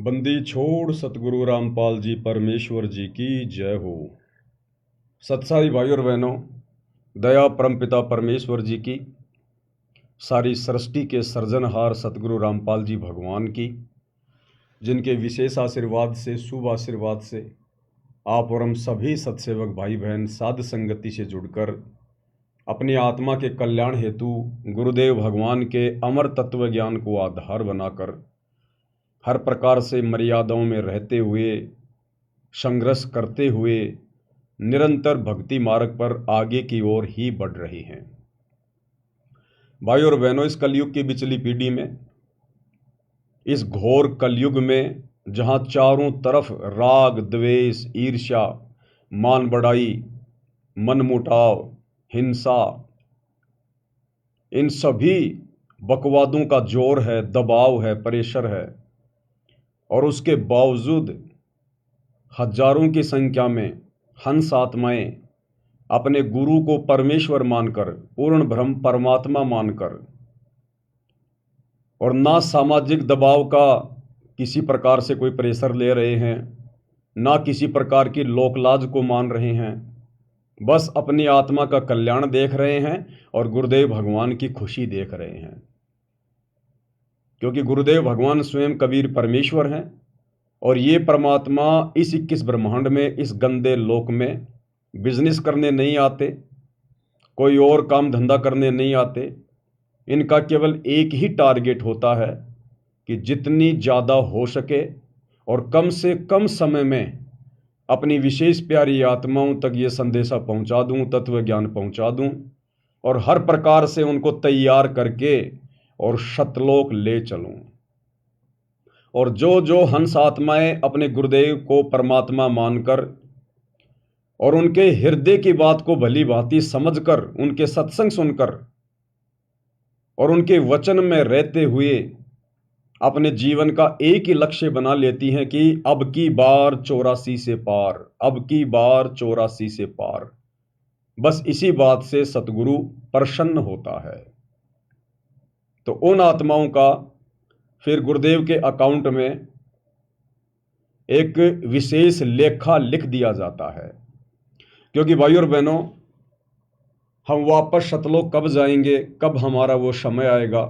बंदी छोड़ सतगुरु रामपाल जी परमेश्वर जी की जय हो। सत्साई भाई और बहनों, दया परमपिता परमेश्वर जी की, सारी सृष्टि के सृजनहार सतगुरु रामपाल जी भगवान की, जिनके विशेष आशीर्वाद से, शुभ आशीर्वाद से आप और हम सभी सत्सेवक भाई बहन साध संगति से जुड़कर अपनी आत्मा के कल्याण हेतु गुरुदेव भगवान के अमर तत्व ज्ञान को आधार बनाकर हर प्रकार से मर्यादाओं में रहते हुए, संघर्ष करते हुए निरंतर भक्ति मार्ग पर आगे की ओर ही बढ़ रही हैं। भाई और बहनों, इस कलयुग की बिचली पीढ़ी में, इस घोर कलयुग में जहां चारों तरफ राग, द्वेष, ईर्ष्या, मान बढ़ाई, मनमुटाव, हिंसा, इन सभी बकवादों का जोर है, दबाव है, प्रेशर है, और उसके बावजूद हजारों की संख्या में हंस आत्माएं अपने गुरु को परमेश्वर मानकर, पूर्ण ब्रह्म परमात्मा मानकर, और ना सामाजिक दबाव का किसी प्रकार से कोई प्रेशर ले रहे हैं, ना किसी प्रकार की लोकलाज को मान रहे हैं, बस अपनी आत्मा का कल्याण देख रहे हैं और गुरुदेव भगवान की खुशी देख रहे हैं। क्योंकि गुरुदेव भगवान स्वयं कबीर परमेश्वर हैं और ये परमात्मा इस 21 ब्रह्मांड में, इस गंदे लोक में बिजनेस करने नहीं आते, कोई और काम धंधा करने नहीं आते। इनका केवल एक ही टारगेट होता है कि जितनी ज़्यादा हो सके और कम से कम समय में अपनी विशेष प्यारी आत्माओं तक ये संदेशा पहुंचा दूं, तत्व ज्ञान पहुंचा दूं, और हर प्रकार से उनको तैयार करके और सतलोक ले चलूं। और जो जो हंस आत्माएं अपने गुरुदेव को परमात्मा मानकर और उनके हृदय की बात को भली भांति समझकर, उनके सत्संग सुनकर और उनके वचन में रहते हुए अपने जीवन का एक ही लक्ष्य बना लेती हैं कि अब की बार 84 से पार, अब की बार 84 से पार, बस इसी बात से सतगुरु प्रसन्न होता है। तो उन आत्माओं का फिर गुरुदेव के अकाउंट में एक विशेष लेखा लिख दिया जाता है। क्योंकि भाई और बहनों, हम वापस सतलोक कब जाएंगे, कब हमारा वो समय आएगा,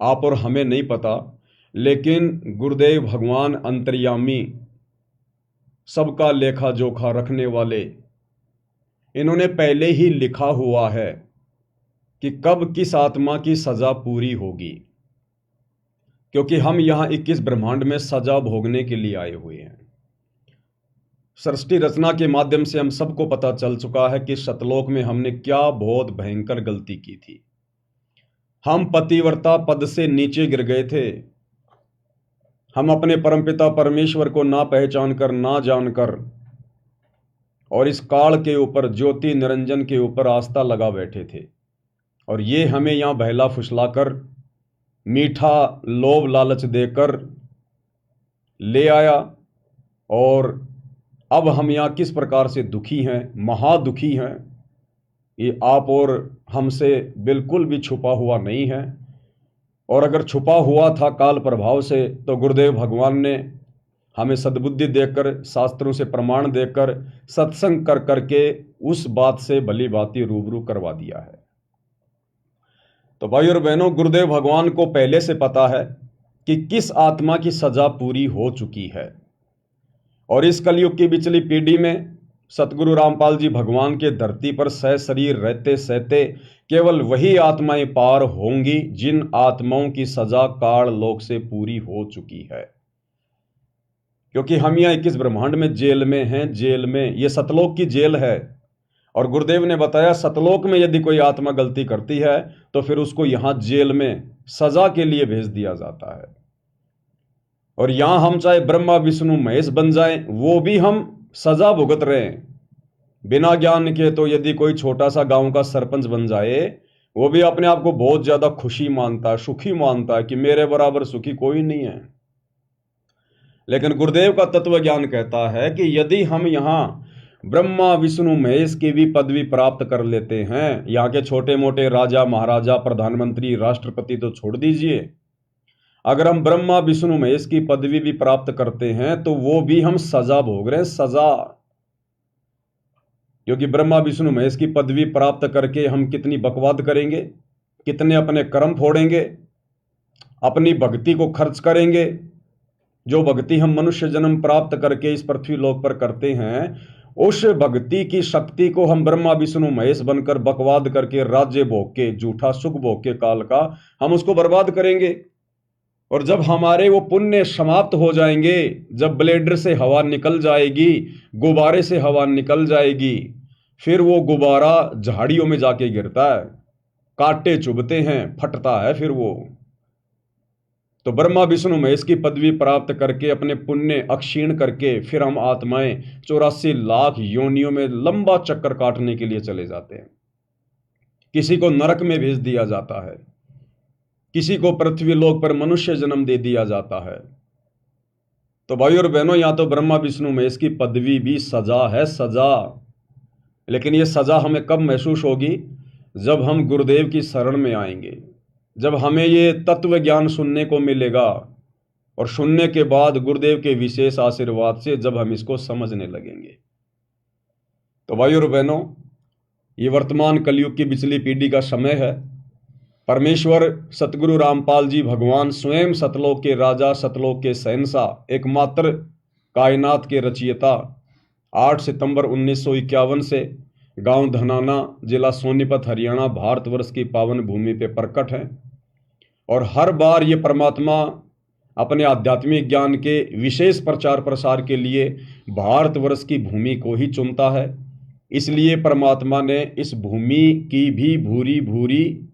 आप और हमें नहीं पता। लेकिन गुरुदेव भगवान अंतर्यामी, सबका लेखा जोखा रखने वाले, इन्होंने पहले ही लिखा हुआ है कि कब किस आत्मा की सजा पूरी होगी। क्योंकि हम यहाँ 21 ब्रह्मांड में सजा भोगने के लिए आए हुए हैं। सृष्टि रचना के माध्यम से हम सबको पता चल चुका है कि सतलोक में हमने क्या बहुत भयंकर गलती की थी। हम पतिव्रता पद से नीचे गिर गए थे। हम अपने परमपिता परमेश्वर को ना पहचान कर, ना जानकर, और इस काल के ऊपर, ज्योति निरंजन के ऊपर आस्था लगा बैठे थे। और ये हमें यहाँ बहला फुसलाकर, मीठा लोभ लालच देकर ले आया। और अब हम यहाँ किस प्रकार से दुखी हैं, महादुखी हैं, ये आप और हमसे बिल्कुल भी छुपा हुआ नहीं है। और अगर छुपा हुआ था काल प्रभाव से, तो गुरुदेव भगवान ने हमें सद्बुद्धि देकर, शास्त्रों से प्रमाण देकर, सत्संग कर करके उस बात से भली भांति रूबरू करवा दिया है। तो भाई और बहनों, गुरुदेव भगवान को पहले से पता है कि किस आत्मा की सजा पूरी हो चुकी है। और इस कलयुग की बिचली पीढ़ी में सतगुरु रामपाल जी भगवान के धरती पर सह शरीर रहते सहते केवल वही आत्माएं पार होंगी जिन आत्माओं की सजा काल लोक से पूरी हो चुकी है। क्योंकि हम यहाँ 21 ब्रह्मांड में जेल में हैं, जेल में, ये सतलोक की जेल है। और गुरुदेव ने बताया, सतलोक में यदि कोई आत्मा गलती करती है तो फिर उसको यहाँ जेल में सजा के लिए भेज दिया जाता है। और यहां हम चाहे ब्रह्मा विष्णु महेश बन जाएं, वो भी हम सजा भुगत रहे हैं बिना ज्ञान के। तो यदि कोई छोटा सा गांव का सरपंच बन जाए, वो भी अपने आप को बहुत ज्यादा खुशी मानता है, सुखी मानता है कि मेरे बराबर सुखी कोई नहीं है। लेकिन गुरुदेव का तत्व ज्ञान कहता है कि यदि हम यहाँ ब्रह्मा विष्णु महेश की भी पदवी प्राप्त कर लेते हैं, यहाँ के छोटे मोटे राजा महाराजा, प्रधानमंत्री, राष्ट्रपति तो छोड़ दीजिए, अगर हम ब्रह्मा विष्णु महेश की पदवी भी प्राप्त करते हैं तो वो भी हम सजा भोग रहे हैं, सजा। क्योंकि ब्रह्मा विष्णु महेश की पदवी प्राप्त करके हम कितनी बकवाद करेंगे, कितने अपने कर्म फोड़ेंगे, अपनी भक्ति को खर्च करेंगे। जो भक्ति हम मनुष्य जन्म प्राप्त करके इस पृथ्वी लोक पर करते हैं, उस भक्ति की शक्ति को हम ब्रह्मा विष्णु महेश बनकर बकवाद करके, राज्य भोग के, झूठा सुख भोग के काल का, हम उसको बर्बाद करेंगे। और जब हमारे वो पुण्य समाप्त हो जाएंगे, जब ब्लेडर से हवा निकल जाएगी, गुब्बारे से हवा निकल जाएगी, फिर वो गुब्बारा झाड़ियों में जाके गिरता है, कांटे चुभते हैं, फटता है फिर वो। तो ब्रह्मा विष्णु महेश की पदवी प्राप्त करके, अपने पुण्य अक्षीण करके, फिर हम आत्माएं 84 लाख योनियों में लंबा चक्कर काटने के लिए चले जाते हैं। किसी को नरक में भेज दिया जाता है, किसी को पृथ्वी लोक पर मनुष्य जन्म दे दिया जाता है। तो भाई और बहनों, यहाँ तो ब्रह्मा विष्णु महेश की पदवी भी सजा है, सजा। लेकिन ये सजा हमें कब महसूस होगी? जब हम गुरुदेव की शरण में आएंगे, जब हमें ये तत्व ज्ञान सुनने को मिलेगा, और सुनने के बाद गुरुदेव के विशेष आशीर्वाद से जब हम इसको समझने लगेंगे। तो भाई और बहनों, ये वर्तमान कलयुग की पिछली पीढ़ी का समय है। परमेश्वर सतगुरु रामपाल जी भगवान स्वयं सतलोक के राजा, सतलोक के शहंशाह, एकमात्र कायनात के रचयिता, 8 सितंबर 1951 से गांव धनाना, जिला सोनीपत, हरियाणा, भारतवर्ष की पावन भूमि पे प्रकट हैं। और हर बार ये परमात्मा अपने आध्यात्मिक ज्ञान के विशेष प्रचार प्रसार के लिए भारतवर्ष की भूमि को ही चुनता है। इसलिए परमात्मा ने इस भूमि की भी भूरी भूरी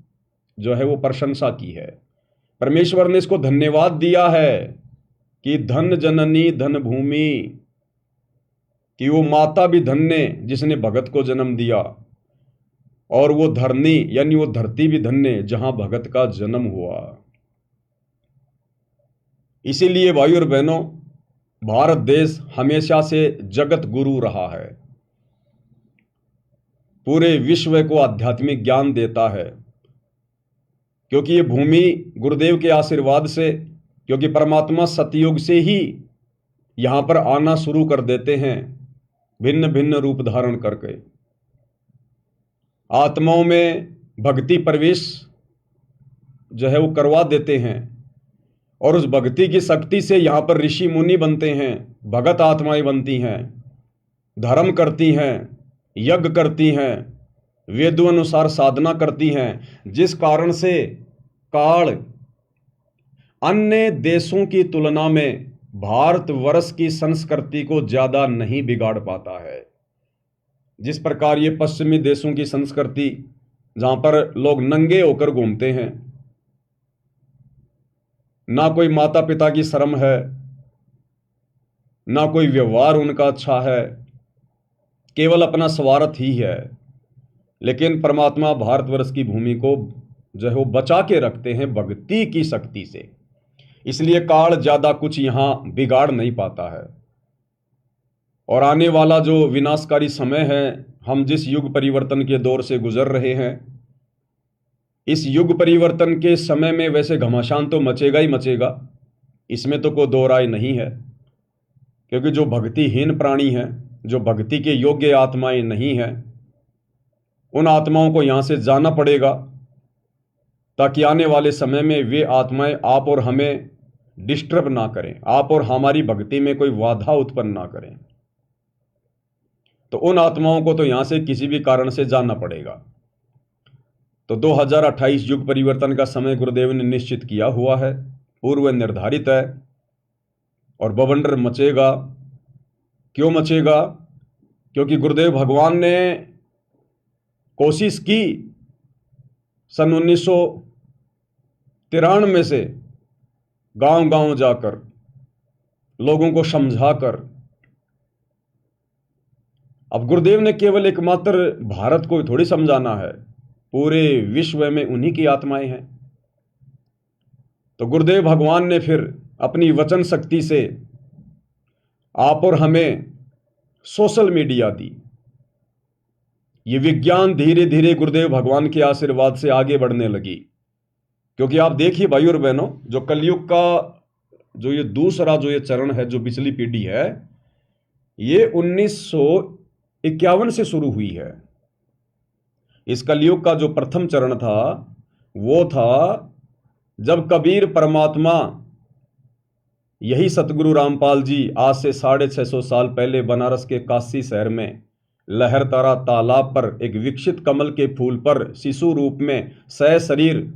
जो है वो प्रशंसा की है। परमेश्वर ने इसको धन्यवाद दिया है कि धन जननी धन भूमि, कि वो माता भी धन्य जिसने भगत को जन्म दिया, और वो धरनी यानी वो धरती भी धन्य जहां भगत का जन्म हुआ। इसीलिए भाई और बहनों, भारत देश हमेशा से जगत गुरु रहा है, पूरे विश्व को आध्यात्मिक ज्ञान देता है। क्योंकि ये भूमि गुरुदेव के आशीर्वाद से, क्योंकि परमात्मा सतयुग से ही यहाँ पर आना शुरू कर देते हैं, भिन्न भिन्न रूप धारण करके आत्माओं में भक्ति प्रवेश जो है वो करवा देते हैं। और उस भक्ति की शक्ति से यहाँ पर ऋषि मुनि बनते हैं, भगत आत्माएं बनती हैं, धर्म करती हैं, यज्ञ करती हैं, वेदों अनुसार साधना करती हैं, जिस कारण से काल अन्य देशों की तुलना में भारतवर्ष की संस्कृति को ज्यादा नहीं बिगाड़ पाता है। जिस प्रकार ये पश्चिमी देशों की संस्कृति, जहां पर लोग नंगे होकर घूमते हैं, ना कोई माता पिता की शर्म है, ना कोई व्यवहार उनका अच्छा है, केवल अपना स्वार्थ ही है। लेकिन परमात्मा भारतवर्ष की भूमि को जो है वो बचा के रखते हैं भक्ति की शक्ति से। इसलिए काल ज्यादा कुछ यहां बिगाड़ नहीं पाता है। और आने वाला जो विनाशकारी समय है, हम जिस युग परिवर्तन के दौर से गुजर रहे हैं, इस युग परिवर्तन के समय में वैसे घमासान तो मचेगा ही मचेगा, इसमें तो कोई दो राय नहीं है। क्योंकि जो भक्तिहीन प्राणी हैं, जो भक्ति के योग्य आत्माएं नहीं हैं, उन आत्माओं को यहाँ से जाना पड़ेगा, ताकि आने वाले समय में वे आत्माएं आप और हमें डिस्टर्ब ना करें, आप और हमारी भक्ति में कोई बाधा उत्पन्न ना करें। तो उन आत्माओं को तो यहाँ से किसी भी कारण से जाना पड़ेगा। तो 2028 युग परिवर्तन का समय गुरुदेव ने निश्चित किया हुआ है, पूर्व निर्धारित है, और बवंडर मचेगा। क्यों मचेगा? क्योंकि गुरुदेव भगवान ने कोशिश की सन 1993 से गांव गांव जाकर लोगों को समझाकर। अब गुरुदेव ने केवल एकमात्र भारत को थोड़ी समझाना है, पूरे विश्व में उन्हीं की आत्माएं हैं। तो गुरुदेव भगवान ने फिर अपनी वचन शक्ति से आप और हमें सोशल मीडिया दी। ये विज्ञान धीरे धीरे गुरुदेव भगवान के आशीर्वाद से आगे बढ़ने लगी, क्योंकि आप देखिए भाई और बहनों, जो कलयुग का जो ये दूसरा जो ये चरण है, जो पिछली पीढ़ी है, ये 1951 से शुरू हुई है। इस कलयुग का जो प्रथम चरण था वो था जब कबीर परमात्मा, यही सतगुरु रामपाल जी आज से 650 साल पहले बनारस के काशी शहर में लहरतारा तालाब पर एक विकसित कमल के फूल पर शिशु रूप में सशरीर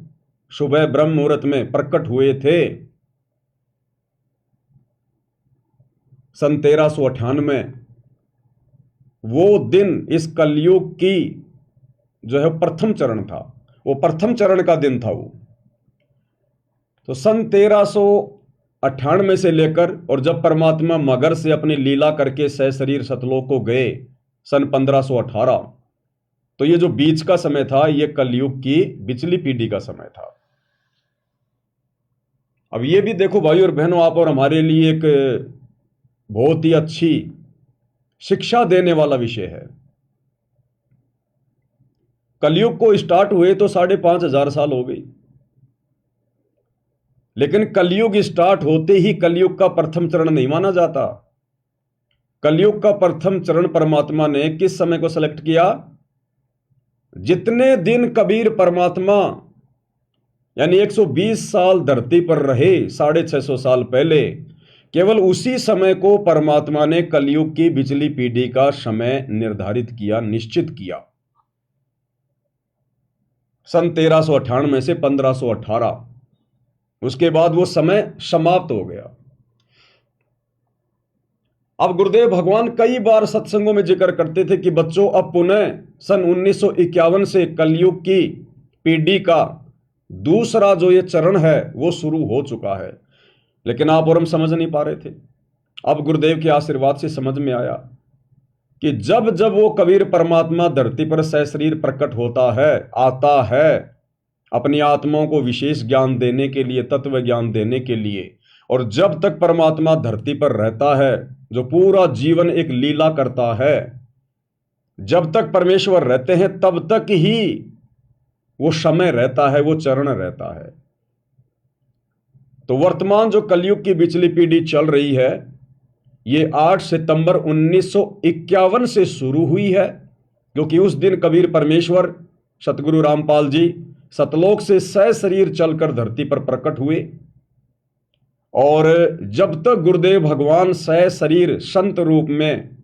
सुबह ब्रह्म मुहूर्त में प्रकट हुए थे। सन 1398 वो दिन इस कलयुग की जो है प्रथम चरण था, वो प्रथम चरण का दिन था वो। तो सन 1398 से लेकर और जब परमात्मा मगर से अपनी लीला करके सशरीर सतलोक को गए सन 1518, तो ये जो बीच का समय था ये कलयुग की पिछली पीढ़ी का समय था। अब ये भी देखो भाई और बहनों, आप और हमारे लिए एक बहुत ही अच्छी शिक्षा देने वाला विषय है। कलयुग को स्टार्ट हुए तो 5,500 साल हो गई, लेकिन कलयुग स्टार्ट होते ही कलयुग का प्रथम चरण नहीं माना जाता। कलयुग का प्रथम चरण परमात्मा ने किस समय को सेलेक्ट किया? जितने दिन कबीर परमात्मा यानी 120 साल धरती पर रहे 650 साल पहले, केवल उसी समय को परमात्मा ने कलयुग की पिछली पीढ़ी का समय निर्धारित किया, निश्चित किया। सन 1398 से 1518, उसके बाद वो समय समाप्त हो गया। अब गुरुदेव भगवान कई बार सत्संगों में जिक्र करते थे कि बच्चों, अब पुनः सन 1951 से कलयुग की पीढ़ी का दूसरा जो ये चरण है वो शुरू हो चुका है, लेकिन आप और हम समझ नहीं पा रहे थे। अब गुरुदेव के आशीर्वाद से समझ में आया कि जब जब वो कबीर परमात्मा धरती पर सशरीर प्रकट होता है, आता है अपनी आत्माओं को विशेष ज्ञान देने के लिए, तत्व ज्ञान देने के लिए, और जब तक परमात्मा धरती पर रहता है, जो पूरा जीवन एक लीला करता है, जब तक परमेश्वर रहते हैं तब तक ही वो समय रहता है, वो चरण रहता है। तो वर्तमान जो कलयुग की पिछली पीढ़ी चल रही है, ये 8 सितंबर 1951 से शुरू हुई है, क्योंकि उस दिन कबीर परमेश्वर सतगुरु रामपाल जी सतलोक से सशरीर चलकर धरती पर प्रकट हुए। और जब तक गुरुदेव भगवान सशरीर संत रूप में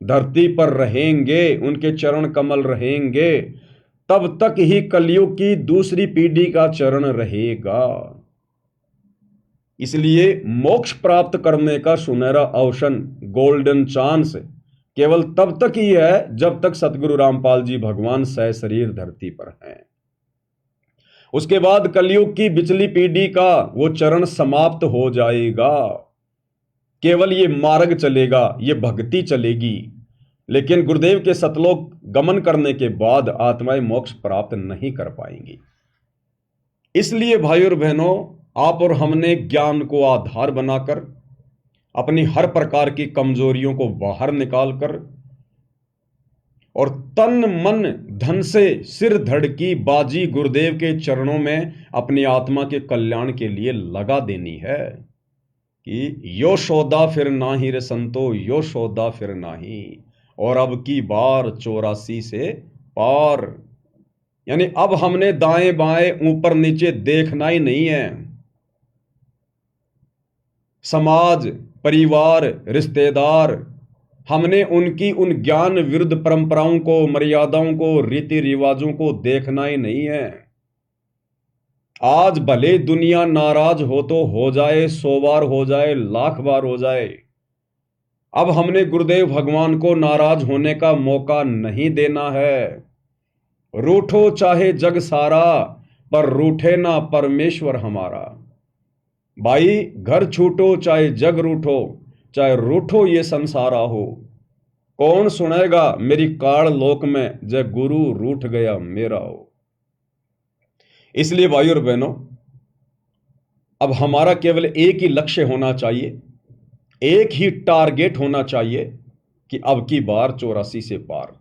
धरती पर रहेंगे, उनके चरण कमल रहेंगे, तब तक ही कलयुग की दूसरी पीढ़ी का चरण रहेगा। इसलिए मोक्ष प्राप्त करने का सुनहरा अवसर, गोल्डन चांस, केवल तब तक ही है जब तक सतगुरु रामपाल जी भगवान सशरीर धरती पर हैं। उसके बाद कलयुग की पिछली पीढ़ी का वो चरण समाप्त हो जाएगा। केवल ये मार्ग चलेगा, ये भक्ति चलेगी, लेकिन गुरुदेव के सतलोक गमन करने के बाद आत्माएं मोक्ष प्राप्त नहीं कर पाएंगी। इसलिए भाई और बहनों, आप और हमने ज्ञान को आधार बनाकर अपनी हर प्रकार की कमजोरियों को बाहर निकालकर और तन मन धन से सिर धड़ की बाजी गुरुदेव के चरणों में अपनी आत्मा के कल्याण के लिए लगा देनी है कि यो सौदा फिर नाही रे संतो, यो सौदा फिर नाही, और अब की बार 84 से पार। यानी अब हमने दाएं बाएं ऊपर नीचे देखना ही नहीं है। समाज, परिवार, रिश्तेदार, हमने उनकी उन ज्ञान विरुद्ध परंपराओं को, मर्यादाओं को, रीति रिवाजों को देखना ही नहीं है। आज भले दुनिया नाराज हो तो हो जाए, 100 बार हो जाए, 1,00,000 बार हो जाए, अब हमने गुरुदेव भगवान को नाराज होने का मौका नहीं देना है। रूठो चाहे जग सारा, पर रूठे ना परमेश्वर हमारा। भाई, घर छूटो चाहे जग रूठो, चाहे रूठो ये संसारा हो, कौन सुनेगा मेरी काल लोक में, जय गुरु रूठ गया मेरा हो। इसलिए भाई और बहनों, अब हमारा केवल एक ही लक्ष्य होना चाहिए, एक ही टारगेट होना चाहिए कि अब की बार 84 से पार।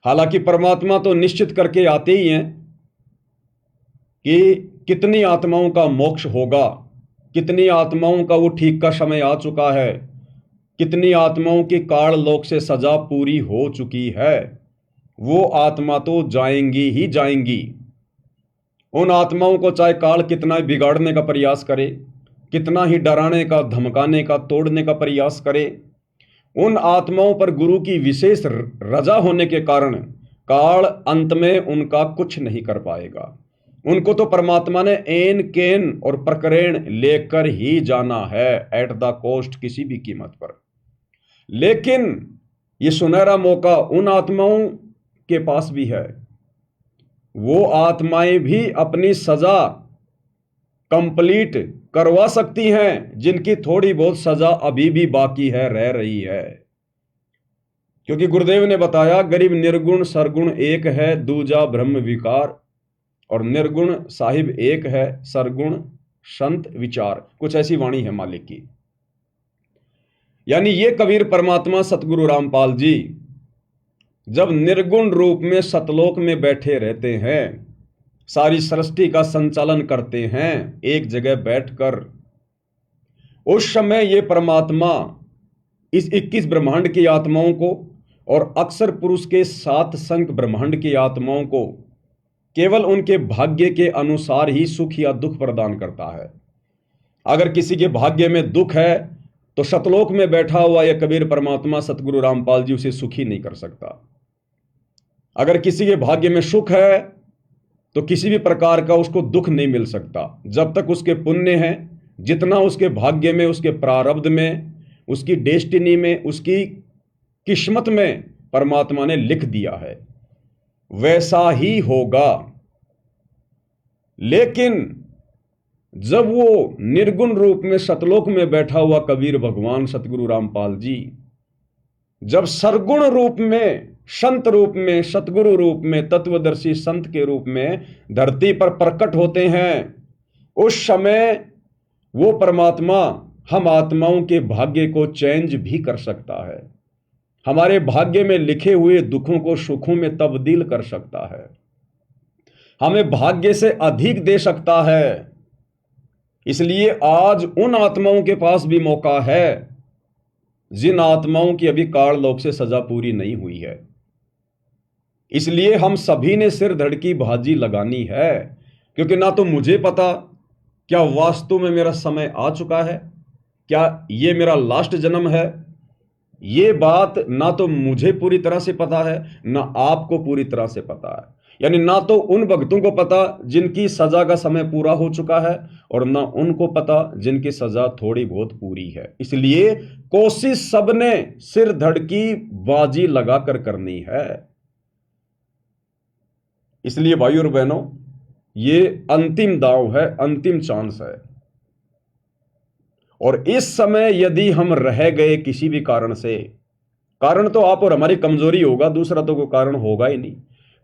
हालांकि परमात्मा तो निश्चित करके आते ही हैं कि कितनी आत्माओं का मोक्ष होगा, कितनी आत्माओं का वो ठीक का समय आ चुका है, कितनी आत्माओं की काल लोक से सजा पूरी हो चुकी है। वो आत्मा तो जाएंगी ही जाएंगी। उन आत्माओं को चाहे काल कितना बिगाड़ने का प्रयास करे, कितना ही डराने का, धमकाने का, तोड़ने का प्रयास करे, उन आत्माओं पर गुरु की विशेष रजा होने के कारण काल अंत में उनका कुछ नहीं कर पाएगा। उनको तो परमात्मा ने एन केन और प्रकरण लेकर ही जाना है, एट द कॉस्ट, किसी भी कीमत पर। लेकिन ये सुनहरा मौका उन आत्माओं के पास भी है। वो आत्माएं भी अपनी सजा कंप्लीट करवा सकती हैं, जिनकी थोड़ी बहुत सजा अभी भी बाकी है, रह रही है। क्योंकि गुरुदेव ने बताया, गरीब निर्गुण सरगुण एक है, दूजा ब्रह्म विकार, और निर्गुण साहिब एक है, सरगुण संत विचार। कुछ ऐसी वाणी है मालिक की। यानी ये कबीर परमात्मा सतगुरु रामपाल जी जब निर्गुण रूप में सतलोक में बैठे रहते हैं, सारी सृष्टि का संचालन करते हैं एक जगह बैठकर, उस समय ये परमात्मा इस 21 ब्रह्मांड की आत्माओं को और अक्षर पुरुष के 7 संख्य ब्रह्मांड की आत्माओं को केवल उनके भाग्य के अनुसार ही सुख या दुख प्रदान करता है। अगर किसी के भाग्य में दुख है तो सतलोक में बैठा हुआ यह कबीर परमात्मा सतगुरु रामपाल जी उसे सुखी नहीं कर सकता। अगर किसी के भाग्य में सुख है तो किसी भी प्रकार का उसको दुख नहीं मिल सकता, जब तक उसके पुण्य हैं, जितना उसके भाग्य में, उसके प्रारब्ध में, उसकी डेस्टिनी में, उसकी किस्मत में परमात्मा ने लिख दिया है, वैसा ही होगा। लेकिन जब वो निर्गुण रूप में सतलोक में बैठा हुआ कबीर भगवान सतगुरु रामपाल जी जब सरगुण रूप में, संत रूप में, सतगुरु रूप में, तत्वदर्शी संत के रूप में धरती पर प्रकट होते हैं, उस समय वो परमात्मा हम आत्माओं के भाग्य को चेंज भी कर सकता है, हमारे भाग्य में लिखे हुए दुखों को सुखों में तब्दील कर सकता है, हमें भाग्य से अधिक दे सकता है। इसलिए आज उन आत्माओं के पास भी मौका है जिन आत्माओं की अभी काल लोक से सजा पूरी नहीं हुई है। इसलिए हम सभी ने सिर धड़ की बाजी लगानी है, क्योंकि ना तो मुझे पता क्या वास्तव में मेरा समय आ चुका है, क्या ये मेरा लास्ट जन्म है, ये बात ना तो मुझे पूरी तरह से पता है, ना आपको पूरी तरह से पता है। यानी ना तो उन भक्तों को पता जिनकी सजा का समय पूरा हो चुका है, और ना उनको पता जिनकी सजा थोड़ी बहुत पूरी है। इसलिए कोशिश सबने सिर धड़ की बाजी लगाकर करनी है। इसलिए भाइयों और बहनों, ये अंतिम दांव है, अंतिम चांस है। और इस समय यदि हम रह गए किसी भी कारण से, कारण तो आप और हमारी कमजोरी होगा, दूसरा तो कोई कारण होगा ही नहीं।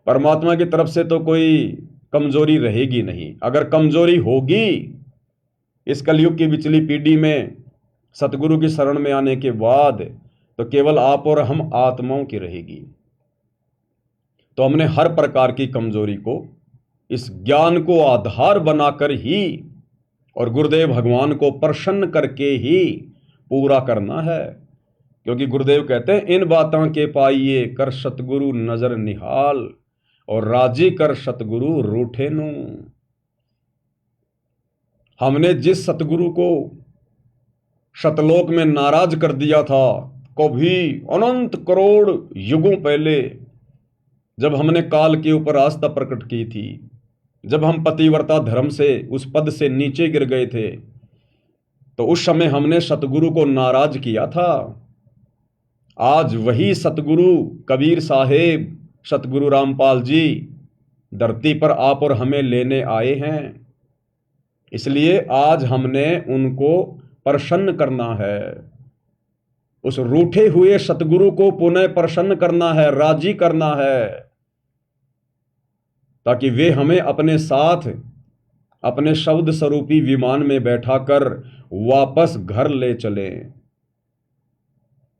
परमात्मा की तरफ से तो कोई कमजोरी रहेगी नहीं। अगर कमजोरी होगी इस कलयुग की बिचली पीढ़ी में सतगुरु की शरण में आने के बाद, तो केवल आप और हम आत्माओं की रहेगी। तो हमने हर प्रकार की कमजोरी को इस ज्ञान को आधार बनाकर ही और गुरुदेव भगवान को प्रसन्न करके ही पूरा करना है। क्योंकि गुरुदेव कहते हैं, इन बातों के पाइए कर सतगुरु नजर निहाल, और राजी कर सतगुरु रूठे नू। हमने जिस सतगुरु को सतलोक में नाराज कर दिया था, कभी अनंत करोड़ युगों पहले, जब हमने काल के ऊपर आस्था प्रकट की थी, जब हम पतिव्रता धर्म से उस पद से नीचे गिर गए थे, तो उस समय हमने सतगुरु को नाराज किया था। आज वही सतगुरु कबीर साहेब सतगुरु रामपाल जी धरती पर आप और हमें लेने आए हैं। इसलिए आज हमने उनको प्रसन्न करना है, उस रूठे हुए सतगुरु को पुनः प्रसन्न करना है, राजी करना है, ताकि वे हमें अपने साथ अपने शब्द स्वरूपी विमान में बैठाकर वापस घर ले चलें।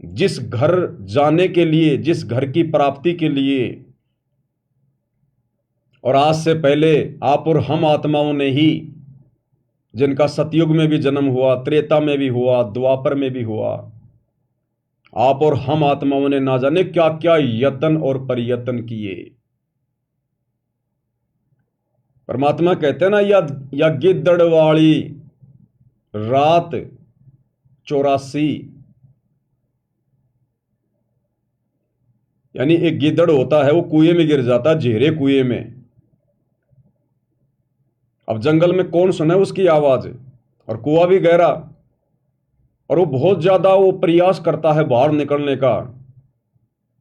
जिस घर जाने के लिए, जिस घर की प्राप्ति के लिए और आज से पहले आप और हम आत्माओं ने ही, जिनका सतयुग में भी जन्म हुआ, त्रेता में भी हुआ, द्वापर में भी हुआ, आप और हम आत्माओं ने ना जाने क्या क्या यत्न और प्रयत्न किए। परमात्मा कहते हैं ना, या गिद्दड़ वाली रात 84, यानी एक गिद्दड़ होता है, वो कुएं में गिर जाता है, झेरे कुएं में। अब जंगल में कौन सुने उसकी आवाज, और कुआं भी गहरा, और वो बहुत ज्यादा वो प्रयास करता है बाहर निकलने का,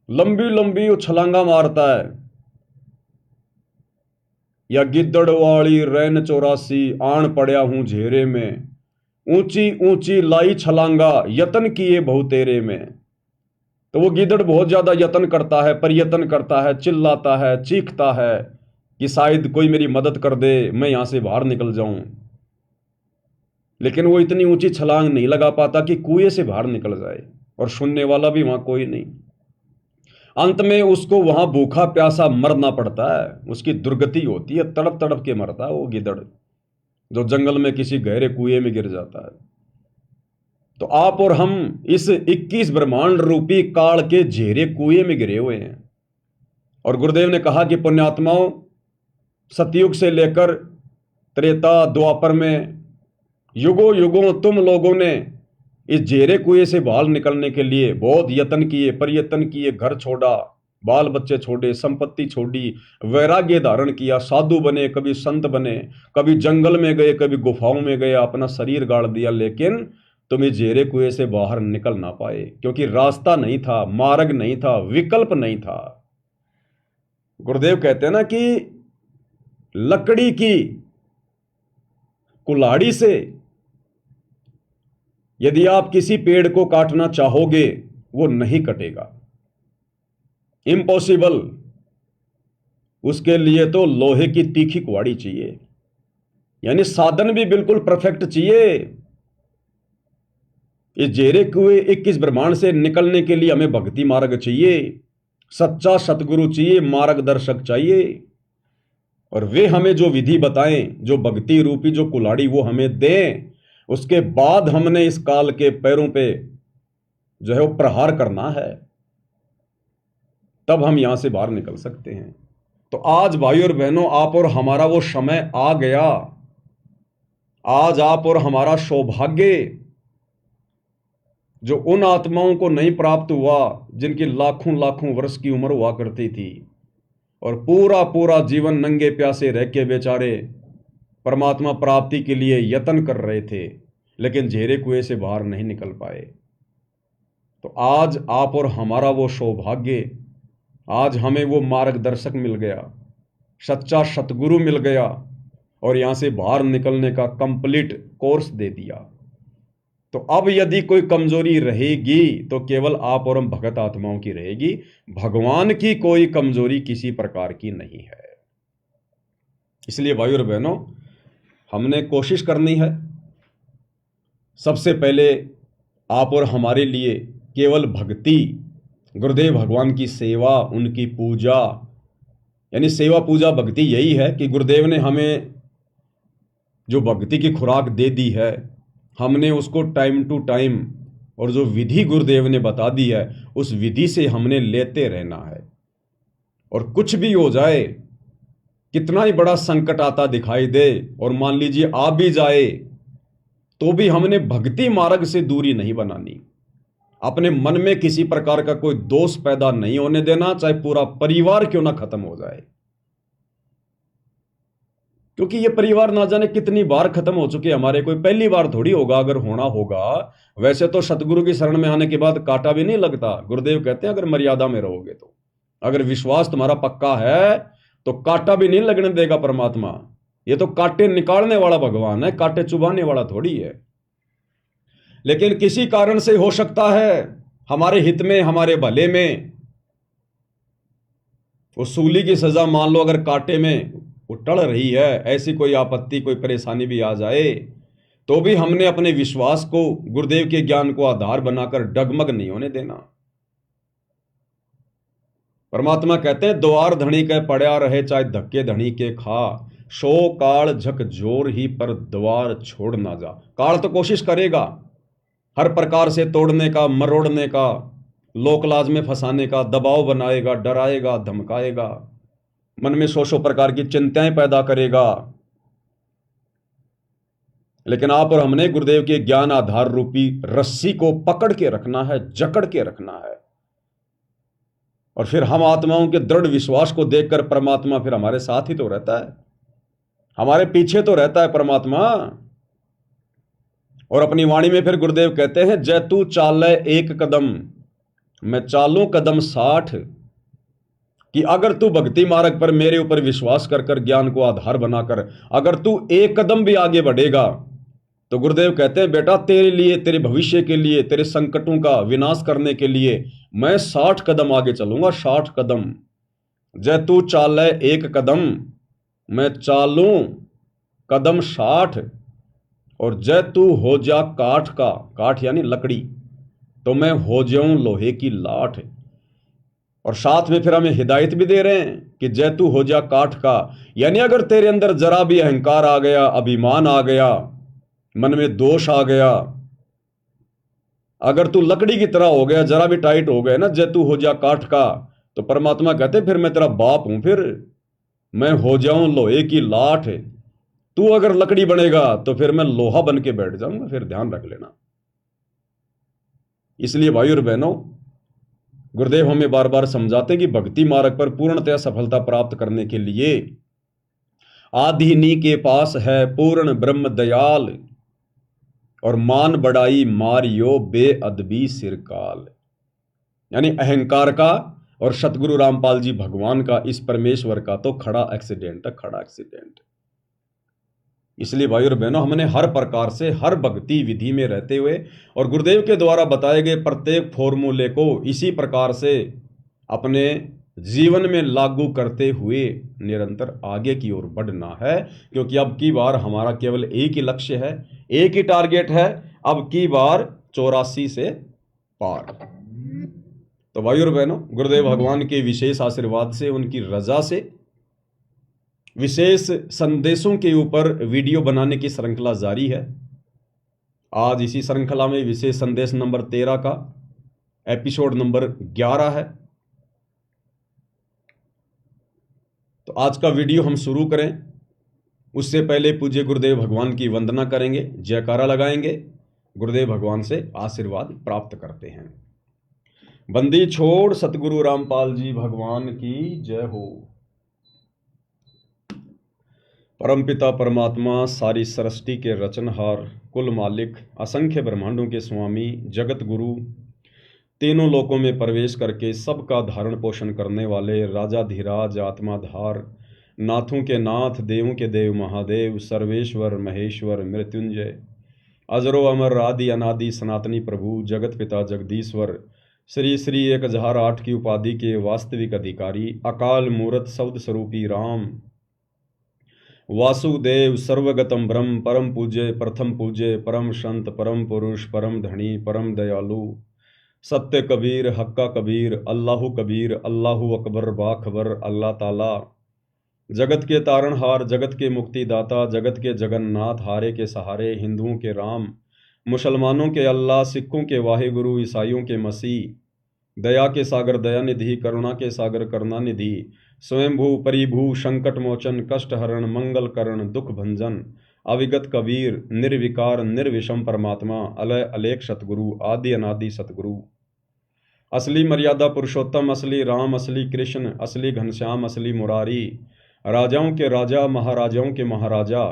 लंबी लंबी वो छलांगा मारता है। या गिद्दड़ वाली रैन 84, आन पड़या हूं झेरे में, ऊंची ऊंची लाई छलांगा, यतन किए बहुतेरे में। तो वो गिद्दड़ बहुत ज्यादा यत्न करता है, प्रयत्न करता है, चिल्लाता है, चीखता है कि शायद कोई मेरी मदद कर दे, मैं यहां से बाहर निकल जाऊं। लेकिन वो इतनी ऊंची छलांग नहीं लगा पाता कि कुएं से बाहर निकल जाए, और सुनने वाला भी वहां कोई नहीं। अंत में उसको वहां भूखा प्यासा मरना पड़ता है, उसकी दुर्गति होती है, तड़प तड़प के मरता है वो गिद्दड़, जो जंगल में किसी गहरे कुएं में गिर जाता है। तो आप और हम इस 21 ब्रह्मांड रूपी काल के झेरे कुएं में गिरे हुए हैं। और गुरुदेव ने कहा कि पुण्यात्माओं, सतयुग से लेकर त्रेता द्वापर में युगों युगों तुम लोगों ने इस झेरे कुएं से बाहर निकलने के लिए बहुत यत्न किए, प्रयत्न किए, घर छोड़ा, बाल बच्चे छोड़े, संपत्ति छोड़ी, वैराग्य धारण किया, साधु बने, कभी संत बने, कभी जंगल में गए, कभी गुफाओं में गए, अपना शरीर गाड़ दिया, लेकिन तुम इस झेरे कुएं से बाहर निकल ना पाए, क्योंकि रास्ता नहीं था, मार्ग नहीं था, विकल्प नहीं था। गुरुदेव कहते हैं ना कि लकड़ी की कुल्हाड़ी से यदि आप किसी पेड़ को काटना चाहोगे, वो नहीं कटेगा, इम्पॉसिबल। उसके लिए तो लोहे की तीखी कुल्हाड़ी चाहिए, यानी साधन भी बिल्कुल परफेक्ट चाहिए। इस झेरे कुएं 21 ब्रह्मांड से निकलने के लिए हमें भक्ति मार्ग चाहिए, सच्चा सतगुरु चाहिए, मार्गदर्शक चाहिए, और वे हमें जो विधि बताएं, जो भक्ति रूपी जो कुल्हाड़ी वो हमें दें, उसके बाद हमने इस काल के पैरों पे जो है वो प्रहार करना है, तब हम यहां से बाहर निकल सकते हैं। तो आज भाई और बहनों, आप और हमारा वो समय आ गया। आज आप और हमारा सौभाग्य जो उन आत्माओं को नहीं प्राप्त हुआ जिनकी लाखों लाखों वर्ष की उम्र हुआ करती थी, और पूरा पूरा जीवन नंगे प्यासे रह के बेचारे परमात्मा प्राप्ति के लिए यत्न कर रहे थे, लेकिन झेरे कुएं से बाहर नहीं निकल पाए। तो आज आप और हमारा वो सौभाग्य, आज हमें वो मार्गदर्शक मिल गया, सच्चा सतगुरु मिल गया, और यहां से बाहर निकलने का कंप्लीट कोर्स दे दिया। तो अब यदि कोई कमजोरी रहेगी तो केवल आप और हम भगत आत्माओं की रहेगी, भगवान की कोई कमजोरी किसी प्रकार की नहीं है। इसलिए भाई और बहनों, हमने कोशिश करनी है सबसे पहले आप और हमारे लिए केवल भक्ति, गुरुदेव भगवान की सेवा, उनकी पूजा, यानी सेवा पूजा भक्ति यही है कि गुरुदेव ने हमें जो भक्ति की खुराक दे दी है, हमने उसको टाइम टू टाइम, और जो विधि गुरुदेव ने बता दी है उस विधि से हमने लेते रहना है। और कुछ भी हो जाए, कितना ही बड़ा संकट आता दिखाई दे, और मान लीजिए आ भी जाए, तो भी हमने भक्ति मार्ग से दूरी नहीं बनानी। अपने मन में किसी प्रकार का कोई दोष पैदा नहीं होने देना, चाहे पूरा परिवार क्यों ना खत्म हो जाए, क्योंकि ये परिवार ना जाने कितनी बार खत्म हो चुके हमारे, कोई पहली बार थोड़ी होगा। अगर होना होगा, वैसे तो सतगुरु की शरण में आने के बाद कांटा भी नहीं लगता। गुरुदेव कहते हैं अगर मर्यादा में रहोगे तो, अगर विश्वास तुम्हारा पक्का है तो कांटा भी नहीं लगने देगा परमात्मा। ये तो कांटे निकालने वाला भगवान है, कांटे चुभाने वाला थोड़ी है। लेकिन किसी कारण से हो सकता है हमारे हित में, हमारे भले में, वो सूली की सजा मान लो अगर कांटे में वो टल रही है, ऐसी कोई आपत्ति, कोई परेशानी भी आ जाए, तो भी हमने अपने विश्वास को, गुरुदेव के ज्ञान को आधार बनाकर डगमग नहीं होने देना। परमात्मा कहते हैं द्वार धनी के पड़या रहे चाहे धक्के धनी के खा, शो काल झक जोर ही पर द्वार छोड़ ना जा। काल तो कोशिश करेगा हर प्रकार से तोड़ने का, मरोड़ने का, लोकलाज में फंसाने का, दबाव बनाएगा, डराएगा, धमकाएगा, मन में सौ प्रकार की चिंताएं पैदा करेगा। लेकिन आप और हमने गुरुदेव के ज्ञान आधार रूपी रस्सी को पकड़ के रखना है, जकड़ के रखना है। और फिर हम आत्माओं के दृढ़ विश्वास को देखकर परमात्मा फिर हमारे साथ ही तो रहता है, हमारे पीछे तो रहता है परमात्मा। और अपनी वाणी में फिर गुरुदेव कहते हैं, जय तू चाले एक कदम मैं चालूं कदम 60, कि अगर तू भक्ति मार्ग पर मेरे ऊपर विश्वास कर कर ज्ञान को आधार बनाकर अगर तू एक कदम भी आगे बढ़ेगा तो गुरुदेव कहते हैं बेटा तेरे लिए, तेरे भविष्य के लिए, तेरे संकटों का विनाश करने के लिए मैं 60 कदम आगे चलूंगा, 60 कदम। जय तू चाले एक कदम मैं चालूं कदम 60, और जय तू हो जा काठ का, काठ यानी लकड़ी, तो मैं हो जाऊं लोहे की लाठ। और साथ में फिर हमें हिदायत भी दे रहे हैं कि जय तू हो जा काठ का, यानी अगर तेरे अंदर जरा भी अहंकार आ गया, अभिमान आ गया, मन में दोष आ गया, अगर तू लकड़ी की तरह हो गया, जरा भी टाइट हो गया ना, जय तू हो जा काठ का, तो परमात्मा कहते फिर मैं तेरा बाप हूं, फिर मैं हो जाऊं लोहे की लाठ। तू अगर लकड़ी बनेगा तो फिर मैं लोहा बन के बैठ जाऊंगा, फिर ध्यान रख लेना। इसलिए भाई और बहनों, गुरुदेव हमें बार बार समझाते हैं कि भक्ति मार्ग पर पूर्णतया सफलता प्राप्त करने के लिए आधिनी के पास है पूर्ण ब्रह्म दयाल, और मान बढ़ाई मारियो बेअदबी सिरकाल। यानी अहंकार का और सतगुरु रामपाल जी भगवान का, इस परमेश्वर का तो खड़ा एक्सीडेंट है, खड़ा एक्सीडेंट। इसलिए भाई और बहनों, हमने हर प्रकार से हर भक्ति विधि में रहते हुए और गुरुदेव के द्वारा बताए गए प्रत्येक फॉर्मूले को इसी प्रकार से अपने जीवन में लागू करते हुए निरंतर आगे की ओर बढ़ना है। क्योंकि अब की बार हमारा केवल एक ही लक्ष्य है, एक ही टारगेट है, अब की बार 84 से पार। तो भाई और बहनों, गुरुदेव भगवान के विशेष आशीर्वाद से, उनकी रजा से विशेष संदेशों के ऊपर वीडियो बनाने की श्रृंखला जारी है। आज इसी श्रृंखला में विशेष संदेश नंबर 13 का एपिसोड नंबर 11 है। तो आज का वीडियो हम शुरू करें उससे पहले पूज्य गुरुदेव भगवान की वंदना करेंगे, जयकारा लगाएंगे, गुरुदेव भगवान से आशीर्वाद प्राप्त करते हैं। बंदी छोड़ सतगुरु रामपाल जी भगवान की जय हो। परमपिता परमात्मा, सारी सृष्टि के रचनहार, कुल मालिक, असंख्य ब्रह्मांडों के स्वामी, जगत गुरु, तीनों लोकों में प्रवेश करके सबका धारण पोषण करने वाले राजाधिराज, आत्माधार, नाथों के नाथ, देवों के देव महादेव, सर्वेश्वर महेश्वर मृत्युंजय, अजरो अमर आदि अनादि सनातनी प्रभु, जगत पिता जगदीश्वर, श्री श्री 1008 की उपाधि के वास्तविक अधिकारी, अकाल मूर्त शब्द स्वरूपी राम, वासुदेव, सर्वगतम ब्रह्म, परम पूज्य, प्रथम पूज्य, परम संत, परम पुरुष, परम धनी, परम दयालु, सत्य कबीर, हक्का कबीर, अल्लाहु कबीर, अल्लाहु अकबर, बाखबर, अल्लाह ताला, जगत के तारणहार, जगत के मुक्तिदाता, जगत के जगन्नाथ, हारे के सहारे, हिंदुओं के राम, मुसलमानों के अल्लाह, सिखों के वाहिगुरु, ईसाइयों के मसीह, दया के सागर दयानिधि, करुणा के सागर करुणानिधि, स्वयंभू परिभू, संकट मोचन, कष्ट हरण, मंगल करण, दुख भंजन, अविगत कबीर, निर्विकार निर्विषम परमात्मा, अलय अलेख सतगुरु, आदि अनादि सतगुरु, असली मर्यादा पुरुषोत्तम, असली राम, असली कृष्ण, असली घनश्याम, असली मुरारी, राजाओं के राजा, महाराजाओं के महाराजा,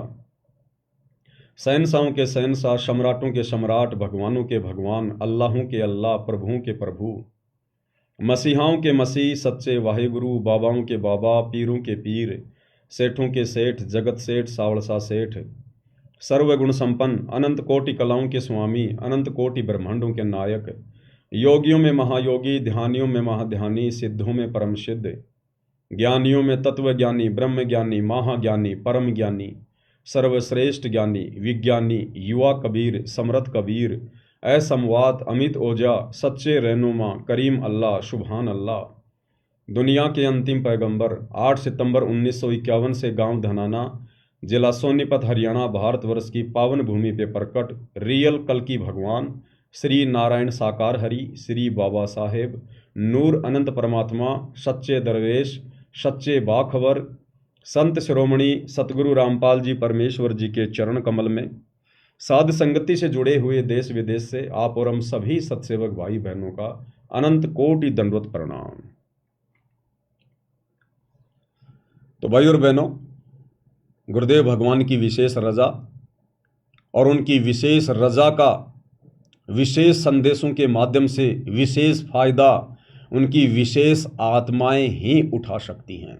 शहंशाहों के शहंशाह, सम्राटों के सम्राट, भगवानों के भगवान, अल्लाहों के अल्लाह, प्रभुओं के प्रभु, मसीहाओं के मसीह, सच्चे वाहिगुरु, बाबाओं के बाबा, पीरों के पीर, सेठों के सेठ, जगत सेठ, सावड़सा सेठ, सर्वगुण संपन्न, अनंत कोटि कलाओं के स्वामी, अनंत कोटि ब्रह्मांडों के नायक, योगियों में महायोगी, ध्यानियों में महाध्यानी, सिद्धों में परम सिद्ध, ज्ञानियों में तत्व ज्ञानी, ब्रह्म ज्ञानी, महाज्ञानी, परम ज्ञानी, सर्वश्रेष्ठ ज्ञानी, विज्ञानी, युवा कबीर, समर्थ कबीर, असमवात, अमित ओजा, सच्चे रहनुमा, करीम अल्लाह, सुभान अल्लाह, दुनिया के अंतिम पैगंबर 8 सितंबर 1951 से गांव धनाना, जिला सोनीपत, हरियाणा, भारतवर्ष की पावन भूमि पे प्रकट रियल कल्कि भगवान श्री नारायण साकार हरि, श्री बाबा साहेब नूर अनंत परमात्मा, सच्चे दरवेश, सच्चे बाखबर, संत शिरोमणि सतगुरु रामपाल जी परमेश्वर जी के चरण कमल में साध संगति से जुड़े हुए देश विदेश से आप और हम सभी सत्सेवक भाई बहनों का अनंत कोटि दंडवत प्रणाम। तो भाई और बहनों, गुरुदेव भगवान की विशेष रजा और उनकी विशेष रजा का विशेष संदेशों के माध्यम से विशेष फायदा उनकी विशेष आत्माएं ही उठा सकती हैं।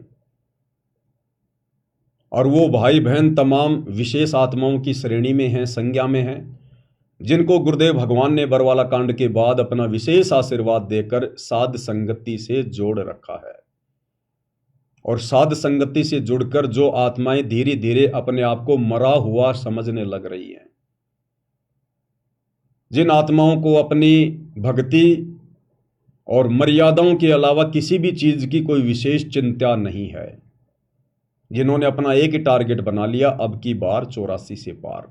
और वो भाई बहन तमाम विशेष आत्माओं की श्रेणी में हैं, संज्ञा में हैं, जिनको गुरुदेव भगवान ने बरवाला कांड के बाद अपना विशेष आशीर्वाद देकर साध संगति से जोड़ रखा है। और साध संगति से जुड़कर जो आत्माएं धीरे धीरे अपने आप को मरा हुआ समझने लग रही हैं, जिन आत्माओं को अपनी भक्ति और मर्यादाओं के अलावा किसी भी चीज की कोई विशेष चिंता नहीं है, जिन्होंने अपना एक ही टारगेट बना लिया, अब की बार 84 से पार,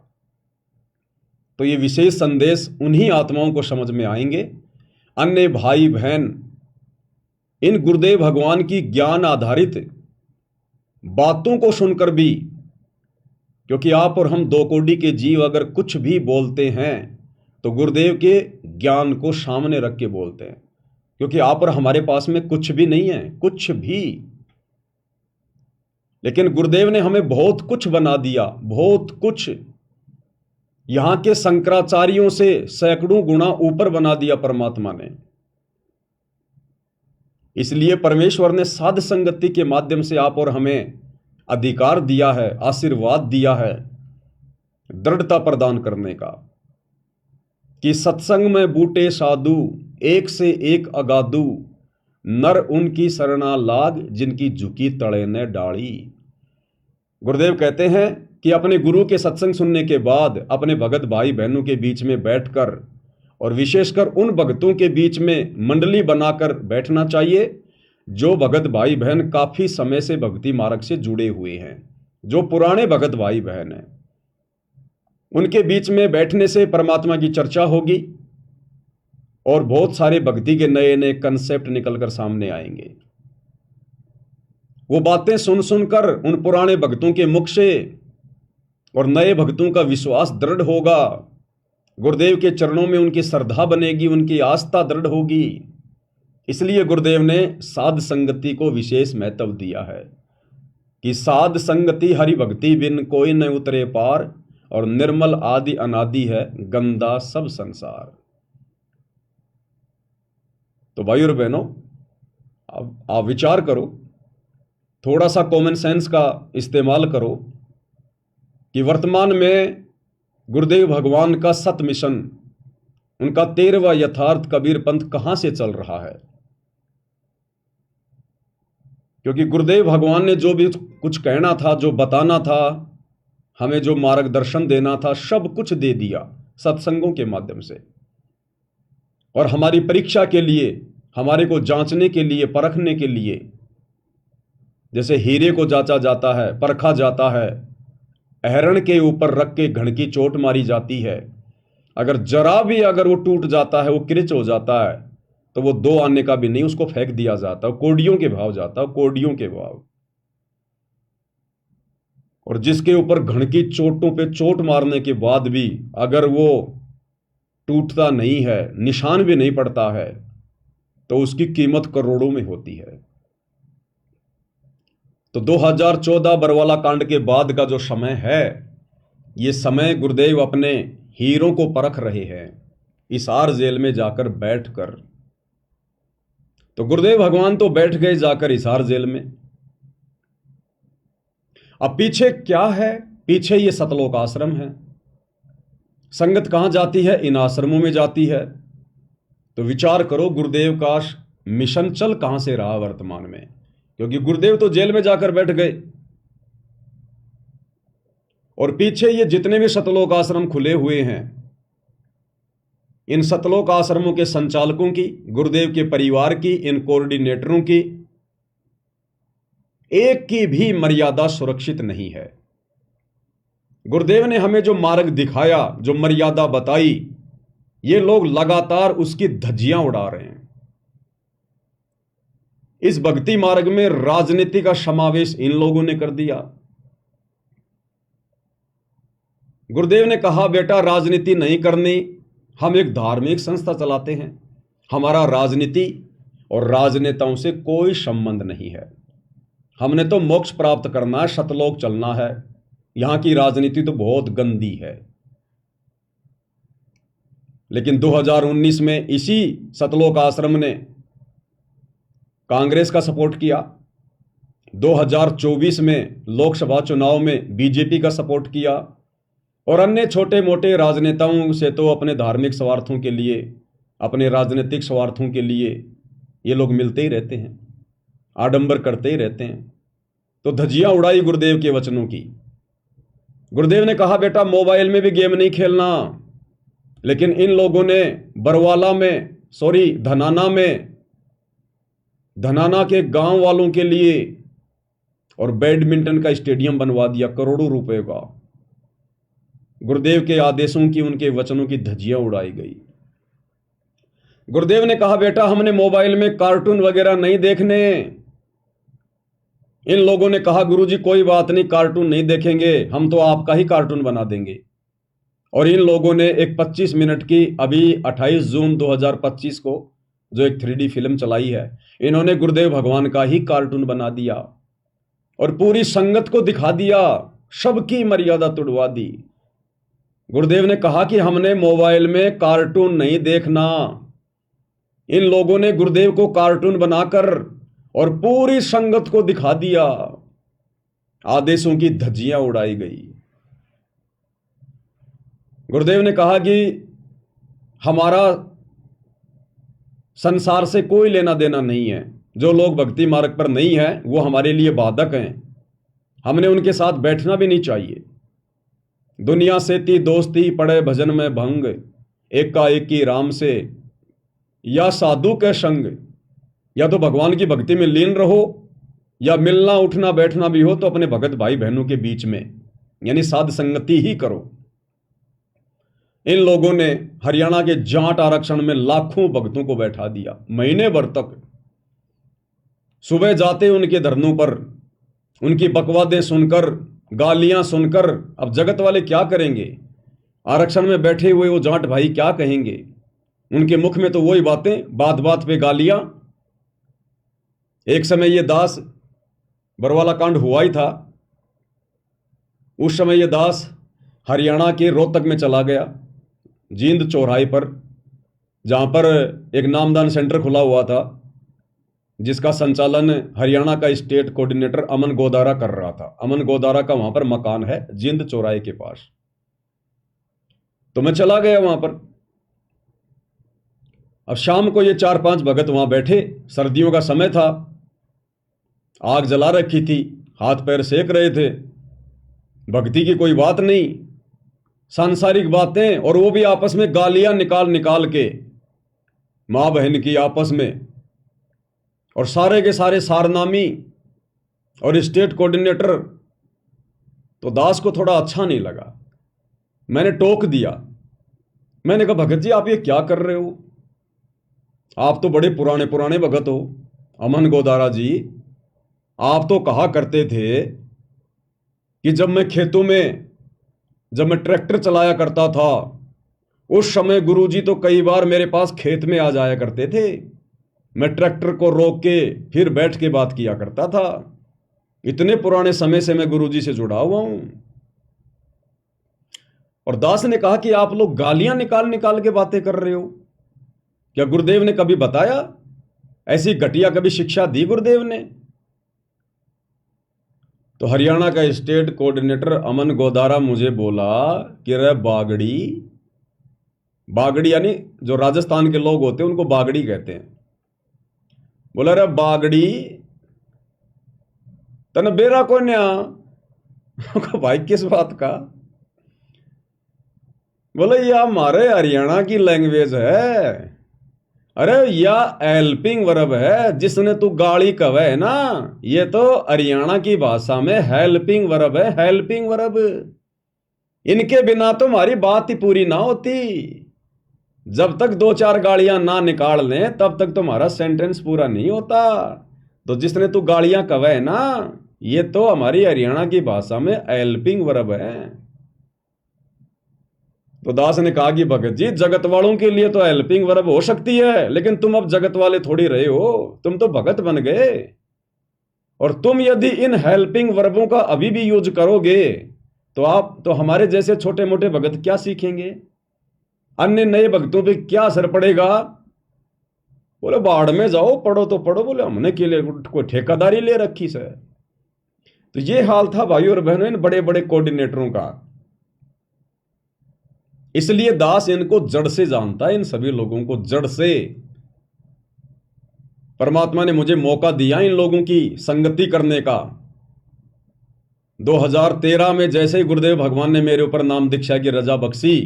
तो ये विशेष संदेश उन्हीं आत्माओं को समझ में आएंगे। अन्य भाई बहन इन गुरुदेव भगवान की ज्ञान आधारित बातों को सुनकर भी, क्योंकि आप और हम दो कोटि के जीव अगर कुछ भी बोलते हैं तो गुरुदेव के ज्ञान को सामने रख के बोलते हैं, क्योंकि आप और हमारे पास में कुछ भी नहीं है, कुछ भी। लेकिन गुरुदेव ने हमें बहुत कुछ बना दिया, बहुत कुछ, यहां के शंकराचार्यों से सैकड़ों गुना ऊपर बना दिया परमात्मा ने। इसलिए परमेश्वर ने साध संगति के माध्यम से आप और हमें अधिकार दिया है, आशीर्वाद दिया है, दृढ़ता प्रदान करने का, कि सत्संग में बूटे साधु एक से एक अगाधु, नर उनकी शरणा लाग जिनकी झुकी तड़े ने डाली। गुरुदेव कहते हैं कि अपने गुरु के सत्संग सुनने के बाद अपने भगत भाई बहनों के बीच में बैठकर, और विशेषकर उन भगतों के बीच में मंडली बनाकर बैठना चाहिए जो भगत भाई बहन काफी समय से भक्ति मार्ग से जुड़े हुए हैं, जो पुराने भगत भाई बहन हैं। उनके बीच में बैठने से परमात्मा की चर्चा होगी और बहुत सारे भक्ति के नए नए कंसेप्ट निकलकर सामने आएंगे। वो बातें सुन सुनकर उन पुराने भक्तों के मुख से और नए भक्तों का विश्वास दृढ़ होगा, गुरुदेव के चरणों में उनकी श्रद्धा बनेगी, उनकी आस्था दृढ़ होगी। इसलिए गुरुदेव ने साध संगति को विशेष महत्व दिया है कि साध संगति हरि भक्ति बिन कोई न उतरे पार, और निर्मल आदि अनादि है गंदा सब संसार। तो भाई और बहनों, अब आप विचार करो, थोड़ा सा कॉमन सेंस का इस्तेमाल करो कि वर्तमान में गुरुदेव भगवान का सत मिशन, उनका 13वां यथार्थ कबीर पंथ कहां से चल रहा है। क्योंकि गुरुदेव भगवान ने जो भी कुछ कहना था, जो बताना था, हमें जो मार्गदर्शन देना था, सब कुछ दे दिया सत्संगों के माध्यम से। और हमारी परीक्षा के लिए, हमारे को जांचने के लिए, परखने के लिए, जैसे हीरे को जांचा जाता है, परखा जाता है, अहरण के ऊपर रख के घण की चोट मारी जाती है, अगर जरा भी अगर वो टूट जाता है, वो किरच हो जाता है, तो वो 2 आने का भी नहीं, उसको फेंक दिया जाता है, कोडियों के भाव जाता है, कोडियों के भाव। और जिसके ऊपर घण की चोटों पे चोट मारने के बाद भी अगर वो टूटता नहीं है, निशान भी नहीं पड़ता है, तो उसकी कीमत करोड़ों में होती है। तो 2014 बरवाला कांड के बाद का जो समय है, ये समय गुरुदेव अपने हीरों को परख रहे हैं हिसार जेल में जाकर बैठकर। तो गुरुदेव भगवान तो बैठ गए जाकर हिसार जेल में। अब पीछे क्या है? पीछे ये सतलोक आश्रम है। संगत कहां जाती है? इन आश्रमों में जाती है। तो विचार करो, गुरुदेव का मिशन चल कहां से रहा वर्तमान में, क्योंकि गुरुदेव तो जेल में जाकर बैठ गए। और पीछे ये जितने भी सतलोक आश्रम खुले हुए हैं, इन सतलोक आश्रमों के संचालकों की, गुरुदेव के परिवार की, इन कोऑर्डिनेटरों की एक की भी मर्यादा सुरक्षित नहीं है। गुरुदेव ने हमें जो मार्ग दिखाया, जो मर्यादा बताई, ये लोग लगातार उसकी धज्जियां उड़ा रहे हैं। इस भक्ति मार्ग में राजनीति का समावेश इन लोगों ने कर दिया। गुरुदेव ने कहा, बेटा राजनीति नहीं करनी, हम एक धार्मिक संस्था चलाते हैं, हमारा राजनीति और राजनेताओं से कोई संबंध नहीं है, हमने तो मोक्ष प्राप्त करना है, सतलोक चलना है, यहां की राजनीति तो बहुत गंदी है। लेकिन 2019 में इसी सतलोक आश्रम ने कांग्रेस का सपोर्ट किया, 2024 में लोकसभा चुनाव में बीजेपी का सपोर्ट किया, और अन्य छोटे मोटे राजनेताओं से तो अपने धार्मिक स्वार्थों के लिए, अपने राजनीतिक स्वार्थों के लिए ये लोग मिलते ही रहते हैं, आडंबर करते ही रहते हैं। तो धज्जियां उड़ाई गुरुदेव के वचनों की। गुरुदेव ने कहा, बेटा मोबाइल में भी गेम नहीं खेलना। लेकिन इन लोगों ने बरवाला में, धनाना के गांव वालों के लिए और बैडमिंटन का स्टेडियम बनवा दिया करोड़ों रुपए का। गुरुदेव के आदेशों की, उनके वचनों की धज्जियां उड़ाई गई। गुरुदेव ने कहा, बेटा हमने मोबाइल में कार्टून वगैरह नहीं देखने। इन लोगों ने कहा, गुरुजी कोई बात नहीं, कार्टून नहीं देखेंगे, हम तो आपका ही कार्टून बना देंगे। और इन लोगों ने एक 25 मिनट की, अभी 28 जून 2025 को जो एक 3D फिल्म चलाई है, इन्होंने गुरुदेव भगवान का ही कार्टून बना दिया और पूरी संगत को दिखा दिया, सबकी मर्यादा तुड़वा दी। गुरुदेव ने कहा कि हमने मोबाइल में कार्टून नहीं देखना। इन लोगों ने गुरुदेव को कार्टून बनाकर और पूरी संगत को दिखा दिया, आदेशों की धज्जियां उड़ाई गई। गुरुदेव ने कहा कि हमारा संसार से कोई लेना देना नहीं है, जो लोग भक्ति मार्ग पर नहीं है वो हमारे लिए बाधक हैं, हमने उनके साथ बैठना भी नहीं चाहिए। दुनिया से ती दोस्ती, पड़े भजन में भंग, एकाएकी राम से या साधु के संग। या तो भगवान की भक्ति में लीन रहो, या मिलना उठना बैठना भी हो तो अपने भगत भाई बहनों के बीच में, यानी साध संगति ही करो। इन लोगों ने हरियाणा के जाट आरक्षण में लाखों भक्तों को बैठा दिया, महीने भर तक। सुबह जाते उनके धरनों पर, उनकी बकवादें सुनकर, गालियां सुनकर, अब जगत वाले क्या करेंगे, आरक्षण में बैठे हुए वो जाट भाई क्या कहेंगे। उनके मुख में तो वही बातें, बात बात पे गालियां। एक समय ये दास, बरवाला कांड हुआ ही था, उस समय ये दास हरियाणा के रोहतक में चला गया, जींद चौराहे पर, जहां पर एक नामदान सेंटर खुला हुआ था, जिसका संचालन हरियाणा का स्टेट कोऑर्डिनेटर अमन गोदारा कर रहा था। अमन गोदारा का वहां पर मकान है जींद चौराहे के पास। तो मैं चला गया वहां पर। अब शाम को ये 4-5 भगत वहां बैठे, सर्दियों का समय था, आग जला रखी थी, हाथ पैर सेक रहे थे, भक्ति की कोई बात नहीं, सांसारिक बातें, और वो भी आपस में गालियां निकाल निकाल के, मां बहन की आपस में, और सारे के सारे सारनामी और स्टेट कोऑर्डिनेटर। तो दास को थोड़ा अच्छा नहीं लगा, मैंने टोक दिया। मैंने कहा, भगत जी आप ये क्या कर रहे हो, आप तो बड़े पुराने पुराने भगत हो। अमन गोदारा जी, आप तो कहा करते थे कि जब मैं खेतों में, जब मैं ट्रैक्टर चलाया करता था, उस समय गुरुजी तो कई बार मेरे पास खेत में आ जाया करते थे, मैं ट्रैक्टर को रोक के फिर बैठ के बात किया करता था। इतने पुराने समय से मैं गुरुजी से जुड़ा हुआ हूं। और दास ने कहा कि आप लोग गालियां निकाल निकाल के बातें कर रहे हो, क्या गुरुदेव ने कभी बताया, ऐसी घटिया कभी शिक्षा दी गुरुदेव ने? तो हरियाणा का स्टेट कोऑर्डिनेटर अमन गोदारा मुझे बोला कि रे बागड़ी, बागड़ी यानी जो राजस्थान के लोग होते हैं उनको बागड़ी कहते हैं। बोला, रे बागड़ी तने बेरा को न्या। भाई किस बात का? बोले, ये हमारे हरियाणा की लैंग्वेज है, अरे या हेल्पिंग वर्ब है, जिसने तू गाड़ी कवे है ना, ये तो हरियाणा की भाषा में हेल्पिंग वर्ब है, हेल्पिंग वर्ब। इनके बिना तो हमारी बात ही पूरी ना होती। जब तक दो चार गाड़ियां ना निकाल लें तब तक तुम्हारा सेंटेंस पूरा नहीं होता। तो जिसने तू गाड़ियां कवे है ना, ये तो हमारी हरियाणा की भाषा में हेल्पिंग वर्ब है। तो दास ने कहा कि भगत जी, जगत वालों के लिए तो हेल्पिंग वर्ब हो सकती है, लेकिन तुम अब जगत वाले थोड़ी रहे हो, तुम तो भगत बन गए। और तुम यदि इन हेल्पिंग वर्बों का अभी भी यूज करोगे तो हमारे जैसे छोटे मोटे भगत क्या सीखेंगे, अन्य नए भक्तों पे क्या असर पड़ेगा। बोले बाढ़ में जाओ, पढ़ो तो पढ़ो, बोले हमने के लिए कोई ठेकेदारी ले रखी से। तो ये हाल था भाई और बहनों इन बड़े बड़े कोऑर्डिनेटरों का। इसलिए दास इनको जड़ से जानता है, इन सभी लोगों को जड़ से। परमात्मा ने मुझे मौका दिया इन लोगों की संगति करने का। 2013 में जैसे ही गुरुदेव भगवान ने मेरे ऊपर नाम दीक्षा की रजा बख्शी,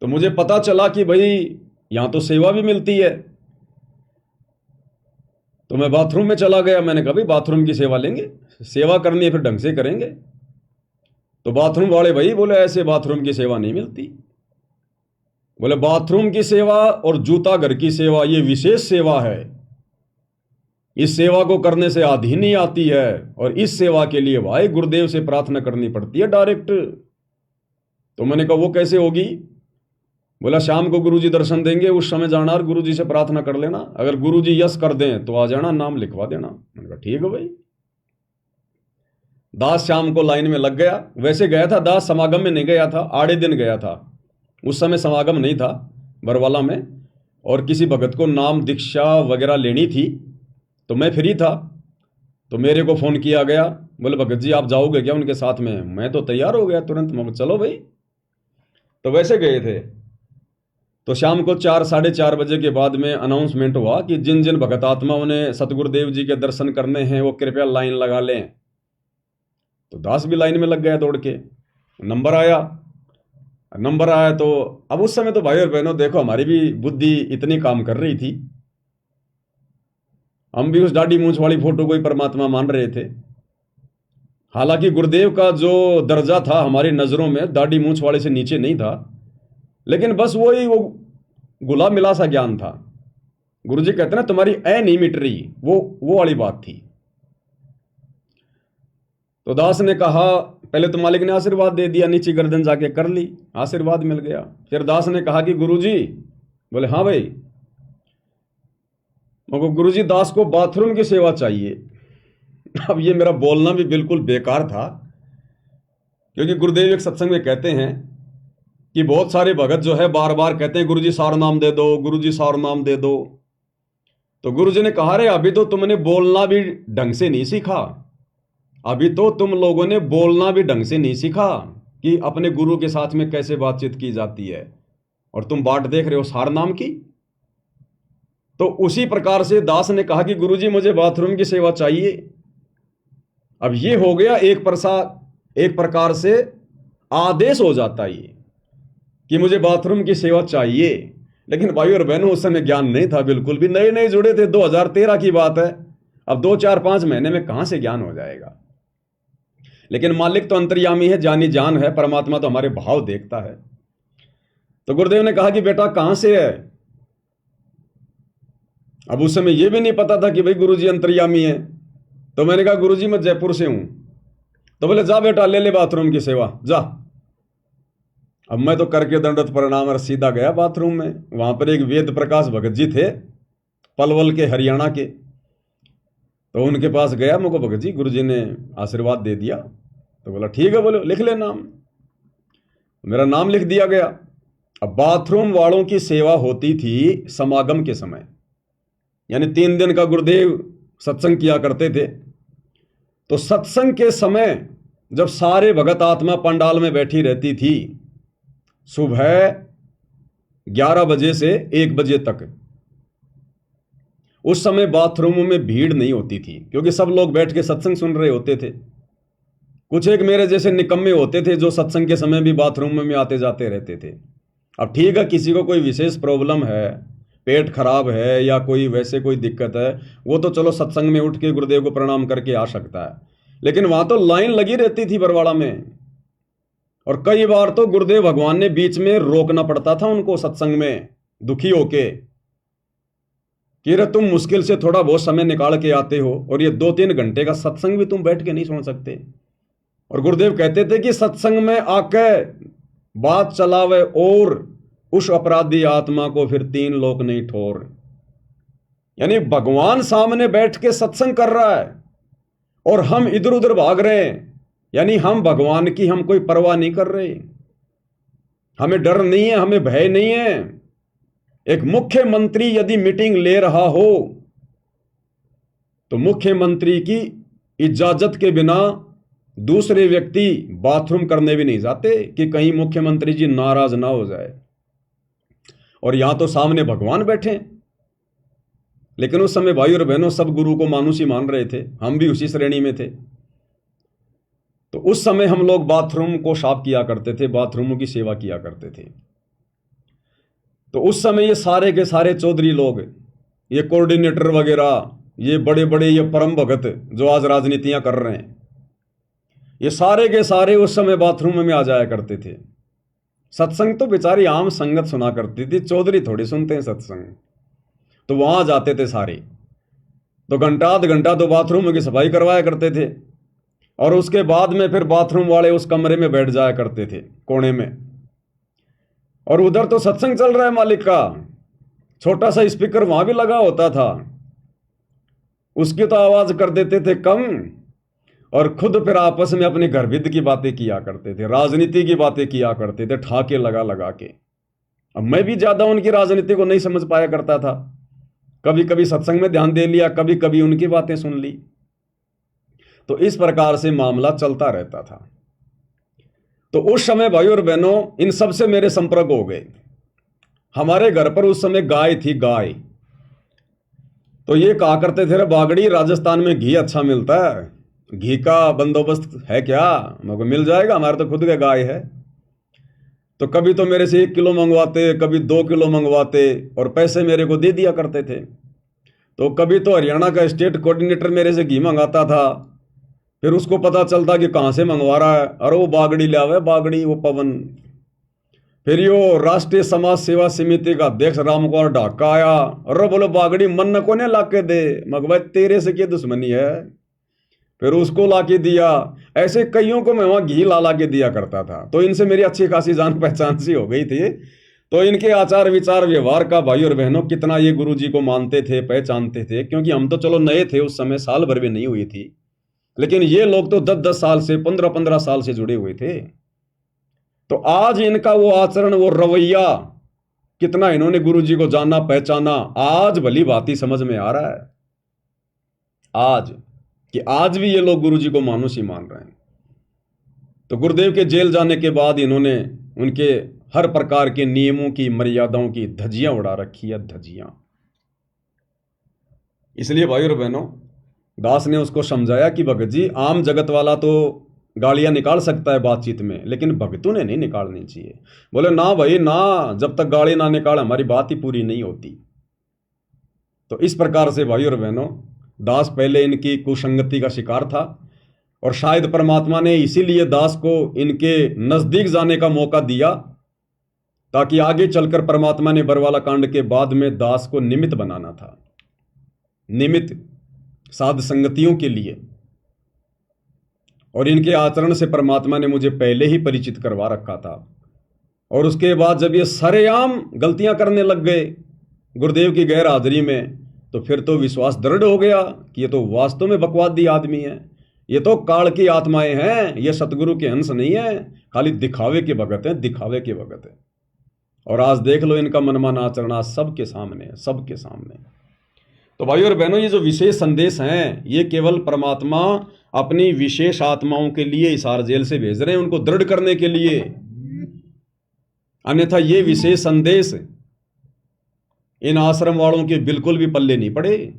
तो मुझे पता चला कि भाई यहां तो सेवा भी मिलती है। तो मैं बाथरूम में चला गया, मैंने कहा भाई बाथरूम की सेवा लेंगे, सेवा करनी है फिर ढंग से करेंगे। तो बाथरूम वाले भाई बोले ऐसे बाथरूम की सेवा नहीं मिलती। बोले बाथरूम की सेवा और जूता घर की सेवा ये विशेष सेवा है, इस सेवा को करने से आधी नहीं आती है, और इस सेवा के लिए भाई गुरुदेव से प्रार्थना करनी पड़ती है डायरेक्ट। तो मैंने कहा वो कैसे होगी। बोला शाम को गुरुजी दर्शन देंगे, उस समय जाना और गुरुजी से प्रार्थना कर लेना, अगर गुरुजी यस कर दें तो आ जाना, नाम लिखवा देना। मैंने कहा ठीक है भाई। दास शाम को लाइन में लग गया। वैसे गया था दास, समागम में नहीं गया था, आड़े दिन गया था। उस समय समागम नहीं था बरवाला में, और किसी भगत को नाम दीक्षा वगैरह लेनी थी, तो मैं फ्री था। तो मेरे को फ़ोन किया गया, बोले भगत जी आप जाओगे क्या उनके साथ में। मैं तो तैयार हो गया तुरंत, मैं चलो भाई। तो वैसे गए थे। तो शाम को 4 साढ़े 4 बजे के बाद में अनाउंसमेंट हुआ कि जिन जिन भगत आत्माओं ने सतगुरुदेव जी के दर्शन करने हैं वो कृपया लाइन लगा लें। तो दास भी लाइन में लग गया दौड़ के। नंबर आया तो अब उस समय तो भाई और बहनों देखो हमारी भी बुद्धि इतनी काम कर रही थी, हम भी उस दाढ़ी मूंछ वाली फोटो को ही परमात्मा मान रहे थे। हालांकि गुरुदेव का जो दर्जा था हमारी नज़रों में दाढ़ी मूंछ वाले से नीचे नहीं था, लेकिन बस वो गुला मिला सा ज्ञान था। गुरुजी कहते ना तुम्हारी ऐ नहीं मिट रही, वो वाली बात थी। तो दास ने कहा, पहले तो मालिक ने आशीर्वाद दे दिया, नीचे गर्दन जाके कर ली, आशीर्वाद मिल गया। फिर दास ने कहा कि गुरुजी, बोले हाँ भाई। मगर गुरुजी दास को बाथरूम की सेवा चाहिए। अब ये मेरा बोलना भी बिल्कुल बेकार था, क्योंकि गुरुदेव एक सत्संग में कहते हैं कि बहुत सारे भगत जो है बार बार कहते हैं गुरुजी सार नाम दे दो, गुरुजी सार नाम दे दो। तो गुरुजी ने कहा रे अभी तो तुमने बोलना भी ढंग से नहीं सीखा, अभी तो तुम लोगों ने बोलना भी ढंग से नहीं सीखा कि अपने गुरु के साथ में कैसे बातचीत की जाती है, और तुम बाट देख रहे हो सार नाम की। तो उसी प्रकार से दास ने कहा कि गुरुजी मुझे बाथरूम की सेवा चाहिए। अब ये हो गया एक प्रकार से आदेश हो जाता है ये कि मुझे बाथरूम की सेवा चाहिए। लेकिन भाई और बहनों उस समय ज्ञान नहीं था, बिल्कुल भी नए नए जुड़े थे, 2013 की बात है। अब 2 4 5 महीने में कहां से ज्ञान हो जाएगा। लेकिन मालिक तो अंतर्यामी है, जानी जान है, परमात्मा तो हमारे भाव देखता है। तो गुरुदेव ने कहा कि बेटा कहां से है। अब उस समय यह भी नहीं पता था कि भाई गुरुजी अंतर्यामी है। तो मैंने कहा गुरुजी मैं जयपुर से हूं। तो बोले जा बेटा ले ले बाथरूम की सेवा जा। अब मैं तो करके दंडवत प्रणाम और सीधा गया बाथरूम में। वहां पर एक वेद प्रकाश भगत जी थे, पलवल के, हरियाणा के। तो उनके पास गया, मुझको भगत जी गुरुजी ने आशीर्वाद दे दिया। तो बोला ठीक है, बोलो लिख ले नाम। मेरा नाम लिख दिया गया। अब बाथरूम वालों की सेवा होती थी समागम के समय, यानी 3 दिन का गुरुदेव सत्संग किया करते थे। तो सत्संग के समय जब सारे भगत आत्मा पंडाल में बैठी रहती थी, सुबह 11 बजे से 1 बजे तक, उस समय बाथरूमों में भीड़ नहीं होती थी, क्योंकि सब लोग बैठ के सत्संग सुन रहे होते थे। कुछ एक मेरे जैसे निकम्मे होते थे जो सत्संग के समय भी बाथरूम में आते जाते रहते थे। अब ठीक है, किसी को कोई विशेष प्रॉब्लम है पेट खराब है या कोई वैसे कोई दिक्कत है, वो तो चलो सत्संग में उठ के गुरुदेव को प्रणाम करके आ सकता है, लेकिन वहां तो लाइन लगी रहती थी बरवाड़ा में। और कई बार तो गुरुदेव भगवान ने बीच में रोकना पड़ता था उनको सत्संग में, दुखी होके कि रे तुम मुश्किल से थोड़ा बहुत समय निकाल के आते हो और ये 2-3 घंटे का सत्संग भी तुम बैठ के नहीं सुन सकते। और गुरुदेव कहते थे कि सत्संग में आके बात चलावे और उस अपराधी आत्मा को फिर 3 लोक नहीं ठोर। यानी भगवान सामने बैठ के सत्संग कर रहा है और हम इधर उधर भाग रहे हैं, यानी हम भगवान की हम कोई परवाह नहीं कर रहे, हमें डर नहीं है, हमें भय नहीं है। एक मुख्यमंत्री यदि मीटिंग ले रहा हो तो मुख्यमंत्री की इजाजत के बिना दूसरे व्यक्ति बाथरूम करने भी नहीं जाते कि कहीं मुख्यमंत्री जी नाराज ना हो जाए। और यहां तो सामने भगवान बैठे, लेकिन उस समय भाई और बहनों सब गुरु को मानुष ही मान रहे थे, हम भी उसी श्रेणी में थे। तो उस समय हम लोग बाथरूम को साफ किया करते थे, बाथरूमों की सेवा किया करते थे। तो उस समय ये सारे के सारे चौधरी लोग, ये कोऑर्डिनेटर वगैरह, ये बड़े बड़े ये परम भगत जो आज राजनीतियां कर रहे हैं, ये सारे के सारे उस समय बाथरूम में आ जाया करते थे। सत्संग तो बेचारी आम संगत सुना करती थी, चौधरी थोड़ी सुनते हैं सत्संग। तो वहां जाते थे सारे, तो घंटा आध घंटा तो बाथरूम की सफाई करवाया करते थे और उसके बाद में फिर बाथरूम वाले उस कमरे में बैठ जाया करते थे कोने में। और उधर तो सत्संग चल रहा है मालिक का, छोटा सा स्पीकर वहां भी लगा होता था, उसकी तो आवाज कर देते थे कम और खुद फिर आपस में अपने घर विद की बातें किया करते थे, राजनीति की बातें किया करते थे ठाके लगा लगा के। अब मैं भी ज्यादा उनकी राजनीति को नहीं समझ पाया करता था, कभी कभी सत्संग में ध्यान दे लिया, कभी कभी उनकी बातें सुन ली। तो इस प्रकार से मामला चलता रहता था। तो उस समय भाई और बहनों इन सब से मेरे संपर्क हो गए। हमारे घर पर उस समय गाय थी, गाय। तो ये कहा करते थे, बागड़ी राजस्थान में घी अच्छा मिलता है, घी का बंदोबस्त है क्या? मेरे मिल जाएगा, हमारे तो खुद का गाय है। तो कभी तो मेरे से 1 किलो मंगवाते, कभी 2 किलो मंगवाते और पैसे मेरे को दे दिया करते थे। तो कभी तो हरियाणा का स्टेट कोऑर्डिनेटर मेरे से घी मंगाता था, फिर उसको पता चलता कि कहाँ से मंगवा रहा है, अरे वो बागड़ी ले आवे, बागड़ी वो पवन। फिर यो राष्ट्रीय समाज सेवा समिति का अध्यक्ष रामकुमार ढाका आया, अरे बोलो बागड़ी मन को ने ला के दे, मगवा तेरे से क्या दुश्मनी है, फिर उसको ला के दिया। ऐसे कईयों को मैं वहां घी ला के दिया करता था। तो इनसे मेरी अच्छी खासी जान पहचान सी हो गई थी। तो इनके आचार विचार व्यवहार का भाई और बहनों कितना ये गुरु जी को मानते थे, पहचानते थे, क्योंकि हम तो चलो नए थे उस समय, साल भर भी नहीं हुई थी, लेकिन ये लोग तो 10-10 साल से, 15-15 साल से जुड़े हुए थे। तो आज इनका वो आचरण, वो रवैया, कितना इन्होंने गुरु जी को जाना पहचाना, आज भली भांति समझ में आ रहा है आज, कि आज भी ये लोग गुरु जी को मानुष ही मान रहे हैं। तो गुरुदेव के जेल जाने के बाद इन्होंने उनके हर प्रकार के नियमों की, मर्यादाओं की धज्जियां उड़ा रखी है, धज्जियां। इसलिए भाई और बहनों, दास ने उसको समझाया कि भगत जी, आम जगत वाला तो गालियां निकाल सकता है बातचीत में, लेकिन भगतों ने नहीं निकालनी चाहिए। बोले ना भाई ना, जब तक गाली ना निकाले हमारी बात ही पूरी नहीं होती। तो इस प्रकार से भाई और बहनों, दास पहले इनकी कुसंगति का शिकार था और शायद परमात्मा ने इसीलिए दास को इनके नजदीक जाने का मौका दिया, ताकि आगे चलकर परमात्मा ने बरवाला कांड के बाद में दास को निमित्त बनाना था, निमित्त साध संगतियों के लिए। और इनके आचरण से परमात्मा ने मुझे पहले ही परिचित करवा रखा था। और उसके बाद जब ये सरेआम गलतियां करने लग गए गुरुदेव की गैर हाजिरी में, तो फिर तो विश्वास दृढ़ हो गया कि ये तो वास्तव में बकवादी आदमी है, ये तो काल की आत्माएं हैं, ये सतगुरु के अंश नहीं है, खाली दिखावे के भगत हैं, दिखावे के भगत हैं। और आज देख लो इनका मनमान आचरण आज सबके सामने है, सबके सामने। तो भाई और बहनों, ये जो विशेष संदेश हैं, ये केवल परमात्मा अपनी विशेष आत्माओं के लिए हिसार जेल से भेज रहे हैं, उनको दृढ़ करने के लिए। अन्यथा ये विशेष संदेश इन आश्रम वालों के बिल्कुल भी पल्ले नहीं पड़े।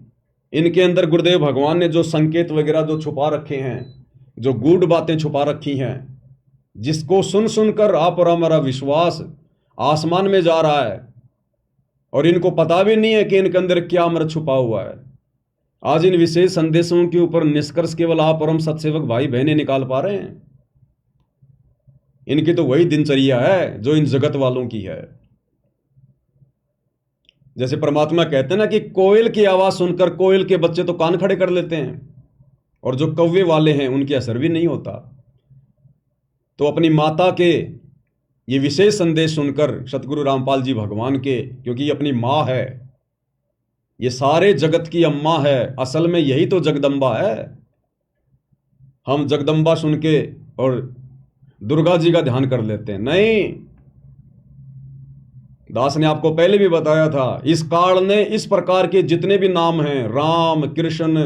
इनके अंदर गुरुदेव भगवान ने जो संकेत वगैरह जो छुपा रखे हैं, जो गूढ़ बातें छुपा रखी हैं, जिसको सुन सुनकर आप और हमारा विश्वास आसमान में जा रहा है, और इनको पता भी नहीं है कि इनके अंदर क्या अमृत छुपा हुआ है। आज इन विशेष संदेशों के ऊपर निष्कर्ष केवल आप और हम सत्सेवक भाई बहनें निकाल पा रहे हैं। इनकी तो वही दिनचर्या है जो इन जगत वालों की है। जैसे परमात्मा कहते हैं ना कि कोयल की आवाज सुनकर कोयल के बच्चे तो कान खड़े कर लेते हैं, और जो कौवे वाले हैं उनके असर भी नहीं होता। तो अपनी माता के ये विशेष संदेश सुनकर सतगुरु रामपाल जी भगवान के, क्योंकि ये अपनी माँ है, ये सारे जगत की अम्मा है, असल में यही तो जगदम्बा है। हम जगदम्बा सुन के और दुर्गा जी का ध्यान कर लेते हैं, नहीं। दास ने आपको पहले भी बताया था, इस काल ने इस प्रकार के जितने भी नाम हैं, राम, कृष्ण,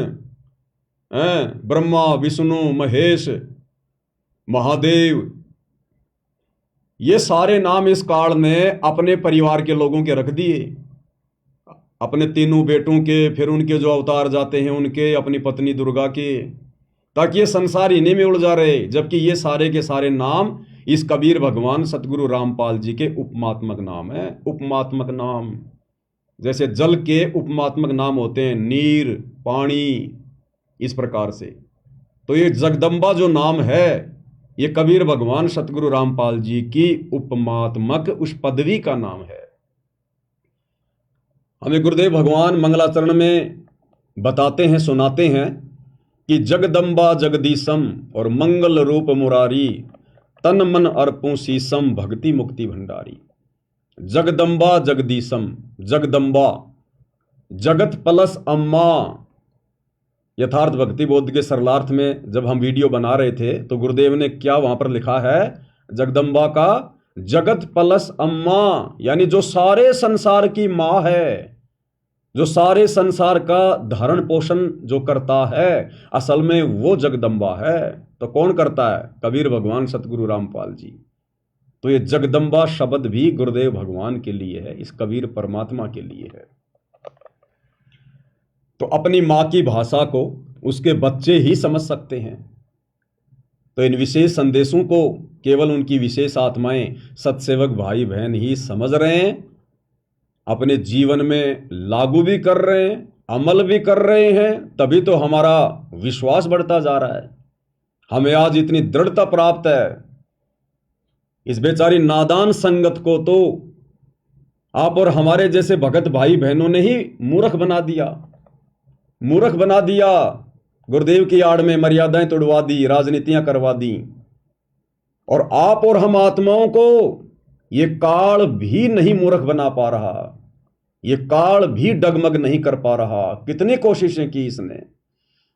ब्रह्मा, विष्णु, महेश, महादेव, ये सारे नाम इस काल ने अपने परिवार के लोगों के रख दिए, अपने तीनों बेटों के, फिर उनके जो अवतार जाते हैं उनके, अपनी पत्नी दुर्गा के, ताकि ये संसार इन्हीं में उलझा रहे। जबकि ये सारे के सारे नाम इस कबीर भगवान सतगुरु रामपाल जी के उपमात्मक नाम है। उपमात्मक नाम, जैसे जल के उपमात्मक नाम होते हैं, नीर, पानी, इस प्रकार से। तो ये जगदम्बा जो नाम है, ये कबीर भगवान सतगुरु रामपाल जी की उपमात्मक उस पदवी का नाम है। हमें गुरुदेव भगवान मंगलाचरण में बताते हैं, सुनाते हैं कि जगदम्बा जगदीशम और मंगल रूप मुरारी, तन मन अर्पूं शीसम भक्ति मुक्ति भंडारी। जगदम्बा जगदीशम, जगदम्बा जगत प्लस अम्मा। यथार्थ भक्ति बोध के सरलार्थ में जब हम वीडियो बना रहे थे तो गुरुदेव ने क्या वहां पर लिखा है, जगदम्बा का जगत प्लस अम्मा, यानी जो सारे संसार की मां है, जो सारे संसार का धारण पोषण जो करता है, असल में वो जगदम्बा है। तो कौन करता है? कबीर भगवान सतगुरु रामपाल जी। तो ये जगदम्बा शब्द भी गुरुदेव भगवान के लिए है, इस कबीर परमात्मा के लिए है। तो अपनी मां की भाषा को उसके बच्चे ही समझ सकते हैं। तो इन विशेष संदेशों को केवल उनकी विशेष आत्माएं, सत्सेवक भाई बहन ही समझ रहे हैं, अपने जीवन में लागू भी कर रहे हैं, अमल भी कर रहे हैं। तभी तो हमारा विश्वास बढ़ता जा रहा है, हमें आज इतनी दृढ़ता प्राप्त है। इस बेचारी नादान संगत को तो आप और हमारे जैसे भगत भाई बहनों ने ही मूर्ख बना दिया, मूर्ख बना दिया। गुरुदेव की आड़ में मर्यादाएं तोड़वा दी, राजनीतियां करवा दी, और आप और हम आत्माओं को ये काल भी नहीं मूर्ख बना पा रहा, ये काल भी डगमग नहीं कर पा रहा। कितनी कोशिशें की इसने,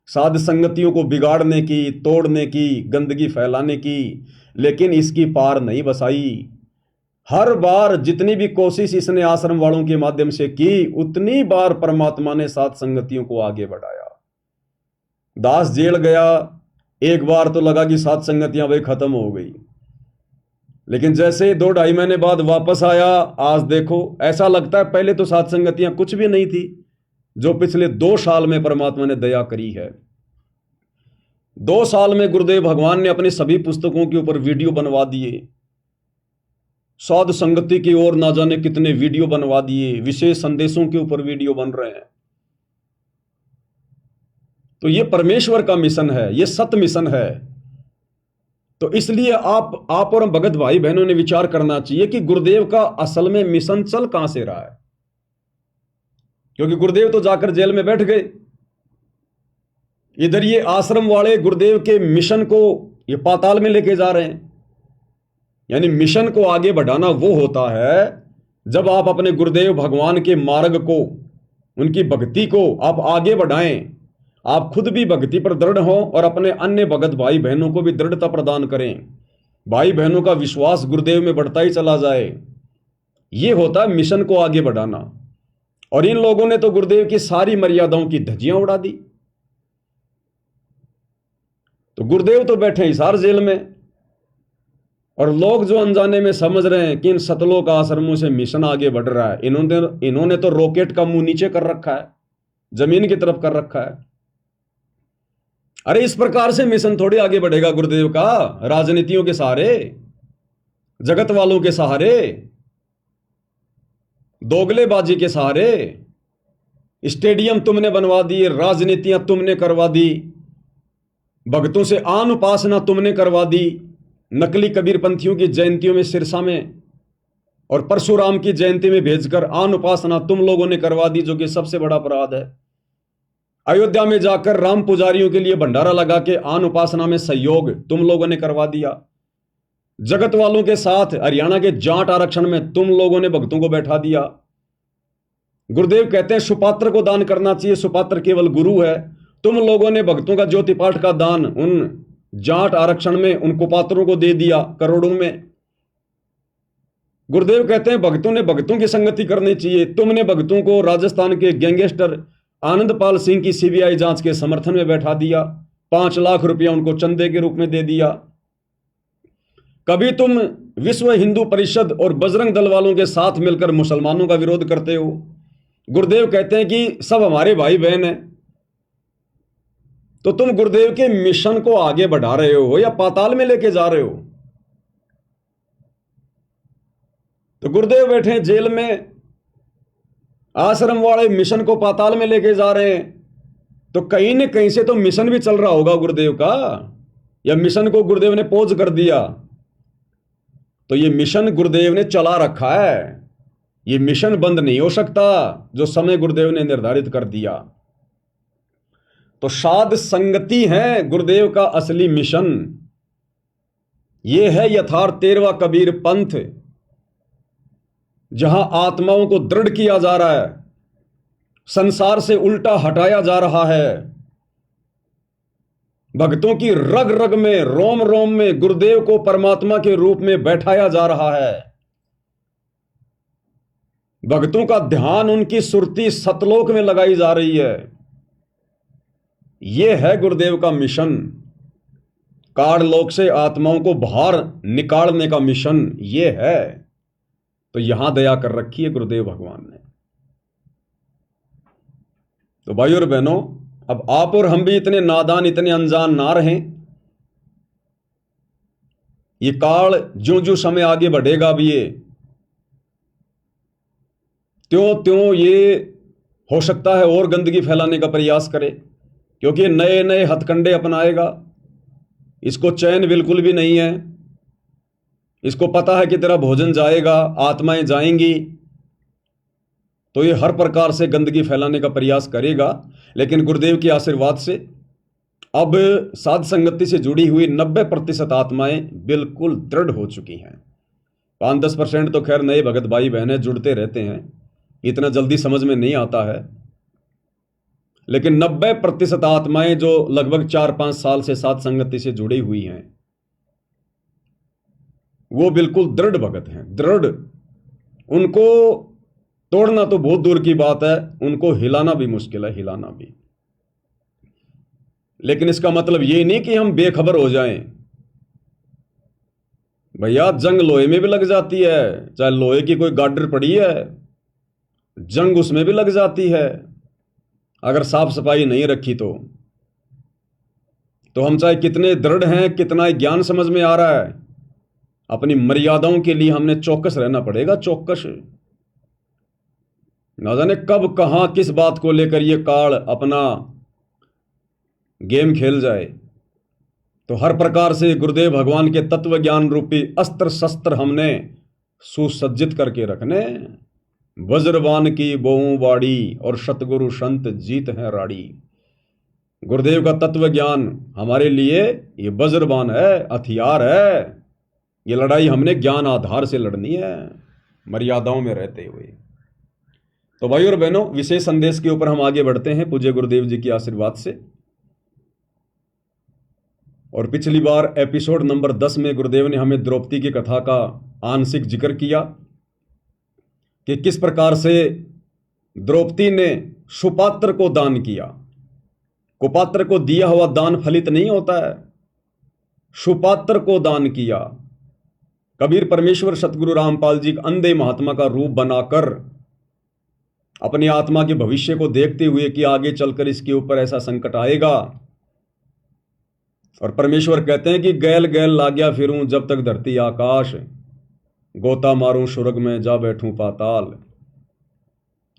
साध संगतियों को बिगाड़ने की, तोड़ने की, गंदगी फैलाने की, लेकिन इसकी पार नहीं बसाई। हर बार जितनी भी कोशिश इसने आश्रम वालों के माध्यम से की, उतनी बार परमात्मा ने साथ संगतियों को आगे बढ़ाया। दास जेल गया, एक बार तो लगा कि साथ संगतियां भाई खत्म हो गई, लेकिन जैसे 2-2.5 महीने बाद वापस आया, आज देखो ऐसा लगता है पहले तो साथ संगतियां कुछ भी नहीं थी, जो पिछले 2 साल में परमात्मा ने दया करी है। 2 साल में गुरुदेव भगवान ने अपनी सभी पुस्तकों के ऊपर वीडियो बनवा दिए, साध संगति की ओर ना जाने कितने वीडियो बनवा दिए, विशेष संदेशों के ऊपर वीडियो बन रहे हैं। तो ये परमेश्वर का मिशन है, ये सत्य मिशन है। तो इसलिए आप और हम भगत भाई बहनों ने विचार करना चाहिए कि गुरुदेव का असल में मिशन चल कहां से रहा है। क्योंकि गुरुदेव तो जाकर जेल में बैठ गए, इधर ये आश्रम वाले गुरुदेव के मिशन को ये पाताल में लेके जा रहे हैं। यानी मिशन को आगे बढ़ाना वो होता है जब आप अपने गुरुदेव भगवान के मार्ग को, उनकी भक्ति को आप आगे बढ़ाएं, आप खुद भी भक्ति पर दृढ़ हो और अपने अन्य भगत भाई बहनों को भी दृढ़ता प्रदान करें, भाई बहनों का विश्वास गुरुदेव में बढ़ता ही चला जाए। ये होता है मिशन को आगे बढ़ाना। और इन लोगों ने तो गुरुदेव की सारी मर्यादाओं की धज्जियां उड़ा दी। तो गुरुदेव तो बैठे हिसार जेल में, और लोग जो अनजाने में समझ रहे हैं कि इन सतलोक आश्रमों से मिशन आगे बढ़ रहा है, इन्होंने तो रॉकेट का मुंह नीचे कर रखा है, जमीन की तरफ कर रखा है। अरे इस प्रकार से मिशन थोड़ी आगे बढ़ेगा गुरुदेव का, राजनीतियों के सहारे, जगत वालों के सहारे। दोगलेबाजी के सहारे स्टेडियम तुमने बनवा दिए, राजनीतियां तुमने करवा दी, भक्तों से आन उपासना तुमने करवा दी, नकली कबीरपंथियों की जयंतियों में सिरसा में और परशुराम की जयंती में भेजकर आन उपासना तुम लोगों ने करवा दी, जो कि सबसे बड़ा अपराध है। अयोध्या में जाकर राम पुजारियों के लिए भंडारा लगा के आन उपासना में सहयोग तुम लोगों ने करवा दिया। जगत वालों के साथ हरियाणा के जाट आरक्षण में तुम लोगों ने भक्तों को बैठा दिया। गुरुदेव कहते हैं सुपात्र को दान करना चाहिए, सुपात्र केवल गुरु है। तुम लोगों ने भक्तों का ज्योति पाठ का दान उन जाट आरक्षण में उन कुपात्रों को दे दिया करोड़ों में। गुरुदेव कहते हैं भक्तों ने भक्तों की संगति करनी चाहिए। तुमने भक्तों को राजस्थान के गैंगस्टर आनंदपाल सिंह की सीबीआई जांच के समर्थन में बैठा दिया, 5 लाख रुपया उनको चंदे के रूप में दे दिया। कभी तुम विश्व हिंदू परिषद और बजरंग दल वालों के साथ मिलकर मुसलमानों का विरोध करते हो। गुरुदेव कहते हैं कि सब हमारे भाई बहन हैं। तो तुम गुरुदेव के मिशन को आगे बढ़ा रहे हो या पाताल में लेके जा रहे हो? तो गुरुदेव बैठे जेल में, आश्रम वाले मिशन को पाताल में लेके जा रहे हैं। तो कहीं न कहीं से तो मिशन भी चल रहा होगा गुरुदेव का, या मिशन को गुरुदेव ने पोज कर दिया। तो ये मिशन गुरुदेव ने चला रखा है, ये मिशन बंद नहीं हो सकता जो समय गुरुदेव ने निर्धारित कर दिया। तो साध संगति है गुरुदेव का असली मिशन। यह है यथार्थ 13वां कबीर पंथ, जहां आत्माओं को दृढ़ किया जा रहा है, संसार से उल्टा हटाया जा रहा है। भक्तों की रग रग में, रोम रोम में गुरुदेव को परमात्मा के रूप में बैठाया जा रहा है। भक्तों का ध्यान, उनकी सुरती सतलोक में लगाई जा रही है। यह है गुरुदेव का मिशन। काल लोक से आत्माओं को बाहर निकालने का मिशन यह है। तो यहां दया कर रखी है गुरुदेव भगवान ने। तो भाइयों और बहनों, अब आप और हम भी इतने नादान, इतने अनजान ना रहें। ये काल ज्यों ज्यों समय आगे बढ़ेगा भी, ये त्यों त्यों ये हो सकता है और गंदगी फैलाने का प्रयास करे, क्योंकि नए नए हथकंडे अपनाएगा। इसको चैन बिल्कुल भी नहीं है। इसको पता है कि तेरा भोजन जाएगा, आत्माएं जाएंगी, तो ये हर प्रकार से गंदगी फैलाने का प्रयास करेगा। लेकिन गुरुदेव के आशीर्वाद से अब साध संगति से जुड़ी हुई 90% आत्माएं बिल्कुल दृढ़ हो चुकी हैं। 5-10% तो खैर नए भगत भाई बहनें जुड़ते रहते हैं, इतना जल्दी समझ में नहीं आता है। लेकिन 90% आत्माएं जो लगभग 4-5 साल से साध संगति से जुड़ी हुई हैं, वो बिल्कुल दृढ़ भगत हैं, दृढ़। उनको तोड़ना तो बहुत दूर की बात है, उनको हिलाना भी मुश्किल है, हिलाना भी। लेकिन इसका मतलब ये नहीं कि हम बेखबर हो जाएं। भैया जंग लोहे में भी लग जाती है, चाहे लोहे की कोई गाडर पड़ी है, जंग उसमें भी लग जाती है अगर साफ सफाई नहीं रखी तो। हम चाहे कितने दृढ़ हैं, कितना ज्ञान समझ में आ रहा है, अपनी मर्यादाओं के लिए हमने चौकस रहना पड़ेगा, चौकस। ना जाने कब कहां किस बात को लेकर ये काल अपना गेम खेल जाए। तो हर प्रकार से गुरुदेव भगवान के तत्व ज्ञान रूपी अस्त्र शस्त्र हमने सुसज्जित करके रखने। वज्रवान की बोऊं बाड़ी और सतगुरु संत जीत है राड़ी। गुरुदेव का तत्व ज्ञान हमारे लिए ये वज्रवान है, हथियार है। ये लड़ाई हमने ज्ञान आधार से लड़नी है, मर्यादाओं में रहते हुए। तो भाई और बहनों, विशेष संदेश के ऊपर हम आगे बढ़ते हैं पूज्य गुरुदेव जी के आशीर्वाद से। और पिछली बार एपिसोड नंबर 10 में गुरुदेव ने हमें द्रौपदी की कथा का आंशिक जिक्र किया कि किस प्रकार से द्रौपदी ने सुपात्र को दान किया। कुपात्र को दिया हुआ दान फलित नहीं होता है, सुपात्र को दान किया। कबीर परमेश्वर सतगुरु रामपाल जी अंधे महात्मा का रूप बनाकर अपनी आत्मा के भविष्य को देखते हुए कि आगे चलकर इसके ऊपर ऐसा संकट आएगा, और परमेश्वर कहते हैं कि गैल गैल लाग्या फिरूं जब तक धरती आकाश, गोता मारूं सुरग में जा बैठूं पाताल।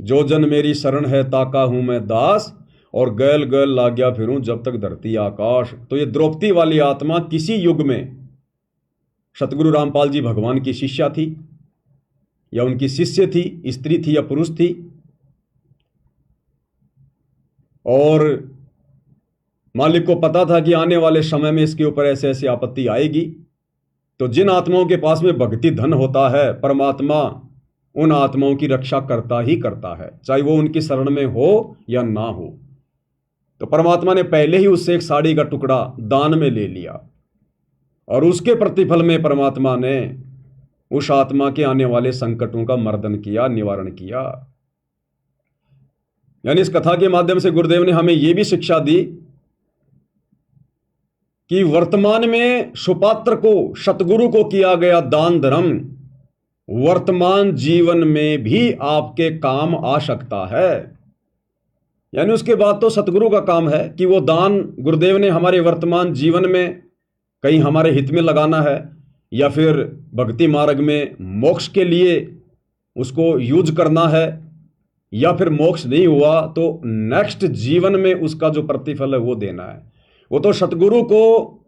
जो जन मेरी शरण है ताका हूं मैं दास, और गैल गैल लाग्या फिरूं जब तक धरती आकाश। तो ये द्रौपदी वाली आत्मा किसी युग में सतगुरु रामपाल जी भगवान की शिष्या थी, या उनकी शिष्य थी, स्त्री थी या पुरुष थी, और मालिक को पता था कि आने वाले समय में इसके ऊपर ऐसे ऐसी आपत्ति आएगी। तो जिन आत्माओं के पास में भक्ति धन होता है, परमात्मा उन आत्माओं की रक्षा करता ही करता है, चाहे वो उनकी शरण में हो या ना हो। तो परमात्मा ने पहले ही उससे एक साड़ी का टुकड़ा दान में ले लिया, और उसके प्रतिफल में परमात्मा ने उस आत्मा के आने वाले संकटों का मर्दन किया, निवारण किया। यानी इस कथा के माध्यम से गुरुदेव ने हमें यह भी शिक्षा दी कि वर्तमान में सुपात्र को, सतगुरु को किया गया दान धर्म वर्तमान जीवन में भी आपके काम आ सकता है। यानी उसके बाद तो सतगुरु का काम है कि वो दान गुरुदेव ने हमारे वर्तमान जीवन में कहीं हमारे हित में लगाना है, या फिर भक्ति मार्ग में मोक्ष के लिए उसको यूज करना है, या फिर मोक्ष नहीं हुआ तो नेक्स्ट जीवन में उसका जो प्रतिफल है वो देना है। वो तो सतगुरु को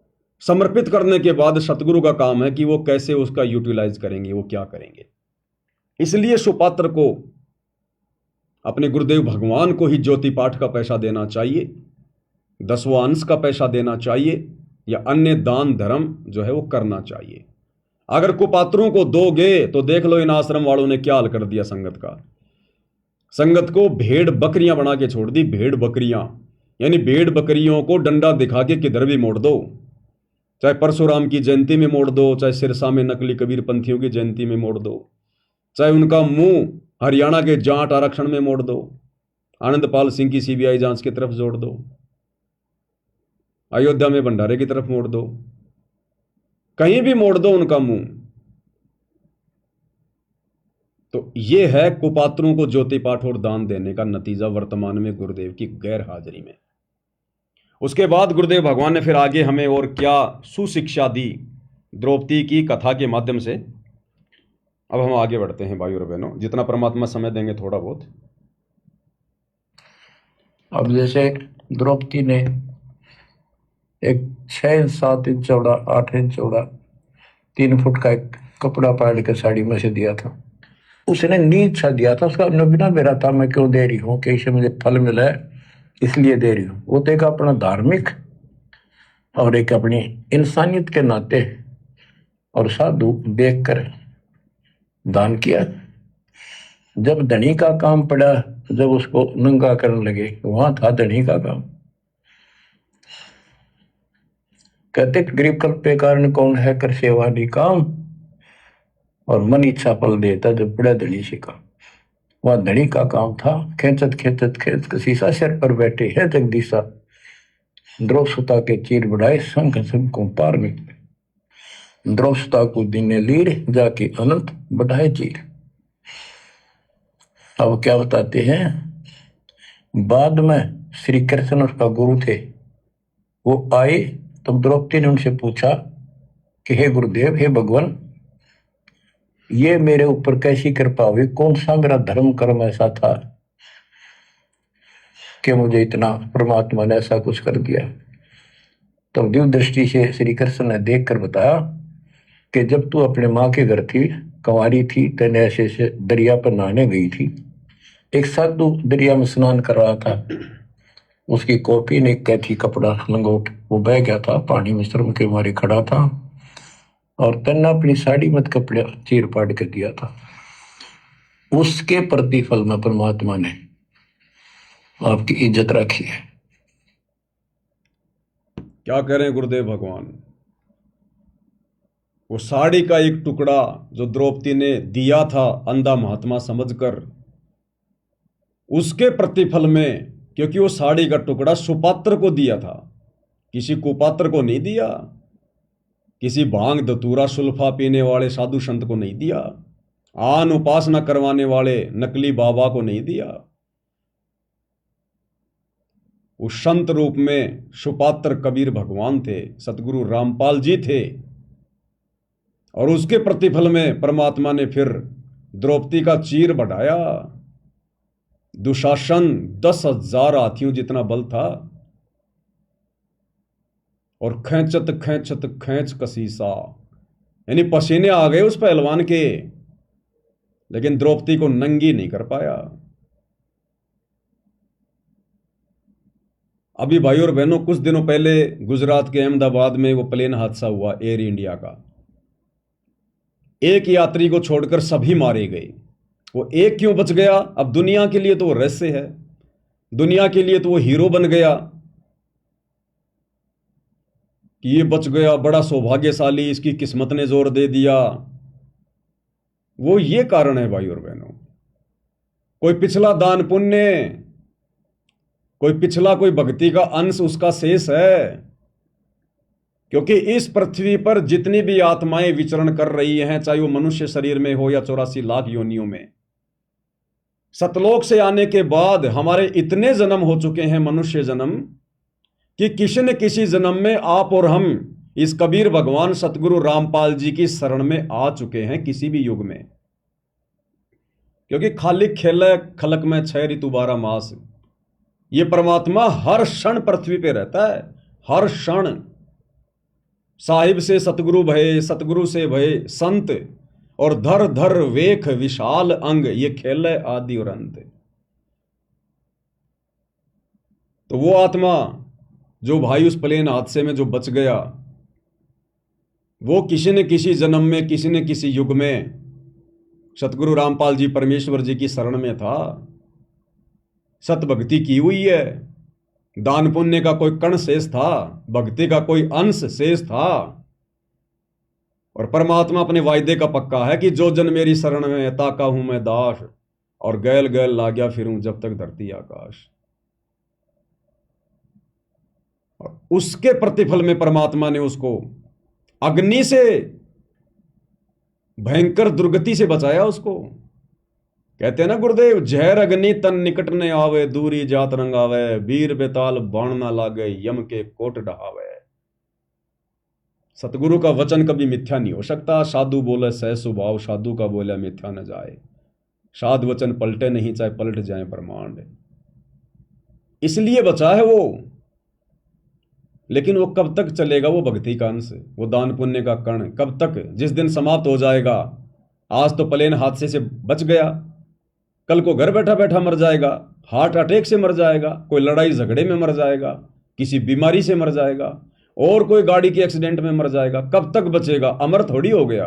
समर्पित करने के बाद सतगुरु का काम है कि वो कैसे उसका यूटिलाइज करेंगे, वो क्या करेंगे। इसलिए सुपात्र को अपने गुरुदेव भगवान को ही ज्योति पाठ का पैसा देना चाहिए, 10वां अंश का पैसा देना चाहिए, या अन्य दान धर्म जो है वो करना चाहिए। अगर कुपात्रों को दोगे तो देख लो इन आश्रम वालों ने क्या हाल कर दिया संगत का। संगत को भेड़ बकरियां बना के छोड़ दी, भेड़ बकरियां। यानी भेड़ बकरियों को डंडा दिखा के किधर भी मोड़ दो, चाहे परशुराम की जयंती में मोड़ दो, चाहे सिरसा में नकली कबीर पंथियों की जयंती में मोड़ दो, चाहे उनका मुंह हरियाणा के जाट आरक्षण में मोड़ दो, आनंदपाल सिंह की सीबीआई जांच की तरफ जोड़ दो, अयोध्या में भंडारे की तरफ मोड़ दो, कहीं भी मोड़ दो उनका मुंह। तो यह है कुपात्रों को ज्योति पाठ और दान देने का नतीजा वर्तमान में गुरुदेव की गैर हाजिरी में। उसके बाद गुरुदेव भगवान ने फिर आगे हमें और क्या सुशिक्षा दी द्रौपदी की कथा के माध्यम से। अब हम आगे बढ़ते हैं भाइयों और बहनों, जितना परमात्मा समय देंगे थोड़ा बहुत। अब जैसे द्रौपदी ने एक 6-7 इंच चौड़ा, 8 इंच चौड़ा, 3 फुट का एक कपड़ा पाड़ के साड़ी में से दिया था। उसने नीच सा दिया था, उसका बिना मेरा था मैं क्यों दे रही हूँ, कि इससे मुझे फल मिला है इसलिए दे रही हूँ। वो तो एक अपना धार्मिक और एक अपनी इंसानियत के नाते और साधु देखकर दान किया। जब धनी का काम पड़ा, जब उसको नंगा करने लगे, वहां था धनी का काम। कहते गरीब कल्पे कारण कौन है कर सेवा नहीं काम, और मन इच्छा फल देता जब पड़ा धनी से काम। वह धनी का काम था। खेचत खेचत खेच शीशा सिर पर बैठे है जगदीशा, द्रौपदा के चीर बढ़ाए संग संग को पार निकले। द्रौपदा को दिने लीर जाके अनंत बढ़ाए चीर। अब क्या बताते हैं, बाद में श्री कृष्ण उसका गुरु थे, वो आए तब द्रौपदी ने उनसे पूछा कि हे गुरुदेव, हे भगवान, ये मेरे ऊपर कैसी कृपा हुई, कौन सा मेरा धर्म कर्म ऐसा था कि मुझे इतना परमात्मा ने ऐसा कुछ कर दिया। तब दिव्य दृष्टि से श्री कृष्ण ने देख कर बताया कि जब तू अपने माँ के घर थी, कंवारी थी, तेने ऐसे से दरिया पर नहाने गई थी। एक साधु दरिया में स्नान कर रहा था, उसकी कॉपी ने कैथी कपड़ा लंगोट वो बह गया था, पानी में शर्म के मारे खड़ा था, और तन्ना अपनी साड़ी मत कपड़े चीर पाड़ कर दिया था। उसके प्रतिफल में परमात्मा ने आपकी इज्जत रखी है। क्या करें गुरुदेव भगवान, वो साड़ी का एक टुकड़ा जो द्रौपदी ने दिया था अंधा महात्मा समझकर, उसके प्रतिफल में, क्योंकि वो साड़ी का टुकड़ा सुपात्र को दिया था, किसी कुपात्र को नहीं दिया, किसी भांग धतूरा सुल्फा पीने वाले साधु संत को नहीं दिया, आन उपासना करवाने वाले नकली बाबा को नहीं दिया। उस संत रूप में सुपात्र कबीर भगवान थे, सतगुरु रामपाल जी थे, और उसके प्रतिफल में परमात्मा ने फिर द्रौपदी का चीर बढ़ाया। दुशासन 10,000 हाथियों जितना बल था, और खैंचत खैंचत खैंच कसीसा, यानी पसीने आ गए उस पहलवान के, लेकिन द्रौपदी को नंगी नहीं कर पाया। अभी भाई और बहनों, कुछ दिनों पहले गुजरात के अहमदाबाद में वो प्लेन हादसा हुआ एयर इंडिया का। एक यात्री को छोड़कर सभी मारे गए। वो एक क्यों बच गया? अब दुनिया के लिए तो वो रहस्य है, दुनिया के लिए तो वो हीरो बन गया कि ये बच गया, बड़ा सौभाग्यशाली, इसकी किस्मत ने जोर दे दिया। वो ये कारण है भाई और बहनों, कोई पिछला दान पुण्य, कोई पिछला कोई भक्ति का अंश उसका शेष है। क्योंकि इस पृथ्वी पर जितनी भी आत्माएं विचरण कर रही हैं, चाहे वो मनुष्य शरीर में हो या 84 लाख योनियों में, सतलोक से आने के बाद हमारे इतने जन्म हो चुके हैं, मनुष्य जन्म, कि किसी न किसी जन्म में आप और हम इस कबीर भगवान सतगुरु रामपाल जी की शरण में आ चुके हैं, किसी भी युग में। क्योंकि खाली खेल खलक में 6 ऋतु 12 मास, ये परमात्मा हर क्षण पृथ्वी पे रहता है, हर क्षण। साहिब से सतगुरु भये, सतगुरु से भये संत, और धर धर वेख विशाल अंग, ये खेल है आदि और अंत। तो वो आत्मा जो भाई उस प्लेन हादसे में जो बच गया, वो किसी न किसी जन्म में, किसी न किसी युग में सतगुरु रामपाल जी परमेश्वर जी की शरण में था, सत भक्ति की हुई है, दान पुण्य का कोई कण शेष था, भक्ति का कोई अंश शेष था। और परमात्मा अपने वायदे का पक्का है कि जो जन मेरी शरण में, ताका हूं मैं दास, और गैल गैल लागया फिरूं जब तक धरती आकाश। और उसके प्रतिफल में परमात्मा ने उसको अग्नि से, भयंकर दुर्गति से बचाया उसको। कहते हैं ना गुरुदेव, जहर अग्नि तन निकट ने आवे, दूरी जात रंगावे, वीर बेताल बाण ना लागे, यम के कोट डहावे। सतगुरु का वचन कभी मिथ्या नहीं हो सकता। साधु बोले सह सुभाव, साधु का बोला मिथ्या न जाए। साध वचन पलटे नहीं, चाहे पलट जाए ब्रह्मांड। इसलिए बचा है वो। लेकिन वो कब तक चलेगा? वो भक्ति का अंश, वो दान पुण्य का कण कब तक? जिस दिन समाप्त हो जाएगा। आज तो प्लेन हादसे से बच गया, कल को घर बैठा बैठा मर जाएगा, हार्ट अटैक से मर जाएगा, कोई लड़ाई झगड़े में मर जाएगा, किसी बीमारी से मर जाएगा, और कोई गाड़ी के एक्सीडेंट में मर जाएगा। कब तक बचेगा? अमर थोड़ी हो गया।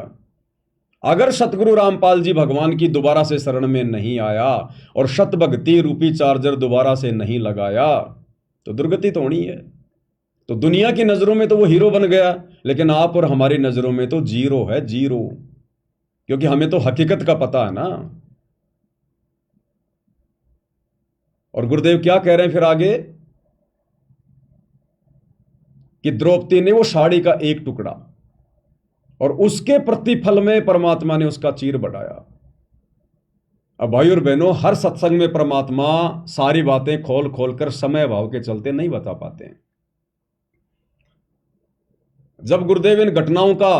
अगर सतगुरु रामपाल जी भगवान की दोबारा से शरण में नहीं आया और सत भक्ति रूपी चार्जर दोबारा से नहीं लगाया, तो दुर्गति तो होनी है। तो दुनिया की नजरों में तो वो हीरो बन गया, लेकिन आप और हमारी नजरों में तो जीरो है, जीरो। क्योंकि हमें तो हकीकत का पता है ना। और गुरुदेव क्या कह रहे हैं फिर आगे, कि द्रौपदी ने वो साड़ी का एक टुकड़ा, और उसके प्रतिफल में परमात्मा ने उसका चीर बढ़ाया। अब भाई और बहनों, हर सत्संग में परमात्मा सारी बातें खोल खोल कर समय भाव के चलते नहीं बता पाते हैं। जब गुरुदेव इन घटनाओं का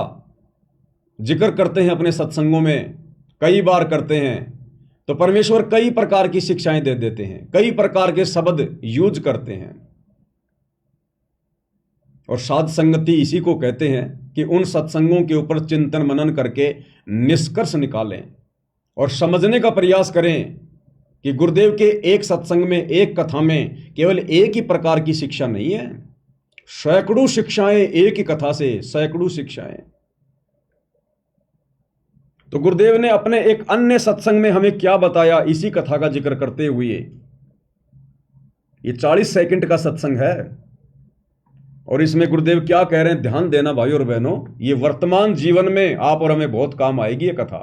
जिक्र करते हैं अपने सत्संगों में, कई बार करते हैं, तो परमेश्वर कई प्रकार की शिक्षाएं दे देते हैं, कई प्रकार के शब्द यूज करते हैं। और साध संगति इसी को कहते हैं कि उन सत्संगों के ऊपर चिंतन मनन करके निष्कर्ष निकालें और समझने का प्रयास करें कि गुरुदेव के एक सत्संग में, एक कथा में केवल एक ही प्रकार की शिक्षा नहीं है, सैकड़ों शिक्षाएं एक ही कथा से, सैकड़ों शिक्षाएं। तो गुरुदेव ने अपने एक अन्य सत्संग में हमें क्या बताया, इसी कथा का जिक्र करते हुए। ये 40 सेकंड का सत्संग है, और इसमें गुरुदेव क्या कह रहे हैं, ध्यान देना भाई और बहनों। ये वर्तमान जीवन में आप और हमें बहुत काम आएगी ये कथा।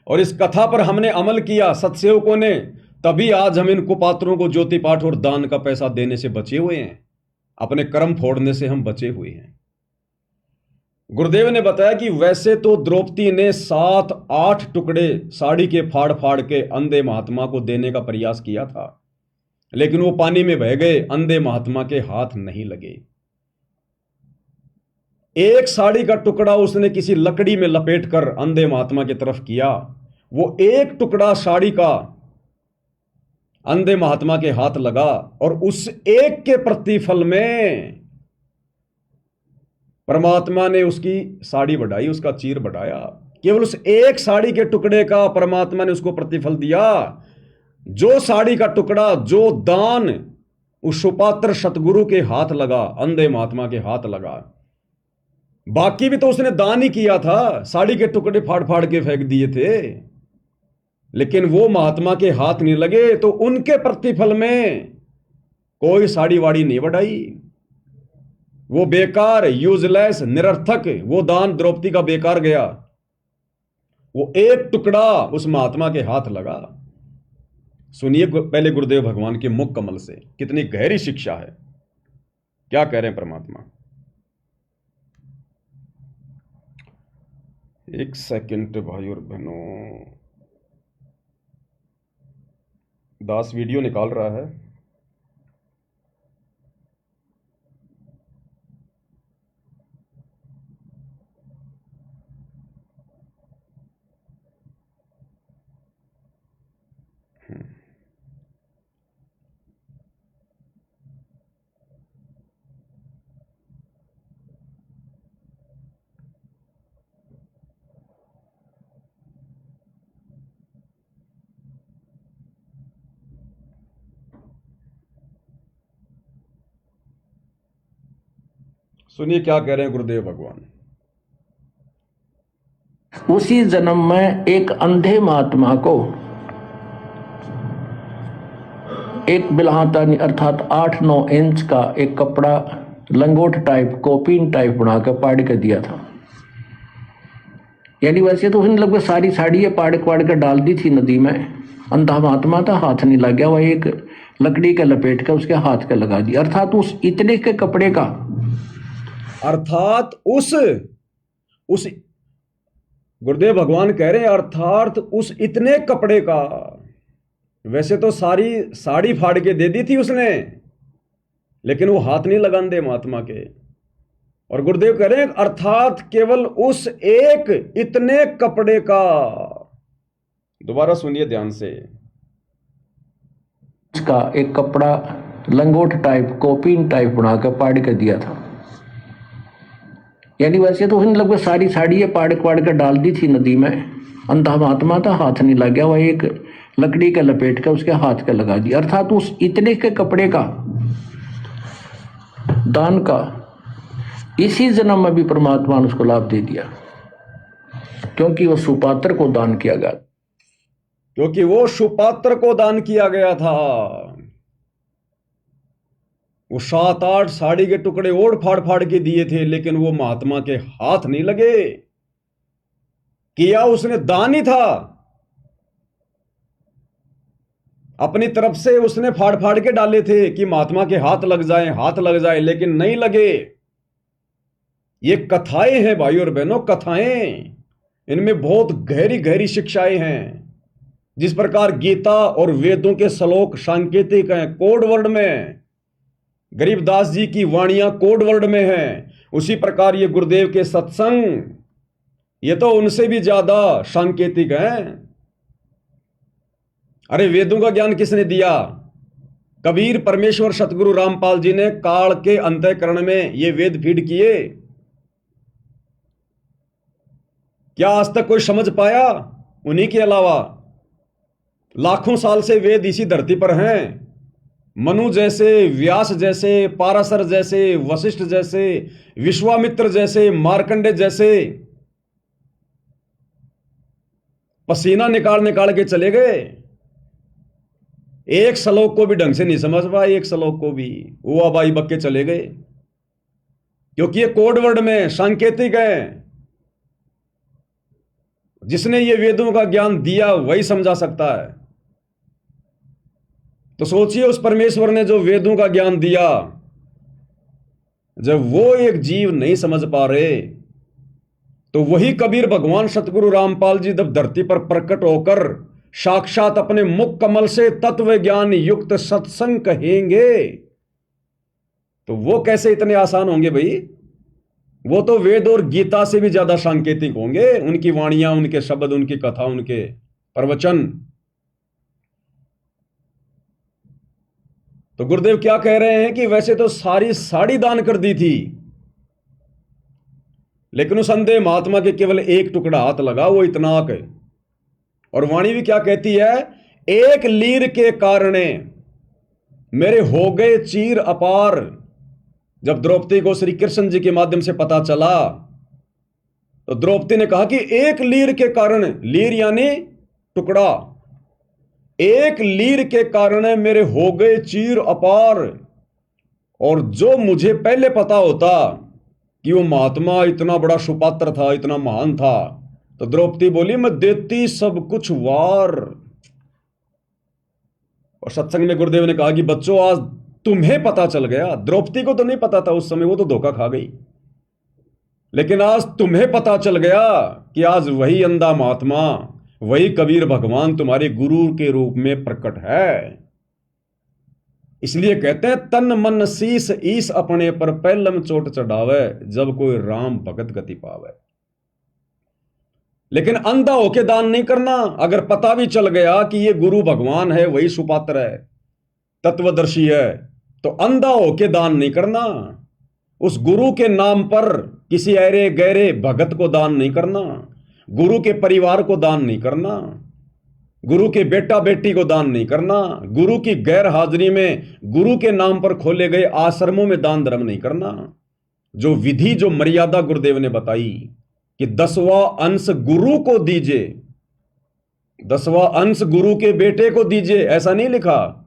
और इस कथा पर हमने अमल किया सत्सेवकों ने, तभी आज हम इन कुपात्रों को ज्योति पाठ और दान का पैसा देने से बचे हुए हैं, अपने कर्म फोड़ने से हम बचे हुए हैं। गुरुदेव ने बताया कि वैसे तो द्रौपदी ने 7-8 टुकड़े साड़ी के फाड़ फाड़ के अंधे महात्मा को देने का प्रयास किया था, लेकिन वो पानी में बह गए, अंधे महात्मा के हाथ नहीं लगे। एक साड़ी का टुकड़ा उसने किसी लकड़ी में लपेटकर अंधे महात्मा की तरफ किया। वो एक टुकड़ा साड़ी का अंधे महात्मा के हाथ लगा और उस एक के प्रतिफल में परमात्मा ने उसकी साड़ी बढ़ाई, उसका चीर बढ़ाया। केवल उस एक साड़ी के टुकड़े का परमात्मा ने उसको प्रतिफल दिया। जो साड़ी का टुकड़ा, जो दान उस सुपात्र सतगुरु के हाथ लगा, अंधे महात्मा के हाथ लगा, बाकी भी तो उसने दान ही किया था, साड़ी के टुकड़े फाड़ फाड़ के फेंक दिए थे, लेकिन वो महात्मा के हाथ नहीं लगे तो उनके प्रतिफल में कोई साड़ी वाड़ी नहीं बढ़ाई। वो बेकार, यूजलेस, निरर्थक वो दान द्रौपदी का बेकार गया। वो एक टुकड़ा उस महात्मा के हाथ लगा। सुनिए पहले गुरुदेव भगवान के मुख कमल से, कितनी गहरी शिक्षा है। क्या कह रहे हैं परमात्मा। एक सेकंड भाई और बहनों, दास वीडियो निकाल रहा है। सुनिए क्या कह रहे हैं गुरुदेव भगवान। उसी जन्म में एक अंधे महात्मा को एक बिल्हातानी अर्थात 8-9 इंच का एक कपड़ा लंगोट टाइप, कोपीन टाइप बनाकर पाड़ के दिया था। यानी वैसे तो उसने लगभग सारी साड़ी पाड़ कर डाल दी थी नदी में। अंधा महात्मा था, हाथ नहीं लग गया, वह एक लकड़ी के लपेट कर उसके हाथ के लगा दिया। अर्थात उस इतने के कपड़े का, अर्थात उस गुरुदेव भगवान कह रहे हैं अर्थात उस इतने कपड़े का। वैसे तो सारी साड़ी फाड़ के दे दी थी उसने, लेकिन वो हाथ नहीं लगाते महात्मा के। और गुरुदेव कह रहे हैं अर्थात केवल उस एक इतने कपड़े का। दोबारा सुनिए ध्यान से। उसका एक कपड़ा लंगोट टाइप, कोपीन टाइप बनाकर पाड़ के दिया था। यानी वैसे तो उसने लगभग सारी साड़ी पाड़ कर डाल दी थी नदी में। अंधा महात्मा था, हाथ नहीं लग गया, वह एक लकड़ी के लपेट कर उसके हाथ के लगा दिया। अर्थात उस इतने के कपड़े का दान का इसी जन्म में भी परमात्मा ने उसको लाभ दे दिया, क्योंकि वो सुपात्र को दान किया गया, क्योंकि वो सुपात्र को दान किया गया था। वो 7-8 साड़ी के टुकड़े ओढ़ फाड़ फाड़ के दिए थे, लेकिन वो महात्मा के हाथ नहीं लगे। किया उसने दान ही था, अपनी तरफ से उसने फाड़ फाड़ के डाले थे कि महात्मा के हाथ लग जाए, लेकिन नहीं लगे। ये कथाएं हैं भाई और बहनों, कथाएं। इनमें बहुत गहरी गहरी शिक्षाएं हैं। जिस प्रकार गीता और वेदों के श्लोक सांकेतिक हैं, कोड वर्ड में, गरीबदास जी की वाणियां कोड वर्ड में हैं, उसी प्रकार ये गुरुदेव के सत्संग, ये तो उनसे भी ज्यादा सांकेतिक हैं। अरे वेदों का ज्ञान किसने दिया? कबीर, परमेश्वर, सतगुरु रामपाल जी ने काल के अंतःकरण में ये वेद फीड किए। क्या आज तक कोई समझ पाया? उन्हीं के अलावा लाखों साल से वेद इसी धरती पर हैं। मनु जैसे, व्यास जैसे, पाराशर जैसे, वशिष्ठ जैसे, विश्वामित्र जैसे, मार्कंडे जैसे पसीना निकाल निकाल के चले गए। एक श्लोक को भी ढंग से नहीं समझ पाए, एक श्लोक को भी वो अबाई बक्के चले गए, क्योंकि ये कोड वर्ड में सांकेतिक है। जिसने ये वेदों का ज्ञान दिया वही समझा सकता है। तो सोचिए, उस परमेश्वर ने जो वेदों का ज्ञान दिया, जब वो एक जीव नहीं समझ पा रहे, तो वही कबीर भगवान सतगुरु रामपाल जी जब धरती पर प्रकट होकर साक्षात अपने मुख कमल से तत्व ज्ञान युक्त सत्संग कहेंगे, तो वो कैसे इतने आसान होंगे भाई? वो तो वेद और गीता से भी ज्यादा सांकेतिक होंगे। उनकी वाणियां, उनके शब्द, उनकी कथा, उनके प्रवचन। तो गुरुदेव क्या कह रहे हैं कि वैसे तो सारी साड़ी दान कर दी थी, लेकिन उस अंधे महात्मा के केवल एक टुकड़ा हाथ लगा, वो इतनाक है। और वाणी भी क्या कहती है, एक लीर के कारणे मेरे हो गए चीर अपार। जब द्रौपदी को श्री कृष्ण जी के माध्यम से पता चला तो द्रौपदी ने कहा कि एक लीर के कारण, लीर यानी टुकड़ा, एक लीर के कारण मेरे हो गए चीर अपार। और जो मुझे पहले पता होता कि वो महात्मा इतना बड़ा सुपात्र था, इतना महान था, तो द्रौपदी बोली मैं देती सब कुछ वार। और सत्संग में गुरुदेव ने कहा कि बच्चों आज तुम्हें पता चल गया, द्रौपदी को तो नहीं पता था उस समय, वो तो धोखा खा गई, लेकिन आज तुम्हें पता चल गया कि आज वही अंधा महात्मा, वही कबीर भगवान तुम्हारे गुरु के रूप में प्रकट है। इसलिए कहते हैं तन मन शीस ईस अपने पर पहलम चोट चढ़ावे, जब कोई राम भगत गति पावे। लेकिन अंधा होके दान नहीं करना। अगर पता भी चल गया कि ये गुरु भगवान है, वही सुपात्र है, तत्वदर्शी है, तो अंधा होके दान नहीं करना। उस गुरु के नाम पर किसी ऐरे गहरे भगत को दान नहीं करना, गुरु के परिवार को दान नहीं करना, गुरु के बेटा बेटी को दान नहीं करना, गुरु की गैर हाजिरी में गुरु के नाम पर खोले गए आश्रमों में दान धर्म नहीं करना। जो विधि, जो मर्यादा गुरुदेव ने बताई कि 10वां अंश गुरु को दीजिए, 10वां अंश गुरु के बेटे को दीजिए, ऐसा नहीं लिखा।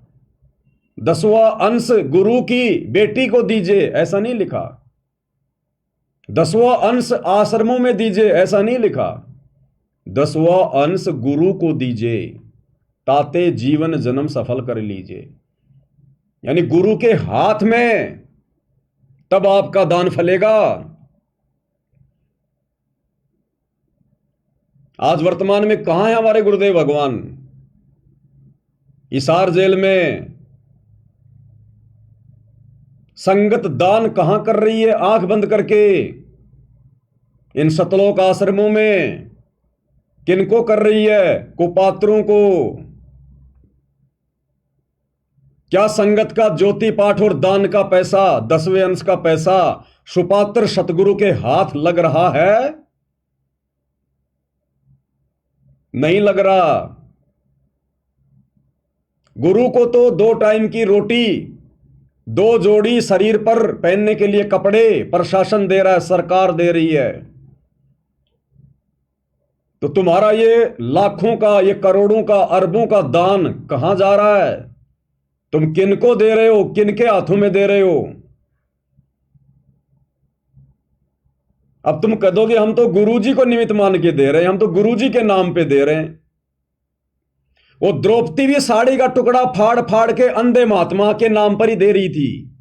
10वां अंश गुरु की बेटी को दीजिए, ऐसा नहीं लिखा। 10वां अंश आश्रमों में दीजिए, ऐसा नहीं लिखा। 10वां अंश गुरु को दीजिए, ताते जीवन जन्म सफल कर लीजिए। यानी गुरु के हाथ में, तब आपका दान फलेगा। आज वर्तमान में कहां है हमारे गुरुदेव भगवान? हिसार जेल में। संगत दान कहां कर रही है आंख बंद करके? इन सतलोक आश्रमों में। किनको कर रही है? कुपात्रों को। क्या संगत का ज्योति पाठ और दान का पैसा, 10वें अंश का पैसा सुपात्र सतगुरु के हाथ लग रहा है? नहीं लग रहा। गुरु को तो 2 टाइम की रोटी, 2 जोड़ी शरीर पर पहनने के लिए कपड़े प्रशासन दे रहा है, सरकार दे रही है। तो तुम्हारा ये लाखों का, ये करोड़ों का, अरबों का दान कहां जा रहा है? तुम किनको दे रहे हो? किनके हाथों में दे रहे हो? अब तुम कह दोगे हम तो गुरुजी को निमित्त मान के दे रहे हैं, हम तो गुरुजी के नाम पे दे रहे हैं। वो द्रौपदी भी साड़ी का टुकड़ा फाड़ फाड़ के अंधे महात्मा के नाम पर ही दे रही थी।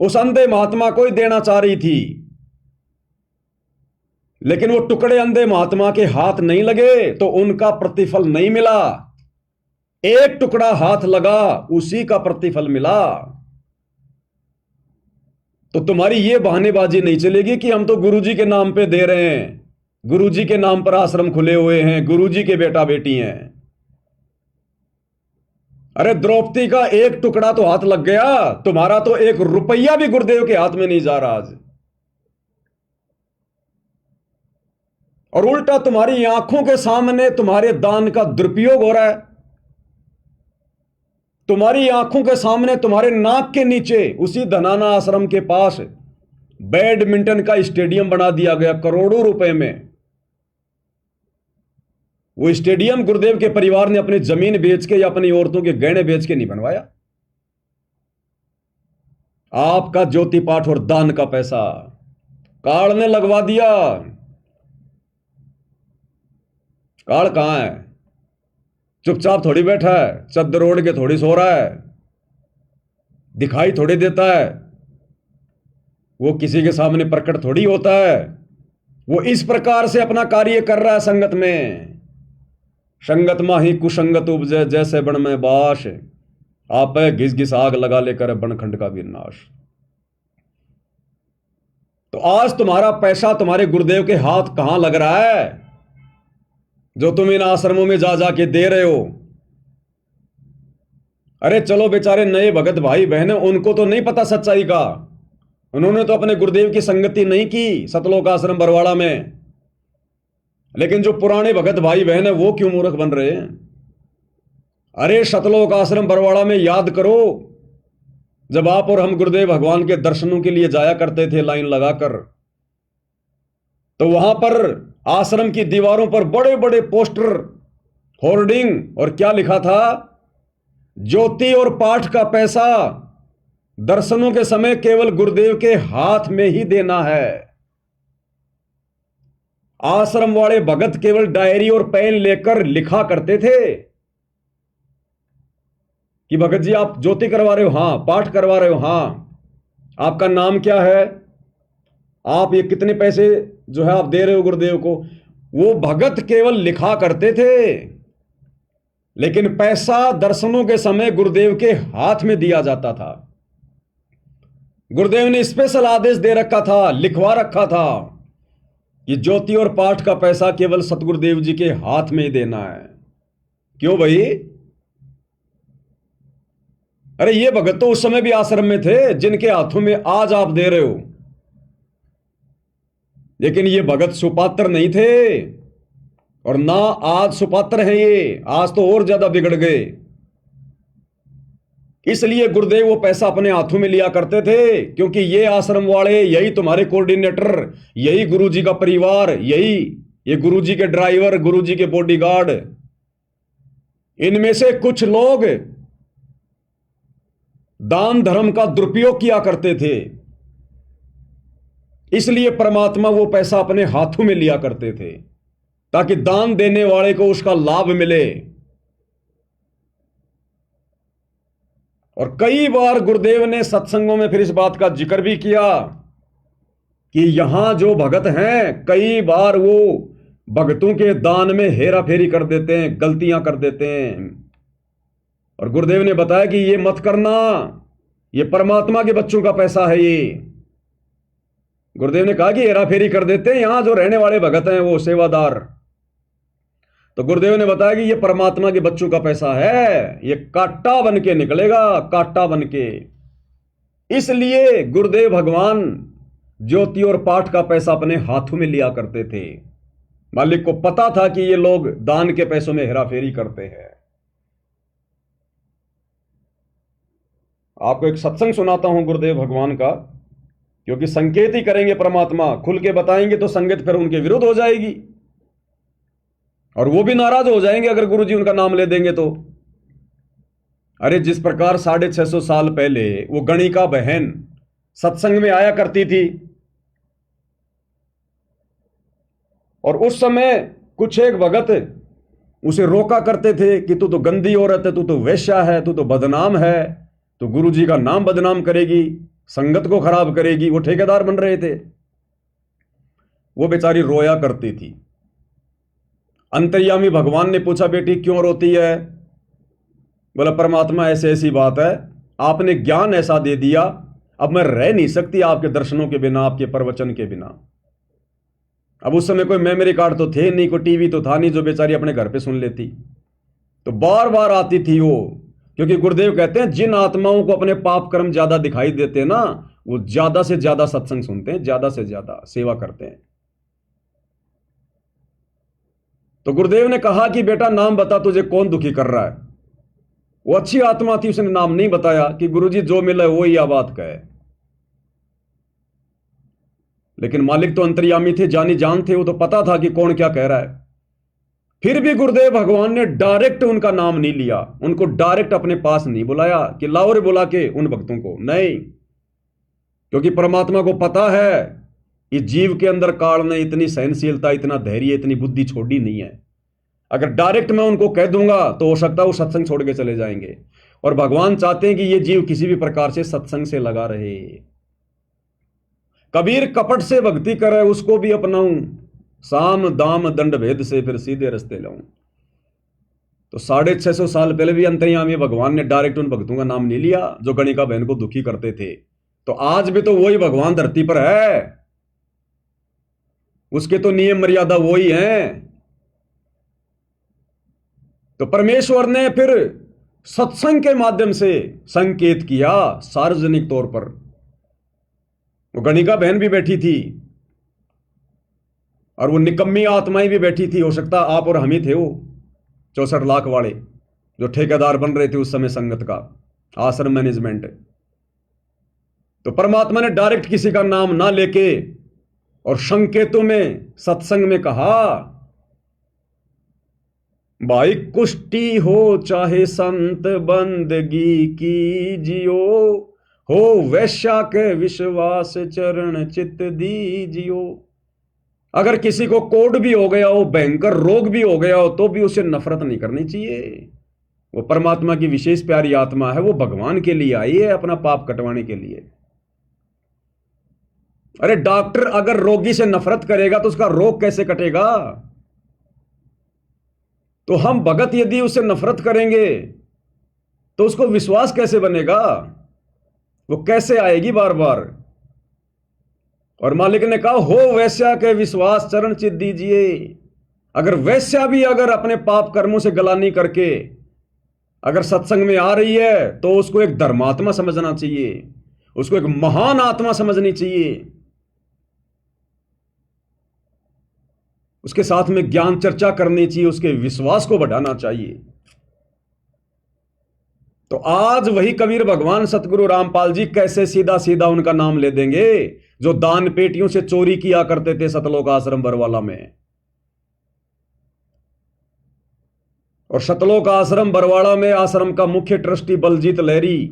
उस अंधे महात्मा को ही देना चाह रही थी, लेकिन वो टुकड़े अंधे महात्मा के हाथ नहीं लगे तो उनका प्रतिफल नहीं मिला। एक टुकड़ा हाथ लगा, उसी का प्रतिफल मिला। तो तुम्हारी ये बहानेबाजी नहीं चलेगी कि हम तो गुरुजी के नाम पे दे रहे हैं, गुरुजी के नाम पर आश्रम खुले हुए हैं, गुरुजी के बेटा बेटी हैं। अरे द्रौपदी का एक टुकड़ा तो हाथ लग गया, तुम्हारा तो 1 रुपया भी गुरुदेव के हाथ में नहीं जा रहा आज। और उल्टा तुम्हारी आंखों के सामने तुम्हारे दान का दुरुपयोग हो रहा है। तुम्हारी आंखों के सामने, तुम्हारे नाक के नीचे, उसी धनाना आश्रम के पास बैडमिंटन का स्टेडियम बना दिया गया करोड़ों रुपए में। वो स्टेडियम गुरुदेव के परिवार ने अपनी जमीन बेच के या अपनी औरतों के गहने बेच के नहीं बनवाया। आपका ज्योति पाठ और दान का पैसा काल ने लगवा दिया। काल कहां है? चुपचाप थोड़ी बैठा है, चद्दर ओढ़ के थोड़ी सो रहा है, दिखाई थोड़ी देता है, वो किसी के सामने प्रकट थोड़ी होता है। वो इस प्रकार से अपना कार्य कर रहा है संगत में। संगत माही कुसंगत उपजे, जैसे बन में बाश, आप घिस घिस आग लगा लेकर बनखंड का भी नाश। तो आज तुम्हारा पैसा तुम्हारे गुरुदेव के हाथ कहां लग रहा है, जो तुम इन आश्रमों में जा जा के दे रहे हो? अरे चलो बेचारे नए भगत भाई बहन हैं, उनको तो नहीं पता सच्चाई का। उन्होंने तो अपने गुरुदेव की संगति नहीं की सतलोक आश्रम बरवाड़ा में। लेकिन जो पुराने भगत भाई बहन है वो क्यों मूर्ख बन रहे हैं? अरे सतलोक आश्रम बरवाड़ा में याद करो, जब आप और हम गुरुदेव भगवान के दर्शनों के लिए जाया करते थे लाइन लगाकर, तो वहां पर आश्रम की दीवारों पर बड़े बड़े पोस्टर, होर्डिंग, और क्या लिखा था? ज्योति और पाठ का पैसा दर्शनों के समय केवल गुरुदेव के हाथ में ही देना है। आश्रम वाले भगत केवल डायरी और पेन लेकर लिखा करते थे कि भगत जी आप ज्योति करवा रहे हो, हां। पाठ करवा रहे हो, हां। आपका नाम क्या है? आप ये कितने पैसे जो है आप दे रहे हो गुरुदेव को? वो भगत केवल लिखा करते थे, लेकिन पैसा दर्शनों के समय गुरुदेव के हाथ में दिया जाता था। गुरुदेव ने स्पेशल आदेश दे रखा था, लिखवा रखा था कि ज्योति और पाठ का पैसा केवल सतगुरुदेव जी के हाथ में ही देना है। क्यों भाई? अरे ये भगत तो उस समय भी आश्रम में थे जिनके हाथों में आज आप दे रहे हो, लेकिन ये भगत सुपात्र नहीं थे, और ना आज सुपात्र हैं ये। आज तो और ज्यादा बिगड़ गए। इसलिए गुरुदेव वो पैसा अपने हाथों में लिया करते थे, क्योंकि ये आश्रम वाले, यही तुम्हारे कोऑर्डिनेटर, यही गुरुजी का परिवार, यही ये गुरुजी के ड्राइवर, गुरुजी के बॉडीगार्ड, इनमें से कुछ लोग दान धर्म का दुरुपयोग किया करते थे। इसलिए परमात्मा वो पैसा अपने हाथों में लिया करते थे ताकि दान देने वाले को उसका लाभ मिले। और कई बार गुरुदेव ने सत्संगों में फिर इस बात का जिक्र भी किया कि यहां जो भगत हैं, कई बार वो भगतों के दान में हेरा फेरी कर देते हैं, गलतियां कर देते हैं। और गुरुदेव ने बताया कि ये मत करना, ये परमात्मा के बच्चों का पैसा है। ये गुरुदेव ने कहा कि हेरा फेरी कर देते हैं यहां जो रहने वाले भगत हैं, वो सेवादार। तो गुरुदेव ने बताया कि ये परमात्मा के बच्चों का पैसा है, ये कांटा बन के निकलेगा, कांटा बन के। इसलिए गुरुदेव भगवान ज्योति और पाठ का पैसा अपने हाथों में लिया करते थे। मालिक को पता था कि ये लोग दान के पैसों में हेराफेरी करते हैं। आपको एक सत्संग सुनाता हूं गुरुदेव भगवान का, क्योंकि संकेत ही करेंगे परमात्मा, खुल के बताएंगे तो संगत फिर उनके विरुद्ध हो जाएगी, और वो भी नाराज हो जाएंगे अगर गुरुजी उनका नाम ले देंगे तो। अरे जिस प्रकार 650 साल पहले वो गणिका बहन सत्संग में आया करती थी, और उस समय कुछ एक भगत उसे रोका करते थे कि तू तो गंदी औरत है, तू तो वेश्या है, तू तो बदनाम है, तो गुरुजी का नाम बदनाम करेगी, संगत को खराब करेगी। वो ठेकेदार बन रहे थे। वो बेचारी रोया करती थी। अंतर्यामी भगवान ने पूछा, बेटी क्यों रोती है? बोला, परमात्मा ऐसे ऐसी बात है, आपने ज्ञान ऐसा दे दिया, अब मैं रह नहीं सकती आपके दर्शनों के बिना, आपके प्रवचन के बिना। अब उस समय कोई मेमोरी कार्ड तो थे नहीं, कोई टीवी तो था नहीं जो बेचारी अपने घर पे सुन लेती। तो बार बार आती थी वो, क्योंकि गुरुदेव कहते हैं जिन आत्माओं को अपने पाप कर्म ज्यादा दिखाई देते हैं ना, वो ज्यादा से ज्यादा सत्संग सुनते हैं, ज्यादा से ज्यादा सेवा करते हैं। तो गुरुदेव ने कहा कि बेटा नाम बता, तुझे कौन दुखी कर रहा है? वो अच्छी आत्मा थी, उसने नाम नहीं बताया कि गुरुजी जो मिला वो ही बात कहे। लेकिन मालिक तो अंतर्यामी थे, जानी जान थे, वो तो पता था कि कौन क्या कह रहा है। फिर भी गुरुदेव भगवान ने डायरेक्ट उनका नाम नहीं लिया, उनको डायरेक्ट अपने पास नहीं बुलाया कि लाओ रे बुला के उन भक्तों को, नहीं। क्योंकि परमात्मा को पता है कि जीव के अंदर काल ने इतनी सहनशीलता, इतना धैर्य, इतनी बुद्धि छोड़ी नहीं है। अगर डायरेक्ट मैं उनको कह दूंगा तो हो सकता है वो सत्संग छोड़ के चले जाएंगे। और भगवान चाहते हैं कि ये जीव किसी भी प्रकार से सत्संग से लगा रहे। कबीर कपट से भक्ति करे उसको भी अपनाऊं, साम दाम दंड भेद से फिर सीधे रास्ते लाऊं। तो 650 साल पहले भी अंतर्यामी भगवान ने डायरेक्ट उन भक्तों का नाम नहीं लिया जो गणिका बहन को दुखी करते थे। तो आज भी तो वही भगवान धरती पर है, उसके तो नियम मर्यादा वही हैं। तो परमेश्वर ने फिर सत्संग के माध्यम से संकेत किया सार्वजनिक तौर पर। वो गणिका बहन भी बैठी थी और वो निकम्मी आत्माएं भी बैठी थी। हो सकता आप और हम ही थे वो 64 लाख वाले जो ठेकेदार बन रहे थे उस समय संगत का, आश्रम मैनेजमेंट। तो परमात्मा ने डायरेक्ट किसी का नाम ना लेके और संकेतों में सत्संग में कहा, भाई कुष्टी हो चाहे संत बंदगी कीजियो, हो वैश्या के विश्वास चरण चित दीजियो। अगर किसी को कोढ़ भी हो गया हो, भयंकर रोग भी हो गया हो, तो भी उसे नफरत नहीं करनी चाहिए। वो परमात्मा की विशेष प्यारी आत्मा है, वो भगवान के लिए आई है, अपना पाप कटवाने के लिए। अरे डॉक्टर अगर रोगी से नफरत करेगा तो उसका रोग कैसे कटेगा? तो हम भगत यदि उससे नफरत करेंगे तो उसको विश्वास कैसे बनेगा? वो कैसे आएगी बार बार? और मालिक ने कहा, हो वैश्या के विश्वास चरण चित दीजिए। अगर वैश्या भी अगर अपने पाप कर्मों से गलानी करके अगर सत्संग में आ रही है तो उसको एक धर्मात्मा समझना चाहिए, उसको एक महान आत्मा समझनी चाहिए, उसके साथ में ज्ञान चर्चा करनी चाहिए, उसके विश्वास को बढ़ाना चाहिए। तो आज वही कबीर भगवान सतगुरु रामपाल जी कैसे सीधा सीधा उनका नाम ले देंगे जो दान पेटियों से चोरी किया करते थे सतलोक आश्रम बरवाला में। और सतलोक आश्रम बरवाड़ा में आश्रम का मुख्य ट्रस्टी बलजीत लहरी,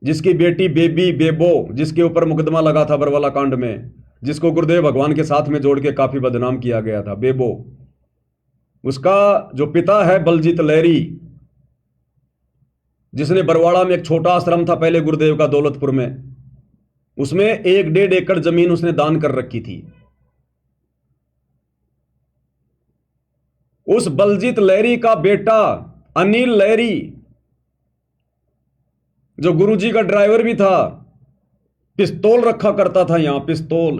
जिसकी बेटी बेबी बेबो, जिसके ऊपर मुकदमा लगा था बरवाला कांड में, जिसको गुरुदेव भगवान के साथ में जोड़ के काफी बदनाम किया गया था, बेबो, उसका जो पिता है बलजीत लहरी, जिसने बरवाड़ा में एक छोटा आश्रम था पहले गुरुदेव का दौलतपुर में, उसमें 1-1.5 एकड़ जमीन उसने दान कर रखी थी। उस बलजीत लहरी का बेटा अनिल लहरी, जो गुरुजी का ड्राइवर भी था, पिस्तौल रखा करता था यहां, पिस्तौल।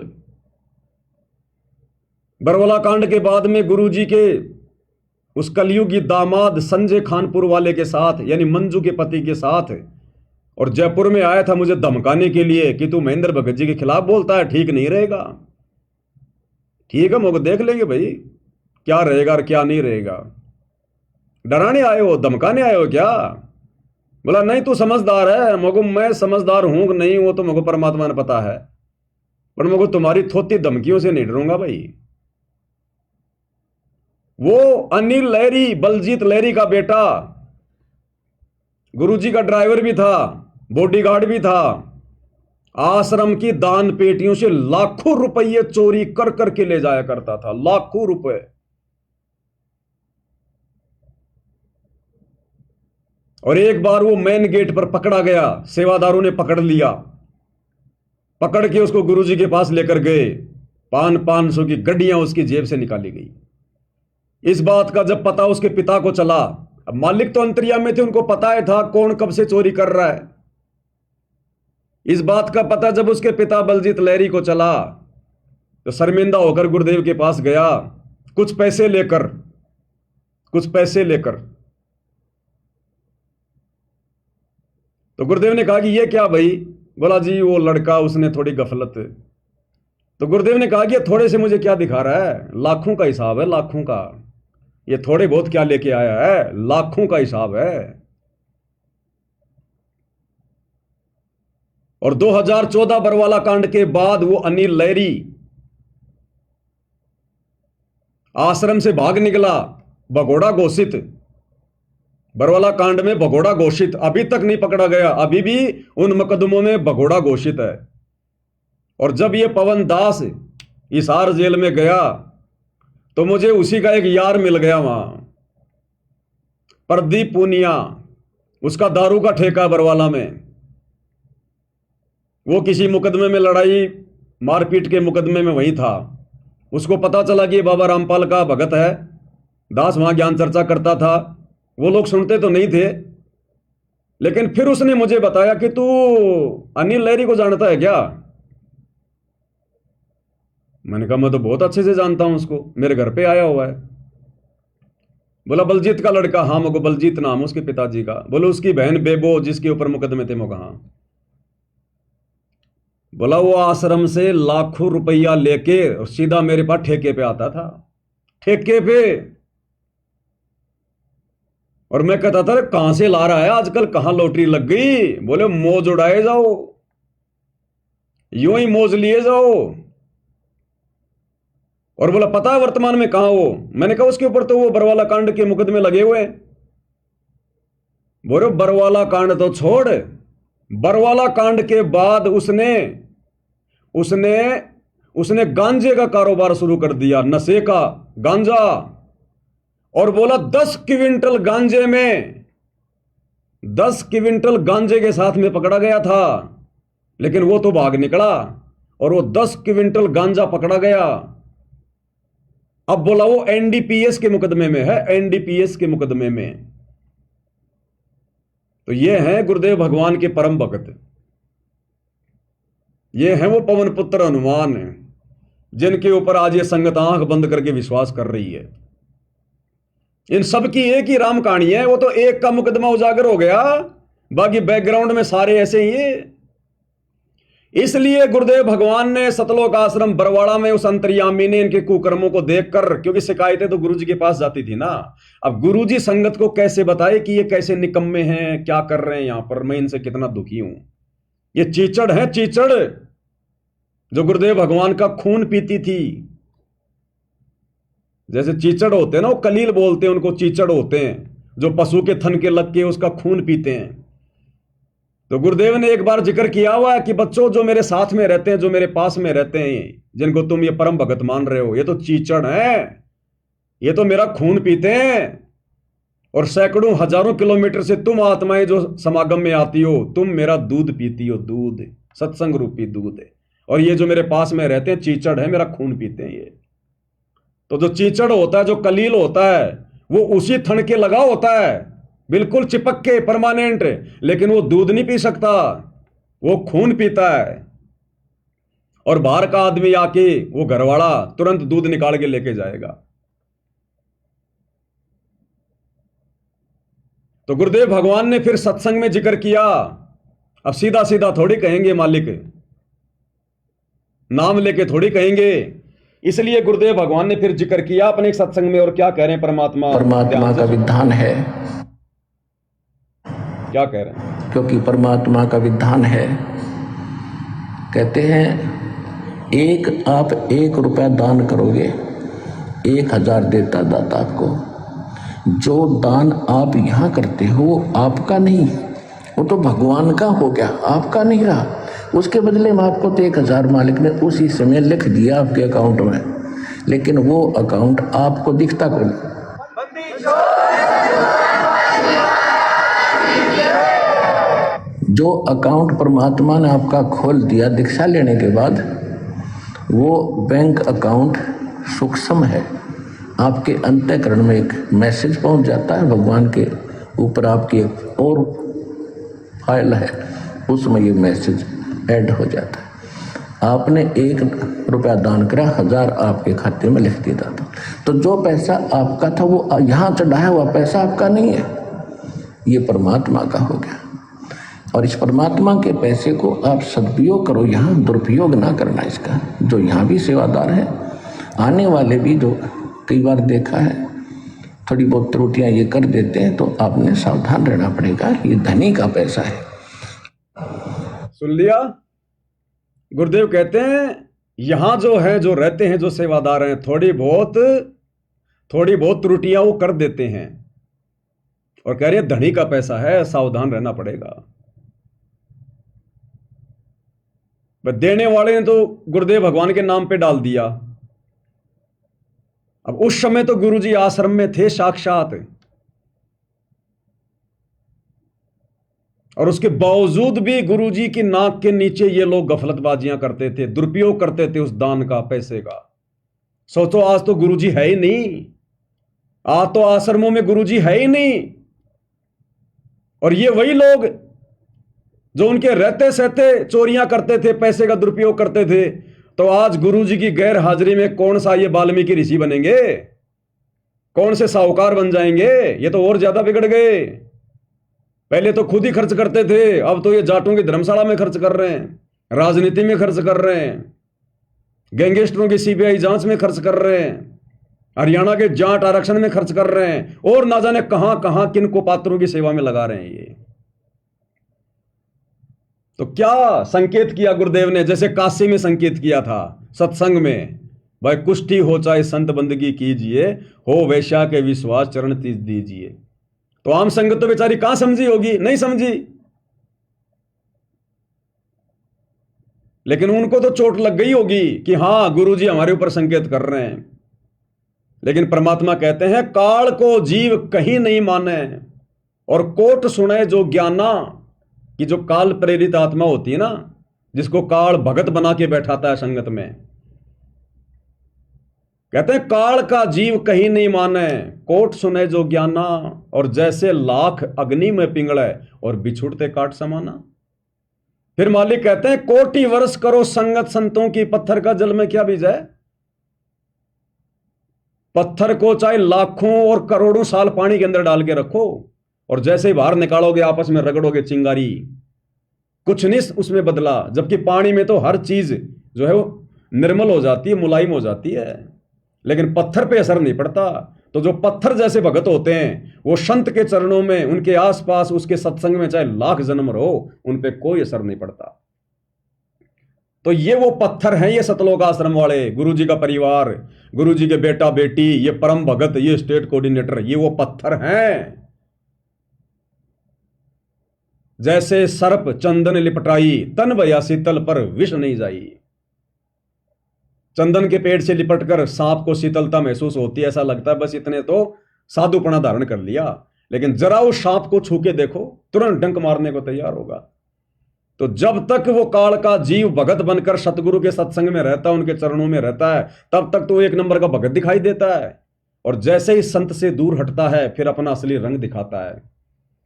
बरवाला कांड के बाद में गुरुजी के उस कलयुगी दामाद संजय खानपुर वाले के साथ, यानी मंजू के पति के साथ, और जयपुर में आया था मुझे धमकाने के लिए कि तू महेंद्र भगत जी के खिलाफ बोलता है, ठीक नहीं रहेगा। ठीक है, मौका देख लेंगे भाई क्या रहेगा और क्या नहीं रहेगा। डराने आए हो, धमकाने आए हो क्या? बोला नहीं तू समझदार है। मगो मैं समझदार हूं कि नहीं वो तो मगो परमात्मा ने पता है, पर मगो तुम्हारी थोती धमकियों से नहीं डरूंगा भाई। वो अनिल लहरी, बलजीत लहरी का बेटा, गुरुजी का ड्राइवर भी था, बॉडीगार्ड भी था, आश्रम की दान पेटियों से लाखों रुपये चोरी कर करके ले जाया करता था, लाखों रुपए। और एक बार वो मेन गेट पर पकड़ा गया, सेवादारों ने पकड़ लिया, पकड़ के उसको गुरुजी के पास लेकर गए, 500 की गड्डियां उसकी जेब से निकाली गई। इस बात का जब पता उसके पिता को चला, अब मालिक तो अंतर्यामी में थे, उनको पता है था कौन कब से चोरी कर रहा है। इस बात का पता जब उसके पिता बलजीत लहरी को चला तो शर्मिंदा होकर गुरुदेव के पास गया, कुछ पैसे लेकर, कुछ पैसे लेकर। तो गुरुदेव ने कहा कि ये क्या भाई? बोला जी वो लड़का, उसने थोड़ी गफलत। तो गुरुदेव ने कहा कि ये थोड़े से मुझे क्या दिखा रहा है? लाखों का हिसाब है, लाखों का। ये थोड़े बहुत क्या लेके आया है? लाखों का हिसाब है। और 2014 बरवाला कांड के बाद वो अनिल लहरी आश्रम से भाग निकला, भगोड़ा घोषित। बरवाला कांड में भगोड़ा घोषित, अभी तक नहीं पकड़ा गया, अभी भी उन मुकदमों में भगोड़ा घोषित है। और जब ये पवन दास हिसार जेल में गया तो मुझे उसी का एक यार मिल गया वहां, प्रदीप पूनिया, उसका दारू का ठेका बरवाला में। वो किसी मुकदमे में, लड़ाई मारपीट के मुकदमे में वही था। उसको पता चला कि बाबा रामपाल का भगत है, दास वहां ज्ञान चर्चा करता था। वो लोग सुनते तो नहीं थे, लेकिन फिर उसने मुझे बताया कि तू अनिल लहरी को जानता है क्या? मैंने कहा मैं तो बहुत अच्छे से जानता हूं उसको, मेरे घर पे आया हुआ है। बोला बलजीत का लड़का, हाँ मगो बलजीत नाम उसके पिताजी का। बोलो उसकी बहन बेबो जिसके ऊपर मुकदमे थे मगो, हाँ। बोला वो आश्रम से लाखों रुपया लेके और सीधा मेरे पास ठेके पे आता था, ठेके पे। और मैं कहता था कहां से ला रहा है आजकल, कहां लॉटरी लग गई? बोले मौज उड़ाए जाओ, यूं ही मौज लिए जाओ। और बोला पता है वर्तमान में कहां वो? मैंने कहा उसके ऊपर तो वो बरवाला कांड के मुकदमे लगे हुए हैं। बोले बरवाला कांड तो छोड़, बरवाला कांड के बाद उसने उसने उसने गांजे का कारोबार शुरू कर दिया, नशे का, गांजा। और बोला 10 क्विंटल गांजे में, 10 क्विंटल गांजे के साथ में पकड़ा गया था, लेकिन वो तो भाग निकला और वो 10 क्विंटल गांजा पकड़ा गया। अब बोला वो एनडीपीएस के मुकदमे में है, एनडीपीएस के मुकदमे में। तो ये हैं गुरुदेव भगवान के परम भक्त, ये हैं वो पवन पुत्र हनुमान, जिनके ऊपर आज ये संगत आंख बंद करके विश्वास कर रही है। इन सब की एक ही राम कहानी है, वो तो एक का मुकदमा उजागर हो गया, बाकी बैकग्राउंड में सारे ऐसे ही है। इसलिए गुरुदेव भगवान ने सतलोक आश्रम बरवाड़ा में उस अंतर्यामी ने इनके कुकर्मों को देखकर, क्योंकि शिकायतें तो गुरुजी के पास जाती थी ना, अब गुरुजी संगत को कैसे बताए कि ये कैसे निकम्मे हैं, क्या कर रहे हैं यहां पर, मैं इनसे कितना दुखी हूं। ये चीचड़ है, चीचड़, जो गुरुदेव भगवान का खून पीती थी। जैसे चीचड़ होते हैं ना, वो कलील बोलते हैं उनको, चीचड़ होते हैं जो पशु के थन के लग के उसका खून पीते हैं। तो गुरुदेव ने एक बार जिक्र किया हुआ है कि बच्चों जो मेरे साथ में रहते हैं, जो मेरे पास में रहते हैं, जिनको तुम ये परम भगत मान रहे हो, ये तो चीचड़ हैं, ये तो मेरा खून पीते हैं। और सैकड़ों हजारों किलोमीटर से तुम आत्माएं जो समागम में आती हो, तुम मेरा दूध पीती हो, दूध, सत्संग रूपी दूध। और ये जो मेरे पास में रहते हैं चीचड़ है, मेरा खून पीते हैं ये। तो जो चीचड़ होता है, जो कलील होता है, वो उसी थन के लगा होता है, बिल्कुल चिपक के, परमानेंट, लेकिन वो दूध नहीं पी सकता, वो खून पीता है। और बाहर का आदमी आके, वो घरवाला तुरंत दूध निकाल के लेके जाएगा। तो गुरुदेव भगवान ने फिर सत्संग में जिक्र किया। अब सीधा सीधा थोड़ी कहेंगे मालिक, नाम लेके थोड़ी कहेंगे। इसलिए गुरुदेव भगवान ने फिर जिक्र किया अपने एक सत्संग में, और क्या कह रहे हैं? परमात्मा का विधान है। क्या कह रहे हैं? क्योंकि परमात्मा का विधान है, कहते हैं आप 1 रुपया दान करोगे, 1000 देता दाता आपको। जो दान आप यहाँ करते हो वो आपका नहीं, वो तो भगवान का हो गया, आपका नहीं रहा। उसके बदले में आपको तो 1000 मालिक ने उसी समय लिख दिया आपके अकाउंट में, लेकिन वो अकाउंट आपको दिखता कौन? जो अकाउंट परमात्मा ने आपका खोल दिया दीक्षा लेने के बाद, वो बैंक अकाउंट सूक्ष्म है। आपके अंतःकरण में एक मैसेज पहुंच जाता है, भगवान के ऊपर आपकी एक और फाइल है, उसमें ये मैसेज ऐड हो जाता है। आपने 1 रुपया दान करा, 1000 आपके खाते में लिख दिया था। तो जो पैसा आपका था वो यहाँ चढ़ाया हुआ पैसा आपका नहीं है, ये परमात्मा का हो गया। और इस परमात्मा के पैसे को आप सदुपयोग करो, यहाँ दुरुपयोग ना करना इसका। जो यहाँ भी सेवादार है, आने वाले भी जो कई बार देखा है थोड़ी बहुत त्रुटियां ये कर देते हैं, तो आपने सावधान रहना पड़ेगा, ये धनी का पैसा है। सुन लिया? गुरुदेव कहते हैं यहां जो है, जो रहते हैं, जो सेवादार हैं, थोड़ी बहुत त्रुटियां वो कर देते हैं, और कह रहे हैं धनी का पैसा है, सावधान रहना पड़ेगा। देने वाले ने तो गुरुदेव भगवान के नाम पे डाल दिया। अब उस समय तो गुरुजी आश्रम में थे साक्षात, और उसके बावजूद भी गुरुजी की नाक के नीचे ये लोग गफलतबाजियां करते थे, दुरुपयोग करते थे उस दान का, पैसे का। सोचो आज तो गुरुजी है ही नहीं, आज तो आश्रमों में गुरुजी है ही नहीं, और ये वही लोग जो उनके रहते सहते चोरियां करते थे, पैसे का दुरुपयोग करते थे। तो आज गुरुजी की गैर हाजिरी में कौन सा ये वाल्मीकि ऋषि बनेंगे? कौन से साहूकार बन जाएंगे? ये तो और ज्यादा बिगड़ गए। पहले तो खुद ही खर्च करते थे, अब तो ये जाटों की धर्मशाला में खर्च कर रहे हैं, राजनीति में खर्च कर रहे हैं, गैंगस्टरों की सीबीआई जांच में खर्च कर रहे हैं, हरियाणा के जाट आरक्षण में खर्च कर रहे हैं, और ना जाने कहां कहां किन को पात्रों की सेवा में लगा रहे हैं ये। तो क्या संकेत किया गुरुदेव ने? जैसे काशी में संकेत किया था सत्संग में, भाई कुष्ठी हो चाहे संत बंदगी कीजिए, हो वैश्या के विश्वास चरण तीज दीजिए। तो आम संगत तो बेचारी कहां समझी होगी? नहीं समझी। लेकिन उनको तो चोट लग गई होगी कि हां गुरुजी हमारे ऊपर संकेत कर रहे हैं। लेकिन परमात्मा कहते हैं काल को जीव कहीं नहीं माने और कोट सुने जो ज्ञाना, कि जो काल प्रेरित आत्मा होती है ना, जिसको काल भगत बना के बैठाता है संगत में, कहते हैं काल का जीव कहीं नहीं माने, कोट सुने जो ज्ञाना, और जैसे लाख अग्नि में पिंगले और बिछुड़ते काट समाना। फिर मालिक कहते हैं कोटि वर्ष करो संगत संतों की, पत्थर का जल में क्या बीजा है? पत्थर को चाहे लाखों और करोड़ों साल पानी के अंदर डाल के रखो, और जैसे ही बाहर निकालोगे आपस में रगड़ोगे चिंगारी, कुछ नहीं उसमें बदला। जबकि पानी में तो हर चीज जो है वो निर्मल हो जाती है, मुलायम हो जाती है, लेकिन पत्थर पे असर नहीं पड़ता। तो जो पत्थर जैसे भगत होते हैं वो संत के चरणों में, उनके आसपास, उसके सत्संग में चाहे लाख जन्म रहो, उन पे कोई असर नहीं पड़ता। तो ये वो पत्थर हैं, ये सतलोक आश्रम वाले, गुरुजी का परिवार, गुरुजी के बेटा बेटी, ये परम भगत, ये स्टेट कोऑर्डिनेटर, ये वो पत्थर हैं। जैसे सर्प चंदन लिपटाई, तन भया शीतल पर विष नहीं जाई। चंदन के पेड़ से लिपटकर सांप को शीतलता महसूस होती है, ऐसा लगता है बस इतने तो साधुपना धारण कर लिया, लेकिन जरा उस सांप को छू के देखो, तुरंत डंक मारने को तैयार होगा। तो जब तक वो काल का जीव भगत बनकर सतगुरु के सत्संग में रहता है, उनके चरणों में रहता है, तब तक तो एक नंबर का भगत दिखाई देता है। और जैसे ही संत से दूर हटता है फिर अपना असली रंग दिखाता है।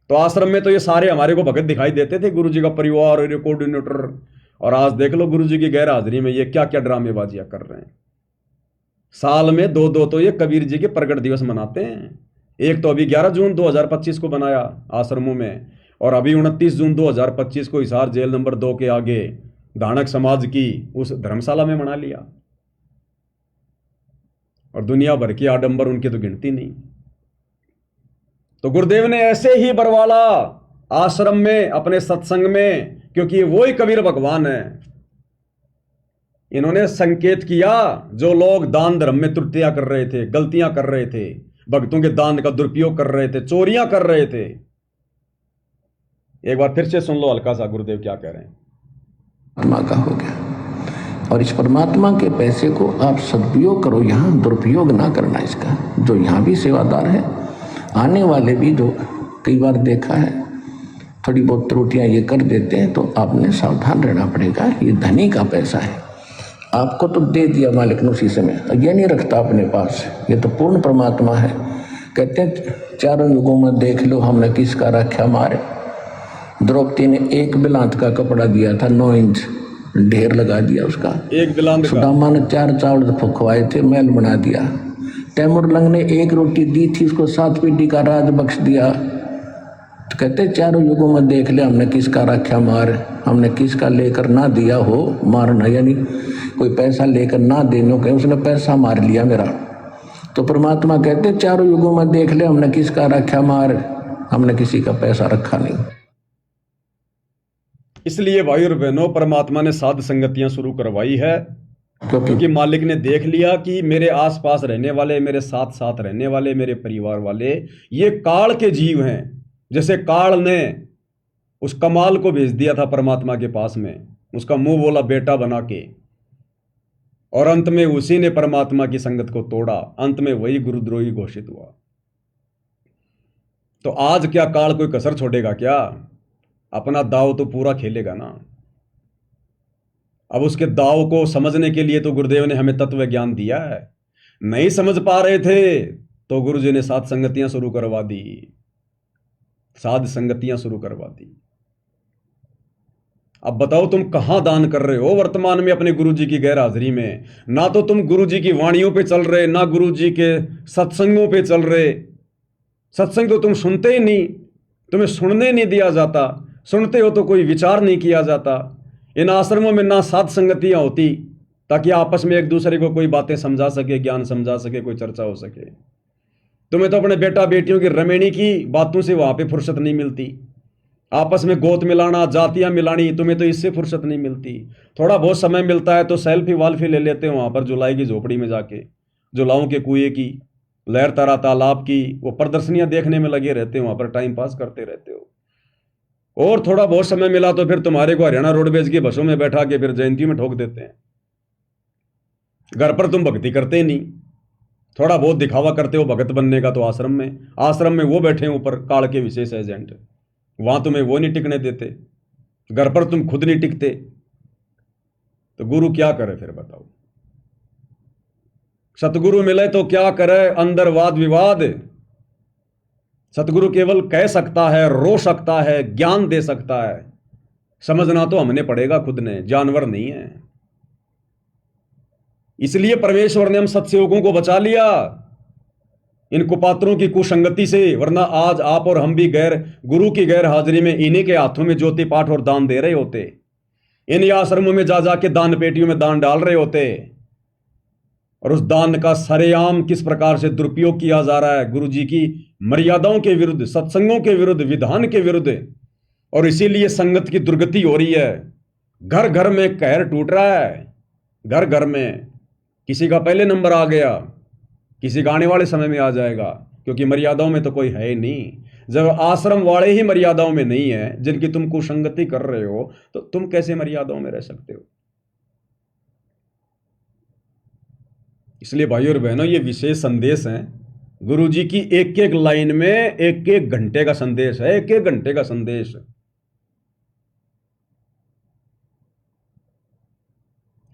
तो आश्रम में तो ये सारे हमारे को भगत दिखाई देते थे, गुरुजी का परिवार और कोऑर्डिनेटर, और आज देख लो गुरुजी की गैर हाजिरी में ये क्या क्या ड्रामेबाजियां कर रहे हैं। साल में दो दो तो ये कबीर जी के प्रगट दिवस मनाते हैं। एक तो अभी 11 जून 2025 को बनाया आश्रमों में, और अभी 29 जून 2025 को हिसार जेल नंबर 2 के आगे धानक समाज की उस धर्मशाला में मना लिया। और दुनिया भर की आडंबर उनकी तो गिनती नहीं। तो गुरुदेव ने ऐसे ही बरवाला आश्रम में, अपने सत्संग में, क्योंकि वो ही कबीर भगवान है, इन्होंने संकेत किया जो लोग दान धर्म में त्रुटियां कर रहे थे, गलतियां कर रहे थे, भक्तों के दान का दुरुपयोग कर रहे थे, चोरियां कर रहे थे। एक बार फिर से सुन लो हल्का सा गुरुदेव क्या कह रहे हैं। परमात्मा का हो गया, और इस परमात्मा के पैसे को आप सदुपयोग करो, यहाँ दुरुपयोग ना करना इसका। जो यहाँ भी सेवादार है, आने वाले भी जो कई बार देखा है थोड़ी बहुत त्रुटियां ये कर देते हैं, तो आपने सावधान रहना पड़ेगा। ये धनी का पैसा है, आपको तो दे दिया मालिक ने उसी समय, ये नहीं रखता अपने पास। ये तो पूर्ण परमात्मा है। कहते हैं चारों युगों में देख लो हमने किसका रक्षा मारे। द्रौपदी ने एक बिलांत का कपड़ा दिया था, 9 इंच ढेर लगा दिया उसका। एक बिलांत सुदामा ने 4 चावल फुकवाए थे, महल बना दिया। तैमूरलंग ने 1 रोटी दी थी, उसको 7 पीढ़ी का राज बख्श दिया। तो कहते चारों युगों में देख ले हमने किसका रक्षा मार, हमने किसका लेकर ना दिया हो मारना, यानी कोई पैसा लेकर ना देने के उसने पैसा मार लिया मेरा। तो परमात्मा कहते चारों युगों में देख ले हमने किसका रक्षा मार, हमने किसी का पैसा रखा नहीं। इसलिए भाई और बहनों, परमात्मा ने साध संगतियां शुरू करवाई है, क्योंकि मालिक ने देख लिया कि मेरे आसपास रहने वाले, मेरे साथ साथ रहने वाले, मेरे परिवार वाले, ये काल के जीव हैं। जैसे काल ने उस कमाल को भेज दिया था परमात्मा के पास में, उसका मुंह बोला बेटा बना के, और अंत में उसी ने परमात्मा की संगत को तोड़ा, अंत में वही गुरुद्रोही घोषित हुआ। तो आज क्या काल कोई कसर छोड़ेगा क्या? अपना दाव तो पूरा खेलेगा ना। अब उसके दाव को समझने के लिए तो गुरुदेव ने हमें तत्व ज्ञान दिया है। नहीं समझ पा रहे थे तो गुरुजी ने साध संगतियां शुरू करवा दी, साध संगतियां शुरू करवा दी। अब बताओ तुम कहाँ दान कर रहे हो वर्तमान में अपने गुरुजी की गैर हाजिरी में? ना तो तुम गुरुजी की वाणियों पे चल रहे, ना गुरुजी के सत्संगों पे चल रहे। सत्संग तो तुम सुनते ही नहीं, तुम्हें सुनने नहीं दिया जाता। सुनते हो तो कोई विचार नहीं किया जाता। इन आश्रमों में ना साध संगतियां होती ताकि आपस में एक दूसरे को कोई बातें समझा सके, ज्ञान समझा सके, कोई चर्चा हो सके। तुम्हें तो अपने बेटा बेटियों की रमेणी की बातों से वहां पे फुर्सत नहीं मिलती। आपस में गोत मिलाना, जातियां मिलानी, तुम्हें तो इससे फुर्सत नहीं मिलती। थोड़ा बहुत समय मिलता है तो सेल्फी वाल्फी ले लेते हो वहां पर जुलाई की झोपड़ी में जाके, जुलाओं के कुएं की, लहर तारा तालाब की, वो प्रदर्शनियां देखने में लगे रहते हो, वहां पर टाइम पास करते रहते हो। और थोड़ा बहुत समय मिला तो फिर तुम्हारे को हरियाणा रोडवेज की बसों में बैठा के फिर जयंती में ठोक देते हैं। घर पर तुम भक्ति करते ही नहीं, थोड़ा बहुत दिखावा करते हो भगत बनने का तो आश्रम में वो बैठे हैं ऊपर काल के विशेष एजेंट, वहां तुम्हें वो नहीं टिकने देते। घर पर तुम खुद नहीं टिकते, तो गुरु क्या करे फिर बताओ? सतगुरु मिले तो क्या करे? अंदर वाद विवाद। सतगुरु केवल कह सकता है, रो सकता है, ज्ञान दे सकता है। समझना तो हमने पड़ेगा खुद ने, जानवर नहीं है। इसलिए परमेश्वर ने हम सत्सेवकों को बचा लिया इन कुपात्रों की कुसंगति से, वरना आज आप और हम भी गैर गुरु की गैर हाजिरी में इन्हीं के हाथों में ज्योति पाठ और दान दे रहे होते। इन आश्रमों में जा जाके दान पेटियों में दान डाल रहे होते, और उस दान का सरेआम किस प्रकार से दुरुपयोग किया जा रहा है गुरु जी की मर्यादाओं के विरुद्ध, सत्संगों के विरुद्ध, विधान के विरुद्ध। और इसीलिए संगत की दुर्गति हो रही है। घर घर में कहर टूट रहा है। घर घर में किसी का पहले नंबर आ गया, किसी का आने वाले समय में आ जाएगा, क्योंकि मर्यादाओं में तो कोई है ही नहीं। जब आश्रम वाले ही मर्यादाओं में नहीं है, जिनकी तुम कुसंगति कर रहे हो, तो तुम कैसे मर्यादाओं में रह सकते हो? इसलिए भाइयों और बहनों, ये विशेष संदेश है गुरु जी की। एक एक लाइन में एक एक घंटे का संदेश है, एक एक घंटे का संदेश।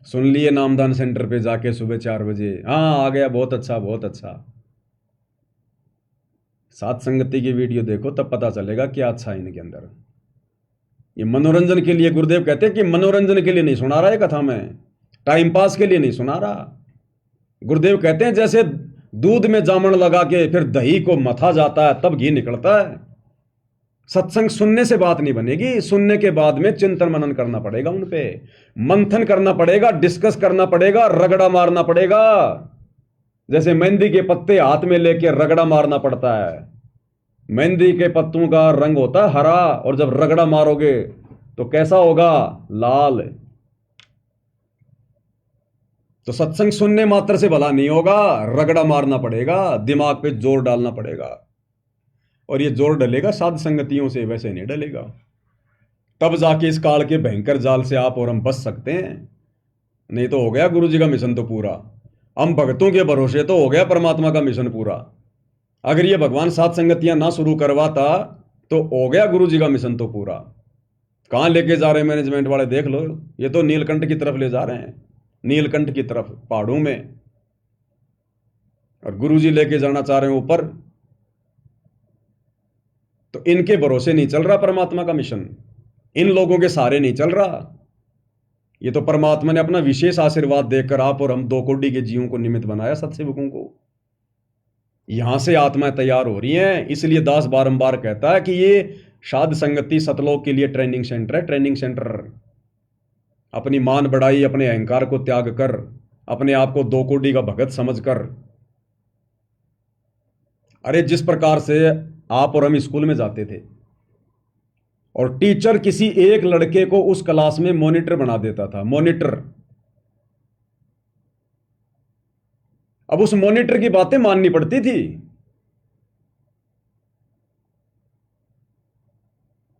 सुन लिए नामदान सेंटर पे जाके सुबह 4 बजे, हाँ आ गया, बहुत अच्छा बहुत अच्छा। सात संगति की वीडियो देखो तब पता चलेगा क्या अच्छा है इनके अंदर। ये मनोरंजन के लिए, गुरुदेव कहते हैं कि मनोरंजन के लिए नहीं सुना रहा है कथा में, टाइम पास के लिए नहीं सुना रहा। गुरुदेव कहते हैं जैसे दूध में जामन लगा के फिर दही को मथा जाता है तब घी निकलता है। सत्संग सुनने से बात नहीं बनेगी, सुनने के बाद में चिंतन मनन करना पड़ेगा, उन पे मंथन करना पड़ेगा, डिस्कस करना पड़ेगा, रगड़ा मारना पड़ेगा। जैसे मेहंदी के पत्ते हाथ में लेके रगड़ा मारना पड़ता है। मेहंदी के पत्तों का रंग होता है हरा, और जब रगड़ा मारोगे तो कैसा होगा? लाल। तो सत्संग सुनने मात्र से भला नहीं होगा, रगड़ा मारना पड़ेगा, दिमाग पे जोर डालना पड़ेगा। और ये जोर डलेगा साध संगतियों से, वैसे नहीं डलेगा। तब जाके इस काल के भयंकर जाल से आप और हम बच सकते हैं। नहीं तो हो गया गुरु जी का मिशन तो पूरा, हम भक्तों के भरोसे तो हो गया परमात्मा का मिशन पूरा। अगर ये भगवान साध संगतियां ना शुरू करवाता तो हो गया गुरु जी का मिशन तो पूरा। कहाँ लेके जा रहे हैं मैनेजमेंट वाले, देख लो, ये तो नीलकंठ की तरफ ले जा रहे हैं, नीलकंठ की तरफ, पहाड़ों में। और गुरु जी लेके जाना चाह रहे हैं ऊपर। तो इनके भरोसे नहीं चल रहा परमात्मा का मिशन, इन लोगों के सहारे नहीं चल रहा। ये तो परमात्मा ने अपना विशेष आशीर्वाद देकर आप और हम 2 कोटि के जीवों को निमित्त बनाया, सत्सेवकों को। यहां से आत्माएं तैयार हो रही हैं। इसलिए दास बारंबार कहता है कि ये साध संगति सतलोक के लिए ट्रेनिंग सेंटर है, ट्रेनिंग सेंटर। अपनी मान बढ़ाई, अपने अहंकार को त्याग कर, अपने आप को 2 कोटि का भगत समझकर। अरे जिस प्रकार से आप और हम स्कूल में जाते थे और टीचर किसी एक लड़के को उस क्लास में मॉनिटर बना देता था, मॉनिटर। अब उस मॉनिटर की बातें माननी पड़ती थी।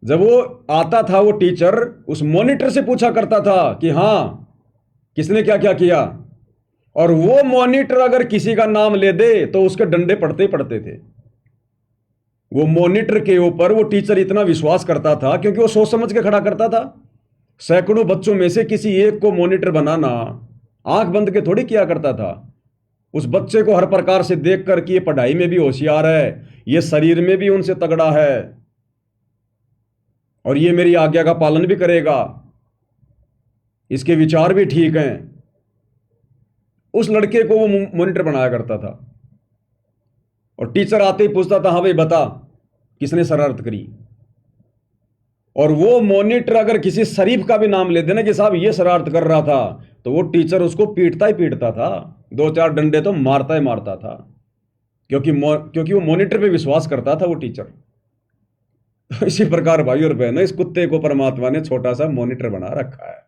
जब वो आता था वो टीचर, उस मॉनिटर से पूछा करता था कि हां किसने क्या क्या किया, और वो मॉनिटर अगर किसी का नाम ले दे तो उसके डंडे पड़ते ही पड़ते थे। वो मॉनिटर के ऊपर वो टीचर इतना विश्वास करता था क्योंकि वो सोच समझ के खड़ा करता था। सैकड़ों बच्चों में से किसी एक को मॉनिटर बनाना आंख बंद के थोड़ी किया करता था। उस बच्चे को हर प्रकार से देखकर कि ये पढ़ाई में भी होशियार है, ये शरीर में भी उनसे तगड़ा है, और ये मेरी आज्ञा का पालन भी करेगा, इसके विचार भी ठीक हैं। उस लड़के को वो मॉनिटर बनाया करता था और टीचर आते ही पूछता था, हाँ भाई बता किसने शरारत करी। और वो मॉनिटर अगर किसी शरीफ का भी नाम ले देना कि साहब ये शरारत कर रहा था, तो वो टीचर उसको पीटता ही पीटता था, 2-4 डंडे तो मारता ही मारता था, क्योंकि वो मॉनिटर पे विश्वास करता था वो टीचर। तो इसी प्रकार भाई और बहनों, इस कुत्ते को परमात्मा ने छोटा सा मॉनिटर बना रखा है।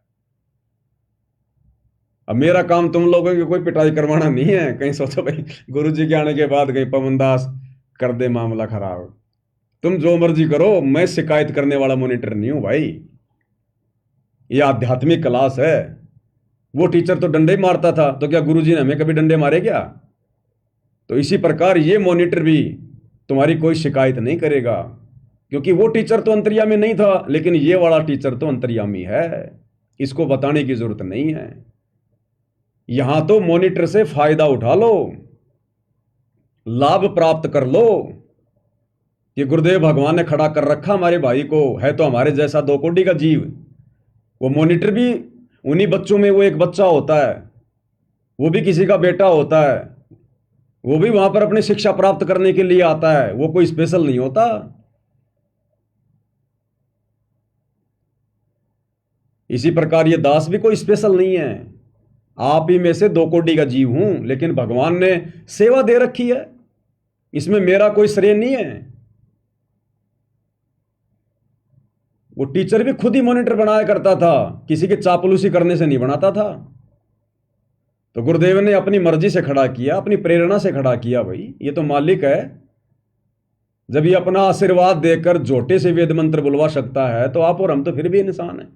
अब मेरा काम तुम लोगों की कोई पिटाई करवाना नहीं है, कहीं सोचो भाई गुरु जी के आने के बाद कहीं पवन दास कर दे मामला खराब। तुम जो मर्जी करो, मैं शिकायत करने वाला मॉनिटर नहीं हूं भाई। ये आध्यात्मिक क्लास है। वो टीचर तो डंडे ही मारता था, तो क्या गुरु जी ने हमें कभी डंडे मारे क्या? तो इसी प्रकार ये मॉनिटर भी तुम्हारी कोई शिकायत नहीं करेगा, क्योंकि वो टीचर तो अंतर्यामी नहीं था, लेकिन ये वाला टीचर तो अंतर्यामी है। इसको बताने की जरूरत नहीं है। यहां तो मॉनिटर से फायदा उठा लो, लाभ प्राप्त कर लो कि गुरुदेव भगवान ने खड़ा कर रखा हमारे भाई को, है तो हमारे जैसा 2 कोटि का जीव। वो मॉनिटर भी उन्हीं बच्चों में वो एक बच्चा होता है, वो भी किसी का बेटा होता है, वो भी वहां पर अपनी शिक्षा प्राप्त करने के लिए आता है, वो कोई स्पेशल नहीं होता। इसी प्रकार ये दास भी कोई स्पेशल नहीं है। आप ही में से 2 कोटि का जीव हूं, लेकिन भगवान ने सेवा दे रखी है, इसमें मेरा कोई श्रेय नहीं है। वो टीचर भी खुद ही मॉनिटर बनाया करता था, किसी के चापलूसी करने से नहीं बनाता था। तो गुरुदेव ने अपनी मर्जी से खड़ा किया, अपनी प्रेरणा से खड़ा किया। भाई ये तो मालिक है, जब ये अपना आशीर्वाद देकर झोटे से वेद मंत्र बुलवा सकता है, तो आप और हम तो फिर भी इंसान हैं।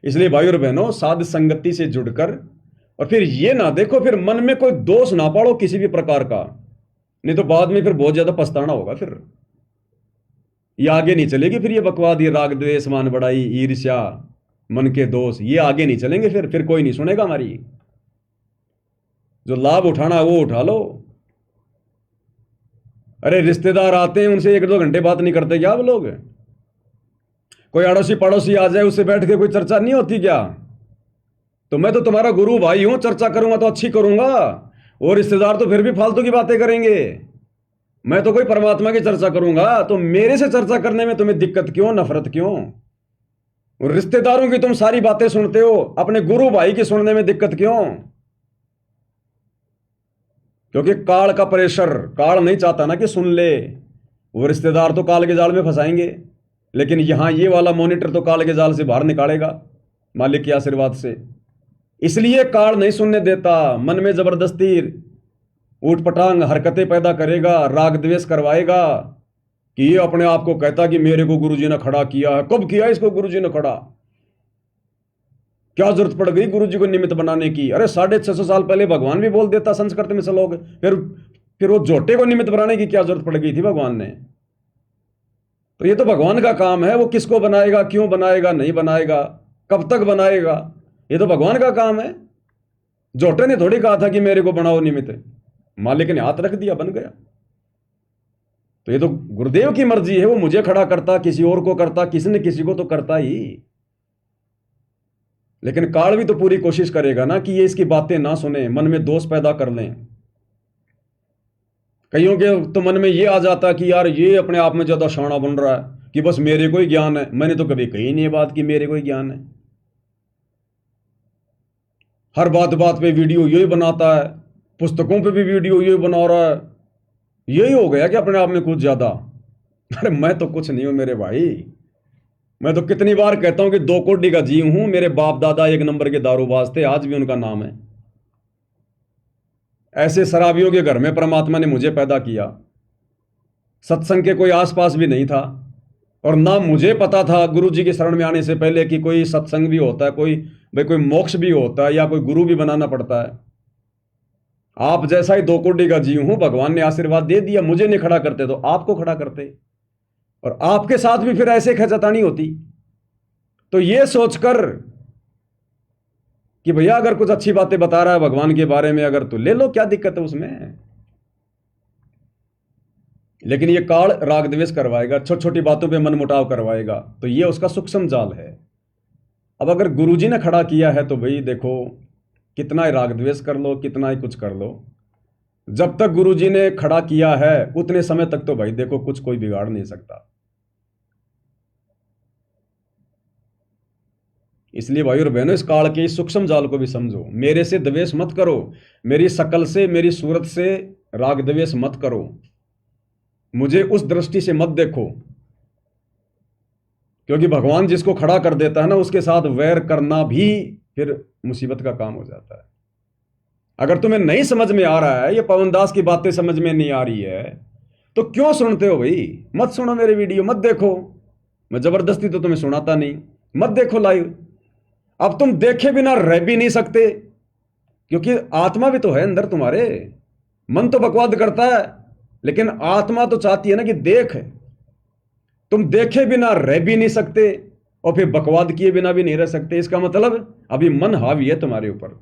इसलिए भाई और बहनों, साध संगति से जुड़कर, और फिर ये ना देखो, फिर मन में कोई दोष ना पाड़ो किसी भी प्रकार का, नहीं तो बाद में फिर बहुत ज्यादा पछताना होगा। फिर ये आगे नहीं चलेगी। फिर ये बकवाद, ये राग द्वेष मान बढ़ाई, ईर्ष्या, मन के दोष, ये आगे नहीं चलेंगे। फिर कोई नहीं सुनेगा हमारी। जो लाभ उठाना है वो उठा लो। अरे रिश्तेदार आते हैं, उनसे 1-2 घंटे बात नहीं करते क्या वो लोग? कोई अड़ोसी पड़ोसी आ जाए, उससे बैठ के कोई चर्चा नहीं होती क्या? तो मैं तो तुम्हारा गुरु भाई हूं, चर्चा करूंगा तो अच्छी करूंगा, और रिश्तेदार तो फिर भी फालतू की बातें करेंगे। मैं तो कोई परमात्मा की चर्चा करूंगा, तो मेरे से चर्चा करने में तुम्हें दिक्कत क्यों, नफरत क्यों? और रिश्तेदारों की तुम सारी बातें सुनते हो, अपने गुरु भाई की सुनने में दिक्कत क्यों? क्योंकि काल का प्रेशर, काल नहीं चाहता ना कि सुन ले। वो रिश्तेदार तो काल के जाल में फंसाएंगे, लेकिन यहां ये वाला मॉनिटर तो काल के जाल से बाहर निकालेगा मालिक के आशीर्वाद से। इसलिए काल नहीं सुनने देता, मन में जबरदस्ती ऊटपटांग हरकतें पैदा करेगा, राग द्वेष करवाएगा कि ये अपने आप को कहता कि मेरे को गुरुजी ने खड़ा किया है। कब किया इसको गुरुजी ने खड़ा? क्या जरूरत पड़ गई गुरुजी को निमित्त बनाने की? अरे 650 साल पहले भगवान भी बोल देता संस्कृत में से लोग, फिर वो जोटे को निमित्त बनाने की क्या जरूरत पड़ गई थी भगवान ने? तो ये तो भगवान का काम है, वो किसको बनाएगा, क्यों बनाएगा, नहीं बनाएगा, कब तक बनाएगा, ये तो भगवान का काम है। जोटे ने थोड़ी कहा था कि मेरे को बनाओ निमित्त, मालिक ने हाथ रख दिया, बन गया। तो ये तो गुरुदेव की मर्जी है, वो मुझे खड़ा करता, किसी और को करता, किसी न किसी को तो करता ही। लेकिन काल भी तो पूरी कोशिश करेगा ना कि ये इसकी बातें ना सुने, मन में दोष पैदा कर लें। कईयों के तो मन में ये आ जाता कि यार ये अपने आप में ज्यादा शाना बन रहा है कि बस मेरे को ही ज्ञान है। मैंने तो कभी कही नहीं ये बात कि मेरे को ही ज्ञान है। हर बात बात पे वीडियो यही बनाता है, पुस्तकों पे भी वीडियो यही बना रहा है। यही हो गया कि अपने आप में कुछ ज्यादा। अरे मैं तो कुछ नहीं हूं मेरे भाई। मैं तो कितनी बार कहता हूं कि 2 कोटि का जीव हूं। मेरे बाप दादा 1 नंबर के दारूबाज थे, आज भी उनका नाम है। ऐसे शराबियों के घर में परमात्मा ने मुझे पैदा किया। सत्संग के कोई आसपास भी नहीं था, और ना मुझे पता था गुरु जी की शरण में आने से पहले कि कोई सत्संग भी होता है, कोई मोक्ष भी होता है, या कोई गुरु भी बनाना पड़ता है। आप जैसा ही 2 कोटि का जीव हूं, भगवान ने आशीर्वाद दे दिया। मुझे नहीं खड़ा करते तो आपको खड़ा करते, और आपके साथ भी फिर ऐसे खचातानी होती। तो ये सोचकर कि भैया अगर कुछ अच्छी बातें बता रहा है भगवान के बारे में, अगर तो ले लो, क्या दिक्कत है उसमें। लेकिन ये काल राग द्वेष करवाएगा, छोटी छोटी बातों पे मन मुटाव करवाएगा, तो ये उसका सूक्ष्म जाल है। अब अगर गुरुजी ने खड़ा किया है तो भाई देखो, कितना ही राग द्वेष कर लो, कितना ही कुछ कर लो, जब तक गुरुजी ने खड़ा किया है उतने समय तक तो भाई देखो कुछ कोई बिगाड़ नहीं सकता। इसलिए भाई और बहनों, इस काल के इस सूक्ष्म जाल को भी समझो। मेरे से द्वेष मत करो, मेरी शकल से, मेरी सूरत से राग द्वेष मत करो, मुझे उस दृष्टि से मत देखो, क्योंकि भगवान जिसको खड़ा कर देता है ना, उसके साथ वैर करना भी फिर मुसीबत का काम हो जाता है। अगर तुम्हें नहीं समझ में आ रहा है, ये पवन दास की बातें समझ में नहीं आ रही है, तो क्यों सुनते हो भाई? मत सुनो मेरे वीडियो, मत देखो। मैं जबरदस्ती तो तुम्हें सुनाता नहीं, मत देखो लाइव। अब तुम देखे बिना रह भी नहीं सकते, क्योंकि आत्मा भी तो है अंदर तुम्हारे। मन तो बकवाद करता है, लेकिन आत्मा तो चाहती है ना कि देख। तुम देखे बिना रह भी नहीं सकते और फिर बकवाद किए बिना भी नहीं रह सकते। इसका मतलब अभी मन हावी है तुम्हारे ऊपर,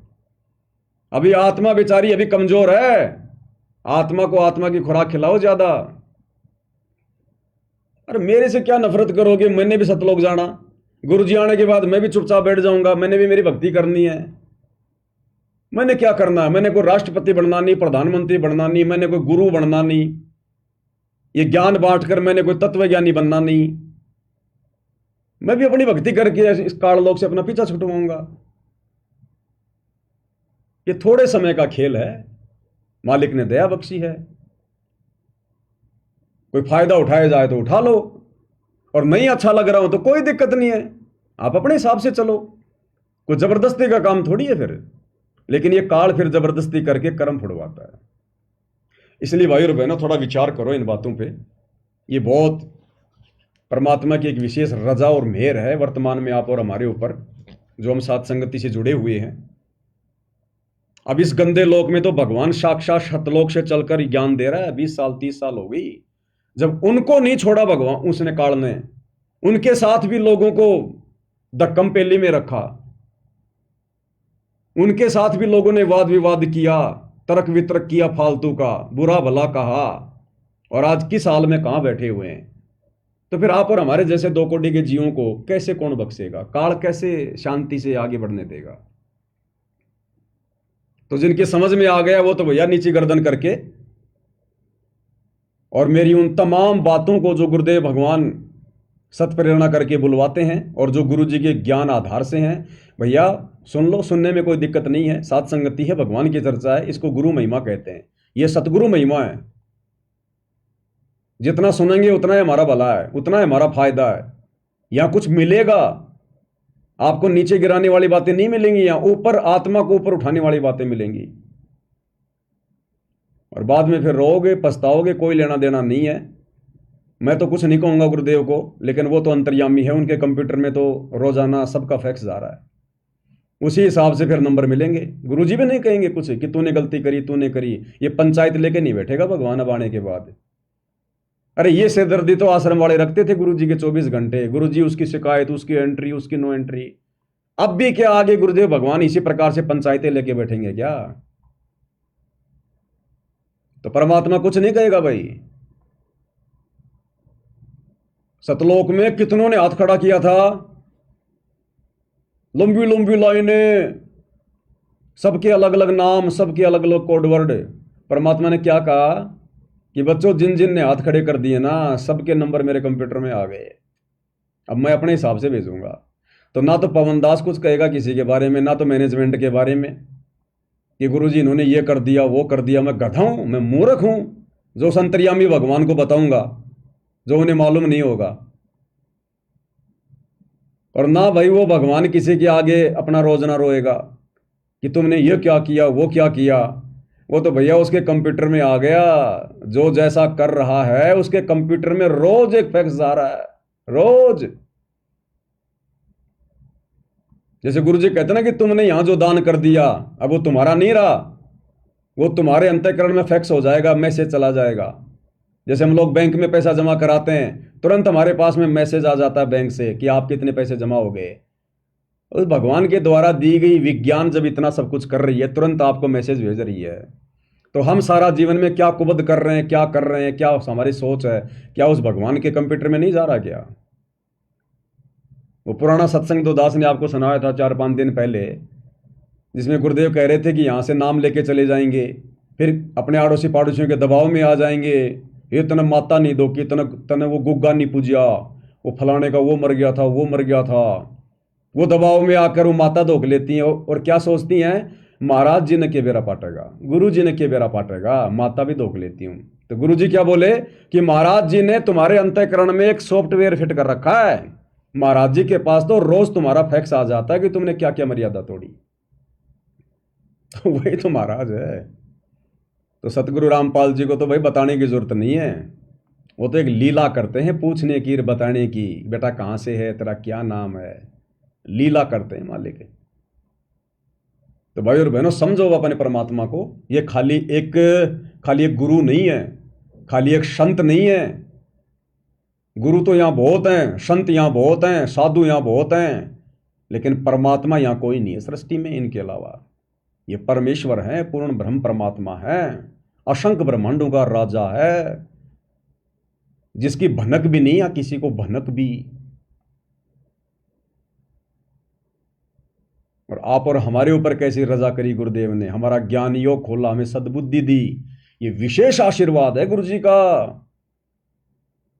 अभी आत्मा बेचारी अभी कमजोर है। आत्मा को आत्मा की खुराक खिलाओ ज्यादा। अरे मेरे से क्या नफरत करोगे? मैंने भी सतलोक जाना, गुरुजी आने के बाद मैं भी चुपचाप बैठ जाऊंगा। मैंने भी मेरी भक्ति करनी है। मैंने क्या करना है? मैंने कोई राष्ट्रपति बनना नहीं, प्रधानमंत्री बनना नहीं, मैंने कोई गुरु बनना नहीं, ये ज्ञान बांटकर मैंने कोई तत्वज्ञानी बनना नहीं। मैं भी अपनी भक्ति करके इस काललोक से अपना पीछा छुटवाऊंगा। ये थोड़े समय का खेल है, मालिक ने दया बख्शी है। कोई फायदा उठाया जाए तो उठा लो, और नहीं अच्छा लग रहा हो तो कोई दिक्कत नहीं है, आप अपने हिसाब से चलो। कोई जबरदस्ती का काम थोड़ी है फिर। लेकिन ये काल फिर जबरदस्ती करके कर्म फुड़वाता है। इसलिए भाई और बहनों, थोड़ा विचार करो इन बातों पे। ये बहुत परमात्मा की एक विशेष रजा और मेहर है वर्तमान में आप और हमारे ऊपर, जो हम साथ संगति से जुड़े हुए हैं। अब इस गंदे लोक में तो भगवान साक्षात सतलोक से चलकर ज्ञान दे रहा है। 20 साल 30 साल हो गई जब उनको नहीं छोड़ा भगवान, उसने काल ने, उनके साथ भी लोगों को धक्कम पेली में रखा, उनके साथ भी लोगों ने वाद विवाद किया, तर्क वितर्क किया, फालतू का बुरा भला कहा, और आज किस हाल में कहां बैठे हुए हैं। तो फिर आप और हमारे जैसे 2 कोटि के जीवों को कैसे कौन बख्शेगा? काल कैसे शांति से आगे बढ़ने देगा? तो जिनकी समझ में आ गया वो तो भैया नीची गर्दन करके, और मेरी उन तमाम बातों को जो गुरुदेव भगवान सत्प्रेरणा करके बुलवाते हैं और जो गुरु जी के ज्ञान आधार से हैं, भैया सुन लो, सुनने में कोई दिक्कत नहीं है। सात संगति है, भगवान की चर्चा है, इसको गुरु महिमा कहते हैं। यह सतगुरु महिमा है। जितना सुनेंगे उतना ही हमारा भला है, उतना ही हमारा फायदा है। यहां कुछ मिलेगा आपको, नीचे गिराने वाली बातें नहीं मिलेंगी, यहां ऊपर आत्मा को ऊपर उठाने वाली बातें मिलेंगी। और बाद में फिर रोओगे, पछताओगे, कोई लेना देना नहीं है। मैं तो कुछ नहीं कहूंगा गुरुदेव को, लेकिन वो तो अंतर्यामी है, उनके कंप्यूटर में तो रोजाना सबका फैक्स जा रहा है, उसी हिसाब से फिर नंबर मिलेंगे। गुरुजी भी नहीं कहेंगे कुछ कि तूने गलती करी, तूने करी। ये पंचायत लेके नहीं बैठेगा भगवान अब आने के बाद। अरे ये सिरदर्दी तो आश्रम वाले रखते थे गुरुजी के 24 घंटे। गुरुजी उसकी शिकायत, उसकी एंट्री, उसकी नो एंट्री। अब भी क्या आगे गुरुदेव भगवान इसी प्रकार से पंचायतें लेके बैठेंगे क्या? तो परमात्मा कुछ नहीं कहेगा भाई। सतलोक में कितनों ने हाथ खड़ा किया था, लंबी लंबी लाइनें, सबके अलग अलग नाम, सबके अलग अलग कोडवर्ड। परमात्मा ने क्या कहा कि बच्चों, जिन जिन ने हाथ खड़े कर दिए ना, सबके नंबर मेरे कंप्यूटर में आ गए। अब मैं अपने हिसाब से भेजूंगा। तो ना तो पवन दास कुछ कहेगा किसी के बारे में, ना तो मैनेजमेंट के बारे में कि गुरुजी इन्होंने ये कर दिया, वो कर दिया। मैं गधा हूं, मैं मूर्ख हूं जो उस अंतर्यामी भगवान को बताऊंगा जो उन्हें मालूम नहीं होगा। और ना भाई वो भगवान किसी के आगे अपना रोज ना रोएगा कि तुमने ये क्या किया, वो क्या किया। वो तो भैया उसके कंप्यूटर में आ गया, जो जैसा कर रहा है उसके कंप्यूटर में रोज एक फैक्स आ रहा है, रोज। जैसे गुरुजी कहते ना कि तुमने यहां जो दान कर दिया, अब वो तुम्हारा नहीं रहा, वो तुम्हारे अंतःकरण में फैक्स हो जाएगा, मैसेज चला जाएगा। जैसे हम लोग बैंक में पैसा जमा कराते हैं, तुरंत हमारे पास में मैसेज आ जाता है बैंक से कि आपके इतने पैसे जमा हो गए। उस भगवान के द्वारा दी गई विज्ञान जब इतना सब कुछ कर रही है, तुरंत आपको मैसेज भेज रही है। तो हम सारा जीवन में क्या कुबद कर रहे हैं, क्या कर रहे हैं, क्या हमारी सोच है, क्या उस भगवान के कंप्यूटर में नहीं जा रहा क्या? वो पुराना सत्संग तो दास ने आपको सुनाया था 4-5 दिन पहले, जिसमें गुरुदेव कह रहे थे कि यहाँ से नाम लेके चले जाएंगे, फिर अपने आड़ोसी पड़ोसियों के दबाव में आ जाएंगे। ये तने माता नहीं दो कि तने तने वो गुग्गा नहीं पूजिया, वो फलाने का वो मर गया था, वो मर गया था। वो दबाव में आकर वो माता धोख लेती हैं और क्या सोचती हैं, महाराज जी ने के बेरा पाटेगा, गुरु जी ने के बेरा पाटेगा, माता भी धोख लेती हूँ। तो गुरु जी क्या बोले कि महाराज जी ने तुम्हारे अंतःकरण में एक सॉफ्टवेयर फिट कर रखा है। महाराज जी के पास तो रोज तुम्हारा फैक्स आ जाता है कि तुमने क्या क्या मर्यादा तोड़ी। तो वही तो महाराज है। तो सतगुरु रामपाल जी को तो भाई बताने की जरूरत नहीं है, वो तो एक लीला करते हैं पूछने की, बताने की, बेटा कहाँ से है, तेरा क्या नाम है, लीला करते हैं मालिक। तो भाई और बहनों समझो अपने परमात्मा को, ये खाली एक गुरु नहीं है, खाली एक संत नहीं है। गुरु तो यहाँ बहुत हैं, संत यहाँ बहुत हैं, साधु यहाँ बहुत हैं, लेकिन परमात्मा यहाँ कोई नहीं है सृष्टि में इनके अलावा। ये परमेश्वर है, पूर्ण ब्रह्म परमात्मा है, असंख्य ब्रह्मांडों का राजा है, जिसकी भनक भी नहीं या किसी को भनक भी। और आप और हमारे ऊपर कैसी रजा करी गुरुदेव ने, हमारा ज्ञान योग खोला, हमें सद्बुद्धि दी। ये विशेष आशीर्वाद है गुरु जी का।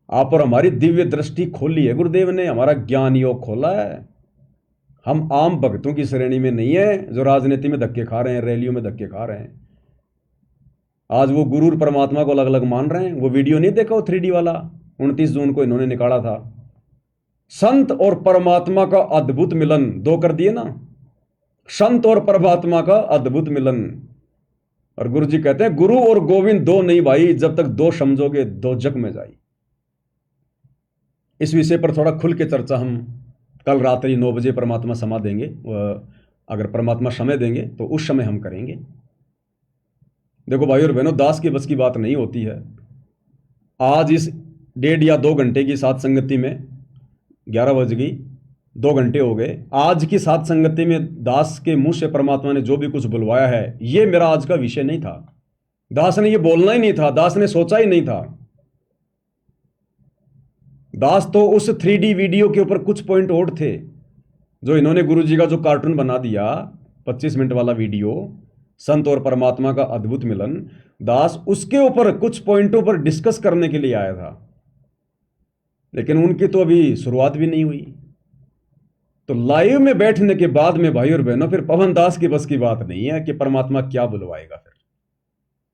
आप और हमारी दिव्य दृष्टि खोली है गुरुदेव ने, हमारा ज्ञान योग खोला है। हम आम भक्तों की श्रेणी में नहीं है जो राजनीति में धक्के खा रहे हैं, रैलियों में धक्के खा रहे हैं। आज वो गुरु और परमात्मा को अलग अलग मान रहे हैं। वो वीडियो नहीं देखा वो 3D वाला, 29 जून को इन्होंने निकाला था, संत और परमात्मा का अद्भुत मिलन। 2 कर दिए ना, संत और परमात्मा का अद्भुत मिलन। और गुरु जी कहते हैं गुरु और गोविंद 2 नहीं भाई, जब तक 2 समझोगे 2 जग में जाई। इस विषय पर थोड़ा खुल के चर्चा हम कल रात्रि 9 बजे परमात्मा समा देंगे, अगर परमात्मा समय देंगे तो उस समय हम करेंगे। देखो भाई और बहनों, दास की बस की बात नहीं होती है। आज इस 1.5 या 2 घंटे की साथ संगति में 11 बज गई, 2 घंटे हो गए। आज की साथ संगति में दास के मुंह से परमात्मा ने जो भी कुछ बुलवाया है, ये मेरा आज का विषय नहीं था। दास ने ये बोलना ही नहीं था, दास ने सोचा ही नहीं था। दास तो उस 3D वीडियो के ऊपर कुछ पॉइंट और थे जो इन्होंने गुरु जी का जो कार्टून बना दिया 25 मिनट वाला वीडियो, संत और परमात्मा का अद्भुत मिलन, दास उसके ऊपर कुछ पॉइंटों पर डिस्कस करने के लिए आया था, लेकिन उनकी तो अभी शुरुआत भी नहीं हुई। तो लाइव में बैठने के बाद में भाई और बहनों, फिर पवन दास की बस की बात नहीं है कि परमात्मा क्या बुलवाएगा,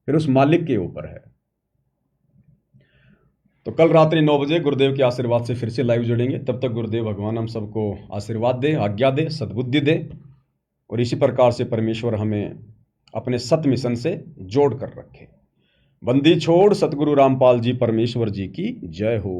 फिर उस मालिक के ऊपर है। तो कल रात्रि 9 बजे गुरुदेव के आशीर्वाद से फिर से लाइव जुड़ेंगे। तब तक गुरुदेव भगवान हम सबको आशीर्वाद दे, आज्ञा दे, सद्बुद्धि दे, और इसी प्रकार से परमेश्वर हमें अपने सत मिशन से जोड़ कर रखे। बंदी छोड़ सतगुरु रामपाल जी परमेश्वर जी की जय हो।